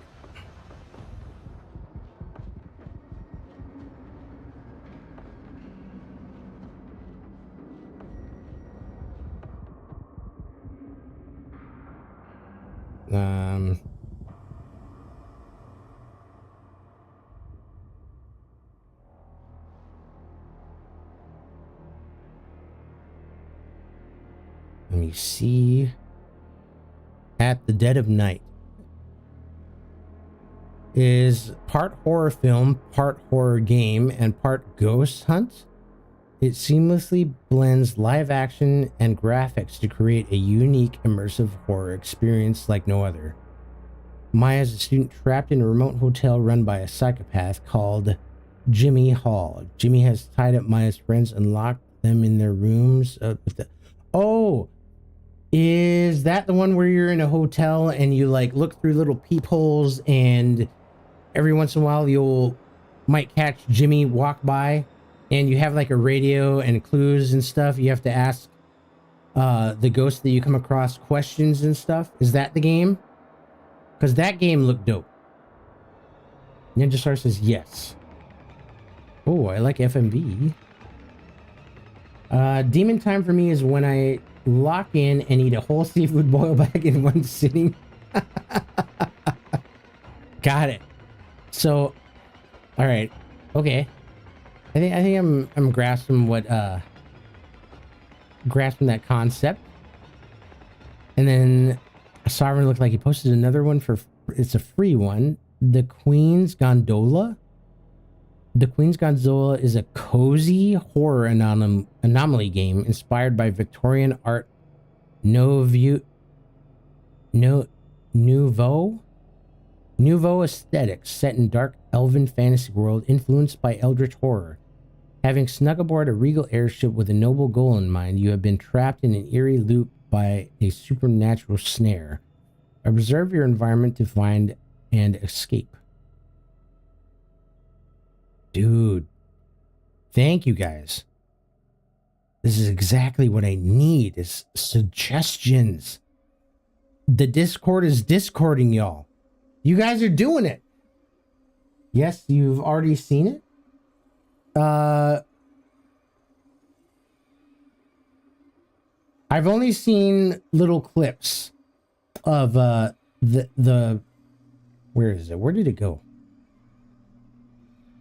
Let me see. At the Dead of Night is part horror film, part horror game, and part ghost hunt. It seamlessly blends live action and graphics to create a unique, immersive horror experience like no other. Maya is a student trapped in a remote hotel run by a psychopath called Jimmy Hall. Jimmy has tied up Maya's friends and locked them in their rooms. Oh, is that the one where you're in a hotel and you like look through little peepholes and every once in a while you might catch Jimmy walk by and you have like a radio and clues and stuff? You have to ask the ghost that you come across questions and stuff. Is that the game? Because that game looked dope. Ninja Star says yes. Oh, I like FMV. Demon time for me is when I lock in and eat a whole seafood boil bag in one sitting. Got it. So, all right, okay. I think I'm grasping what grasping that concept. And then Sovereign looked like he posted another one for it's a free one. The Queen's Gondola. The Queen's Gondola is a cozy horror anomaly game inspired by Victorian art nouveau aesthetics set in dark elven fantasy world influenced by eldritch horror. Having snuck aboard a regal airship with a noble goal in mind, you have been trapped in an eerie loop by a supernatural snare. Observe your environment to find and escape. Dude, thank you guys. This is exactly what I need, is suggestions. The Discord is discording, y'all. You guys are doing it. Yes, you've already seen it. I've only seen little clips of the where is it? Where did it go?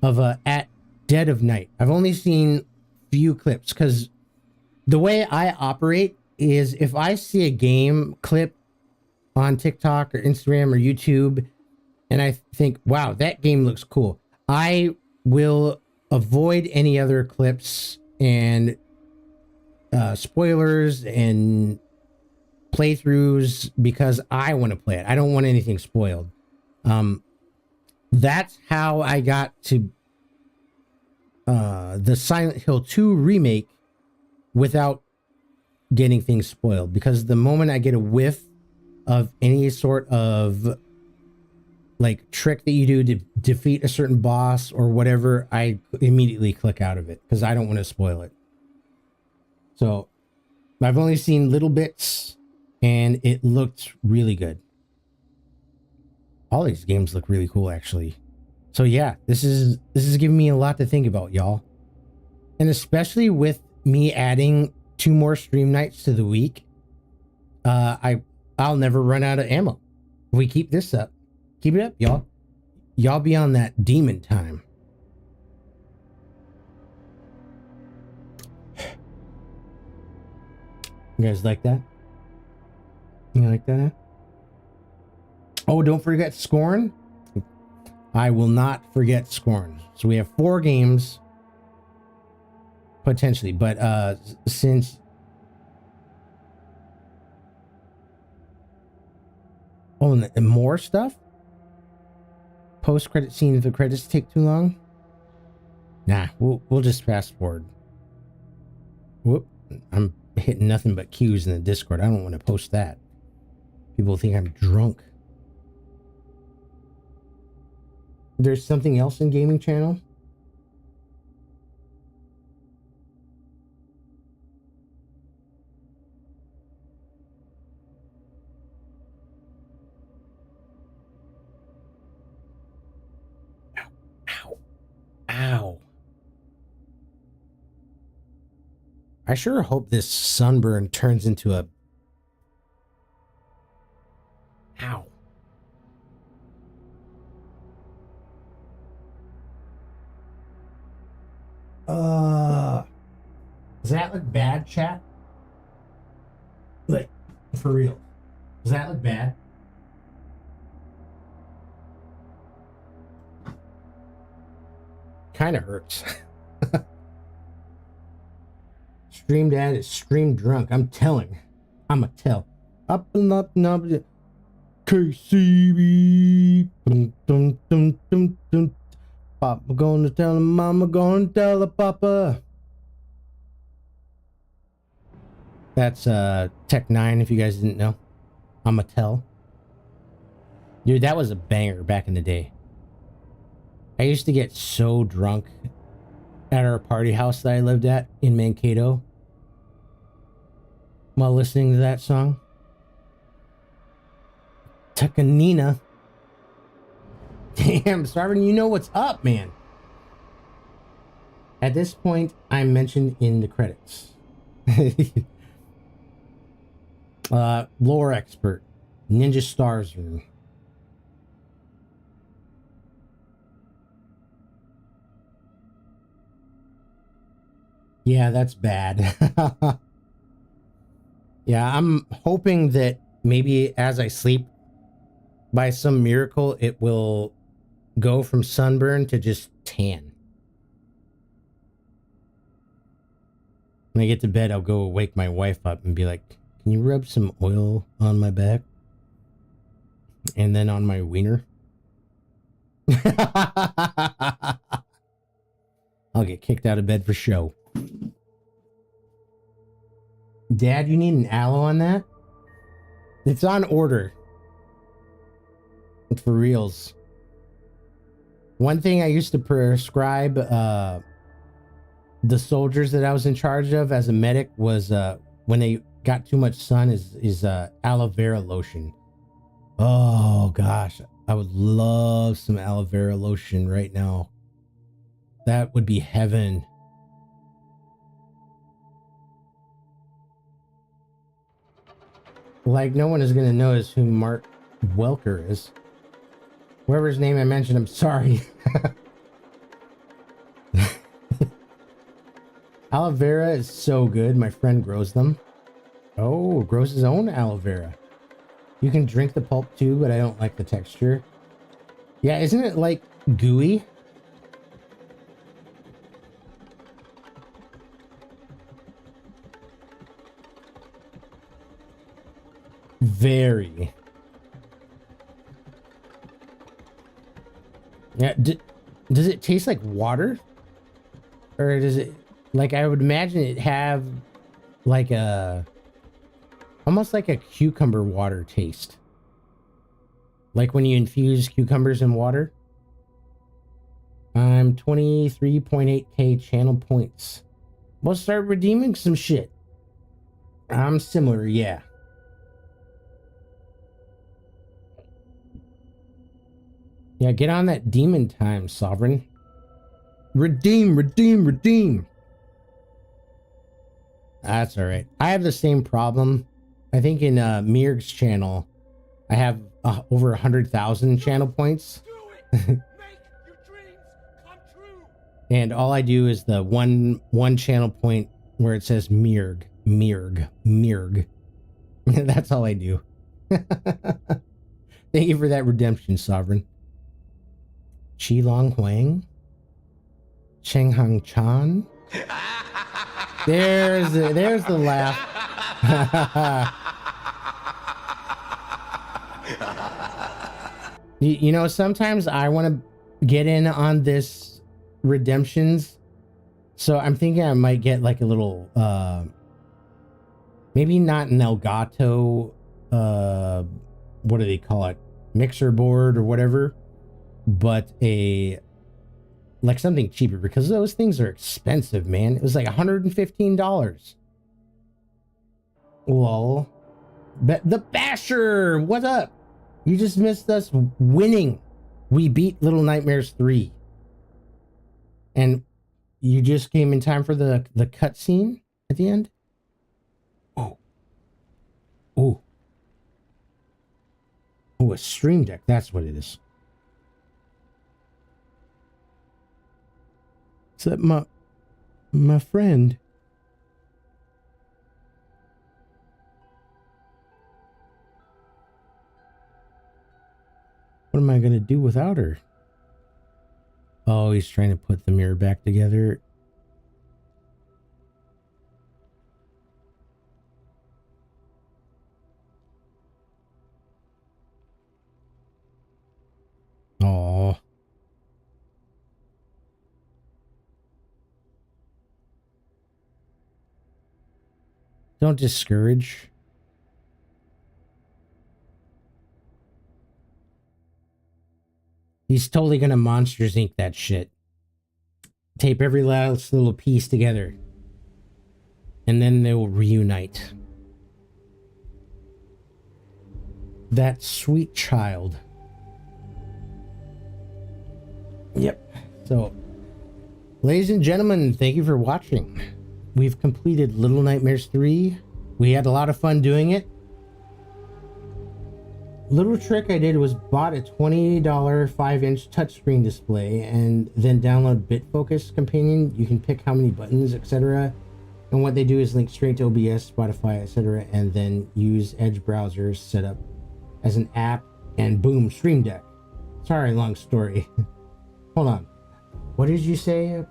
Of At Dead of Night. I've only seen few clips because the way I operate is if I see a game clip on TikTok or Instagram or YouTube and I think, wow, that game looks cool, I will avoid any other clips and spoilers and playthroughs because I want to play it. I don't want anything spoiled. That's how I got to the Silent Hill 2 remake without getting things spoiled, because the moment I get a whiff of any sort of like trick that you do to defeat a certain boss or whatever, I immediately click out of it because I don't want to spoil it. So I've only seen little bits and it looked really good. All these games look really cool, actually. So yeah, this is giving me a lot to think about, y'all. And especially with me adding 2 more stream nights to the week, I'll never run out of ammo if we keep this up. Keep it up, y'all. Y'all be on that demon time. You guys like that? You like that? Huh? Oh, don't forget Scorn. I will not forget Scorn. So we have 4 games potentially, but since and more stuff. Post-credit scene if the credits take too long. Nah, we'll just fast forward. Whoop! I'm hitting nothing but cues in the Discord. I don't want to post that. People think I'm drunk. There's something else in gaming channel. Ow. Ow. I sure hope this sunburn turns into a... Ow. Does that look bad, chat? Like, for real. Does that look bad? Kind of hurts. Stream dad is stream drunk. I'm telling. I'm a tell. Up and up and up. KCB. Dum, dum, dum, dum, dum. Papa gonna tell him, mama gonna tell the papa. That's Tech 9 if you guys didn't know. I'm a tell. Dude, that was a banger back in the day. I used to get so drunk at our party house that I lived at in Mankato while listening to that song. Tuckanina. Damn, Starvin, you know what's up, man. At this point, I'm mentioned in the credits. Lore expert. Ninja Stars room. Yeah, that's bad. Yeah, I'm hoping that maybe as I sleep, by some miracle, it will go from sunburn to just tan. When I get to bed, I'll go wake my wife up and be like, can you rub some oil on my back? And then on my wiener? I'll get kicked out of bed for show. Dad, you need an aloe on that? It's on order. For reals. One thing I used to prescribe the soldiers that I was in charge of as a medic was when they got too much sun is aloe vera lotion. Oh gosh, I would love some aloe vera lotion right now. That would be heaven. Like, no one is going to notice who Mark Welker is. Whoever's name I mentioned, I'm sorry. Aloe vera is so good. My friend grows them. Oh, grows his own aloe vera. You can drink the pulp too, but I don't like the texture. Yeah, isn't it like gooey? Very. Yeah, does it taste like water? Or does it, like, I would imagine it have like a, almost like a cucumber water taste. Like when you infuse cucumbers in water. I'm 23.8k channel points. We'll start redeeming some shit. I'm similar, yeah. Yeah, get on that demon time, Sovereign. Redeem, redeem, redeem. That's all right. I have the same problem. I think in Mirg's channel, I have over 100,000 channel points. And all I do is the one channel point where it says Mirg. That's all I do. Thank you for that redemption, Sovereign. Chi Long Huang. Cheng Hang Chan. There's the laugh. You know, sometimes I want to get in on this redemptions, so I'm thinking I might get like a little maybe not an Elgato what do they call it, mixer board or whatever, but a like something cheaper, because those things are expensive, man. It was like $115. Well, the Basher, what up? You just missed us winning. We beat Little Nightmares 3. And you just came in time for the cutscene at the end? Oh. Oh. Oh, a Stream Deck. That's what it is. Is that my friend? What am I going to do without her? Oh, he's trying to put the mirror back together. Oh. Don't discourage. He's totally gonna Monsters Inc. that shit. Tape every last little piece together. And then they will reunite. That sweet child. Yep. So, ladies and gentlemen, thank you for watching. We've completed Little Nightmares 3. We had a lot of fun doing it. Little trick I did was bought a $20 5-inch touchscreen display and then download BitFocus Companion. You can pick how many buttons, etc. And what they do is link straight to OBS, Spotify, etc. And then use Edge browsers set up as an app, and boom, Stream Deck. Sorry, long story. Hold on. What did you say?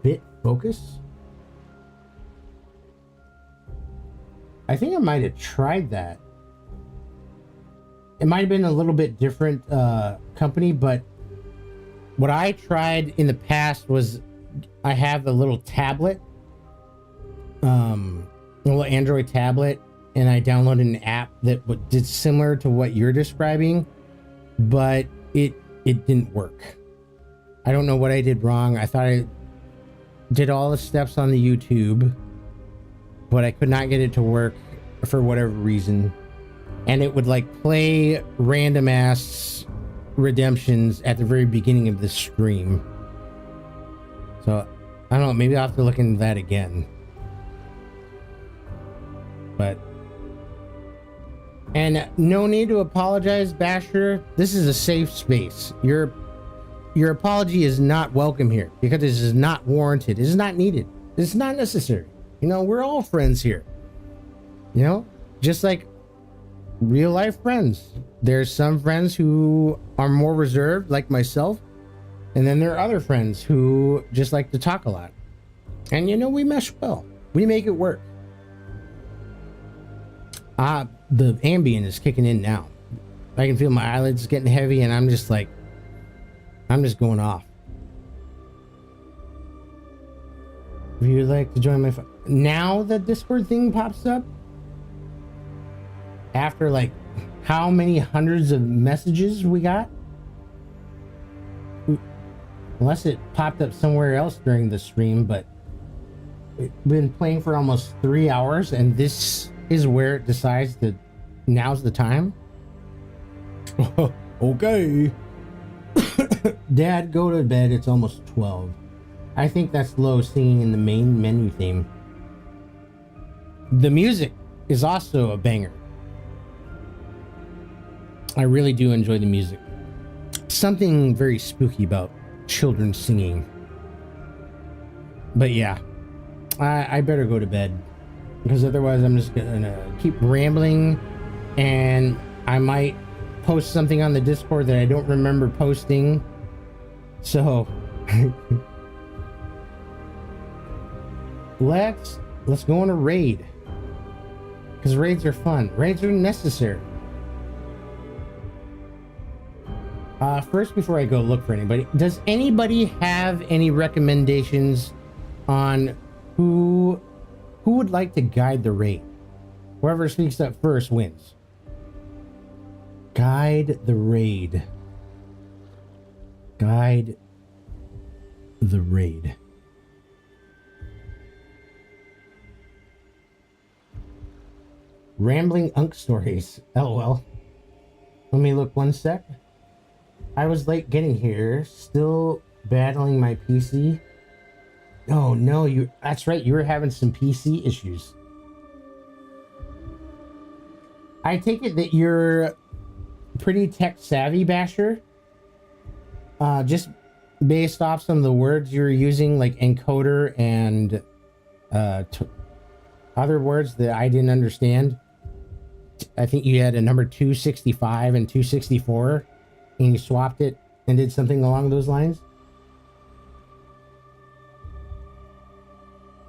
BitFocus? I think I might have tried that. It might have been a little bit different company, but what I tried in the past was I have a little tablet, a little Android tablet, and I downloaded an app that did similar to what you're describing, but it didn't work. I don't know what I did wrong. I thought I did all the steps on the YouTube, but I could not get it to work for whatever reason. And it would like play random ass redemptions at the very beginning of the stream. So I don't know, maybe I'll have to look into that again. But, and no need to apologize, Basher. This is a safe space. Your apology is not welcome here because this is not warranted. It is not needed. It's not necessary. You know, we're all friends here. You know, just like real life friends. There's some friends who are more reserved, like myself, and then there are other friends who just like to talk a lot. And you know, we mesh well. We make it work. The Ambien is kicking in now. I can feel my eyelids getting heavy, and I'm just going off. If you'd like to join my now the Discord thing pops up, after like how many hundreds of messages we got, unless it popped up somewhere else during the stream, but we've been playing for almost 3 hours, and this is where it decides that now's the time. Okay. Dad, go to bed. It's almost 12. I think that's Low singing in the main menu theme. The music is also a banger. I really do enjoy the music. Something very spooky about children singing. But yeah, I better go to bed, because otherwise I'm just gonna keep rambling, and I might post something on the Discord that I don't remember posting. So let's go on a raid, because raids are fun. Raids are necessary. First, before I go look for anybody, does anybody have any recommendations on who would like to guide the raid? Whoever speaks up first wins. Guide the raid. Guide the raid. Rambling Unk stories. LOL. Let me look one sec. I was late getting here, still battling my PC. Oh no, that's right, you were having some PC issues. I take it that you're pretty tech savvy, Basher. Just based off some of the words you were using, like encoder and other words that I didn't understand. I think you had a number 265 and 264, and you swapped it and did something along those lines.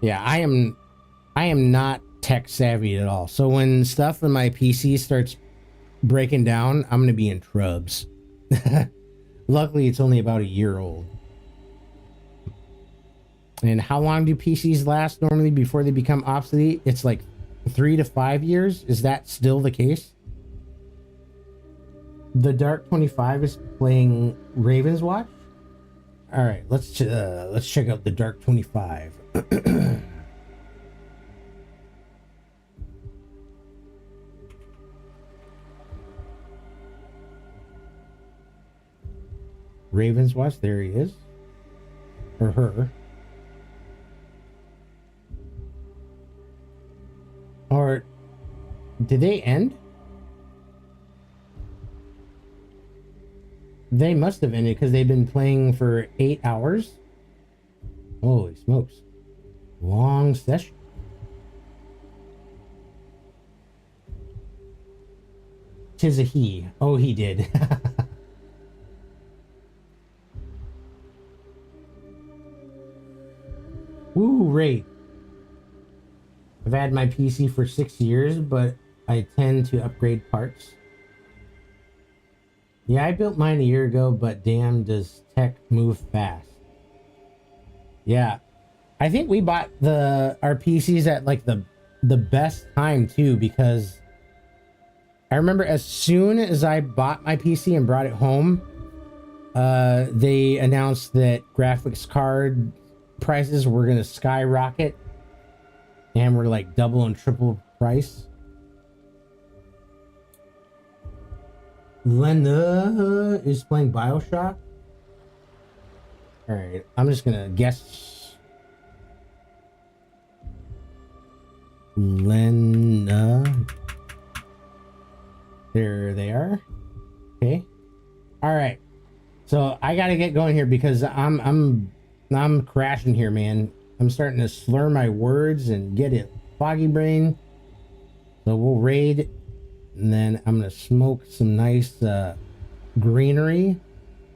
Yeah, I am not tech savvy at all. So when stuff in my PC starts breaking down, I'm gonna be in trubs. Luckily, it's only about a year old. And how long do PCs last normally before they become obsolete? It's like 3 to 5 years. Is that still the case? The Dark 25 is playing Raven's Watch. All right, let's check out the Dark 25. Raven's Watch, there he is. Or her. Or did they end? They must have ended because they've been playing for 8 hours. Holy smokes. Long session. Tis a he. Oh, he did. Woo, raid. I've had my PC for 6 years, but I tend to upgrade parts. Yeah, I built mine a year ago, but damn, does tech move fast. Yeah, I think we bought our PCs at like the best time too, because I remember as soon as I bought my PC and brought it home, they announced that graphics card prices were going to skyrocket, and we're like double and triple price. Lena is playing BioShock. All right, I'm just gonna guess. Lena. There they are. Okay. All right. So I gotta get going here because I'm crashing here, man. I'm starting to slur my words and get it foggy brain. So we'll raid. And then I'm going to smoke some nice greenery.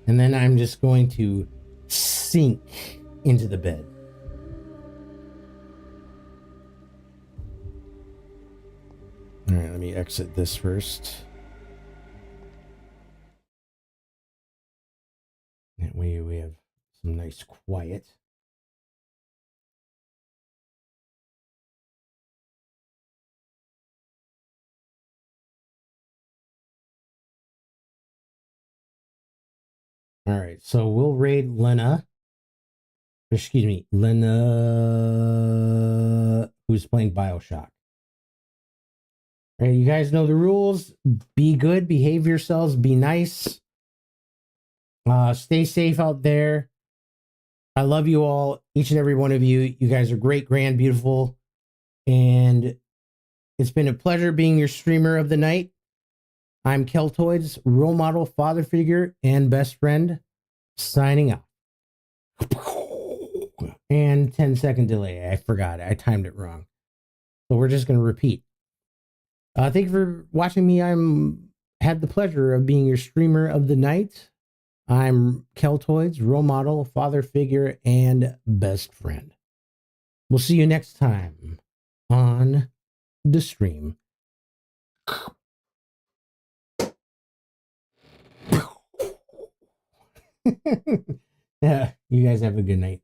And then I'm just going to sink into the bed. All right, let me exit this first. That way we have some nice quiet. All right, so we'll raid Lena. Excuse me, Lena, who's playing BioShock. All right, you guys know the rules. Be good, behave yourselves, be nice. Stay safe out there. I love you all, each and every one of you. You guys are great, grand, beautiful. And it's been a pleasure being your streamer of the night. I'm Keltoid's role model, father figure, and best friend, signing off. And 10-second delay. I forgot. I timed it wrong. So we're just going to repeat. Thank you for watching me. Had the pleasure of being your streamer of the night. I'm Keltoid's role model, father figure, and best friend. We'll see you next time on the stream. Yeah, you guys have a good night.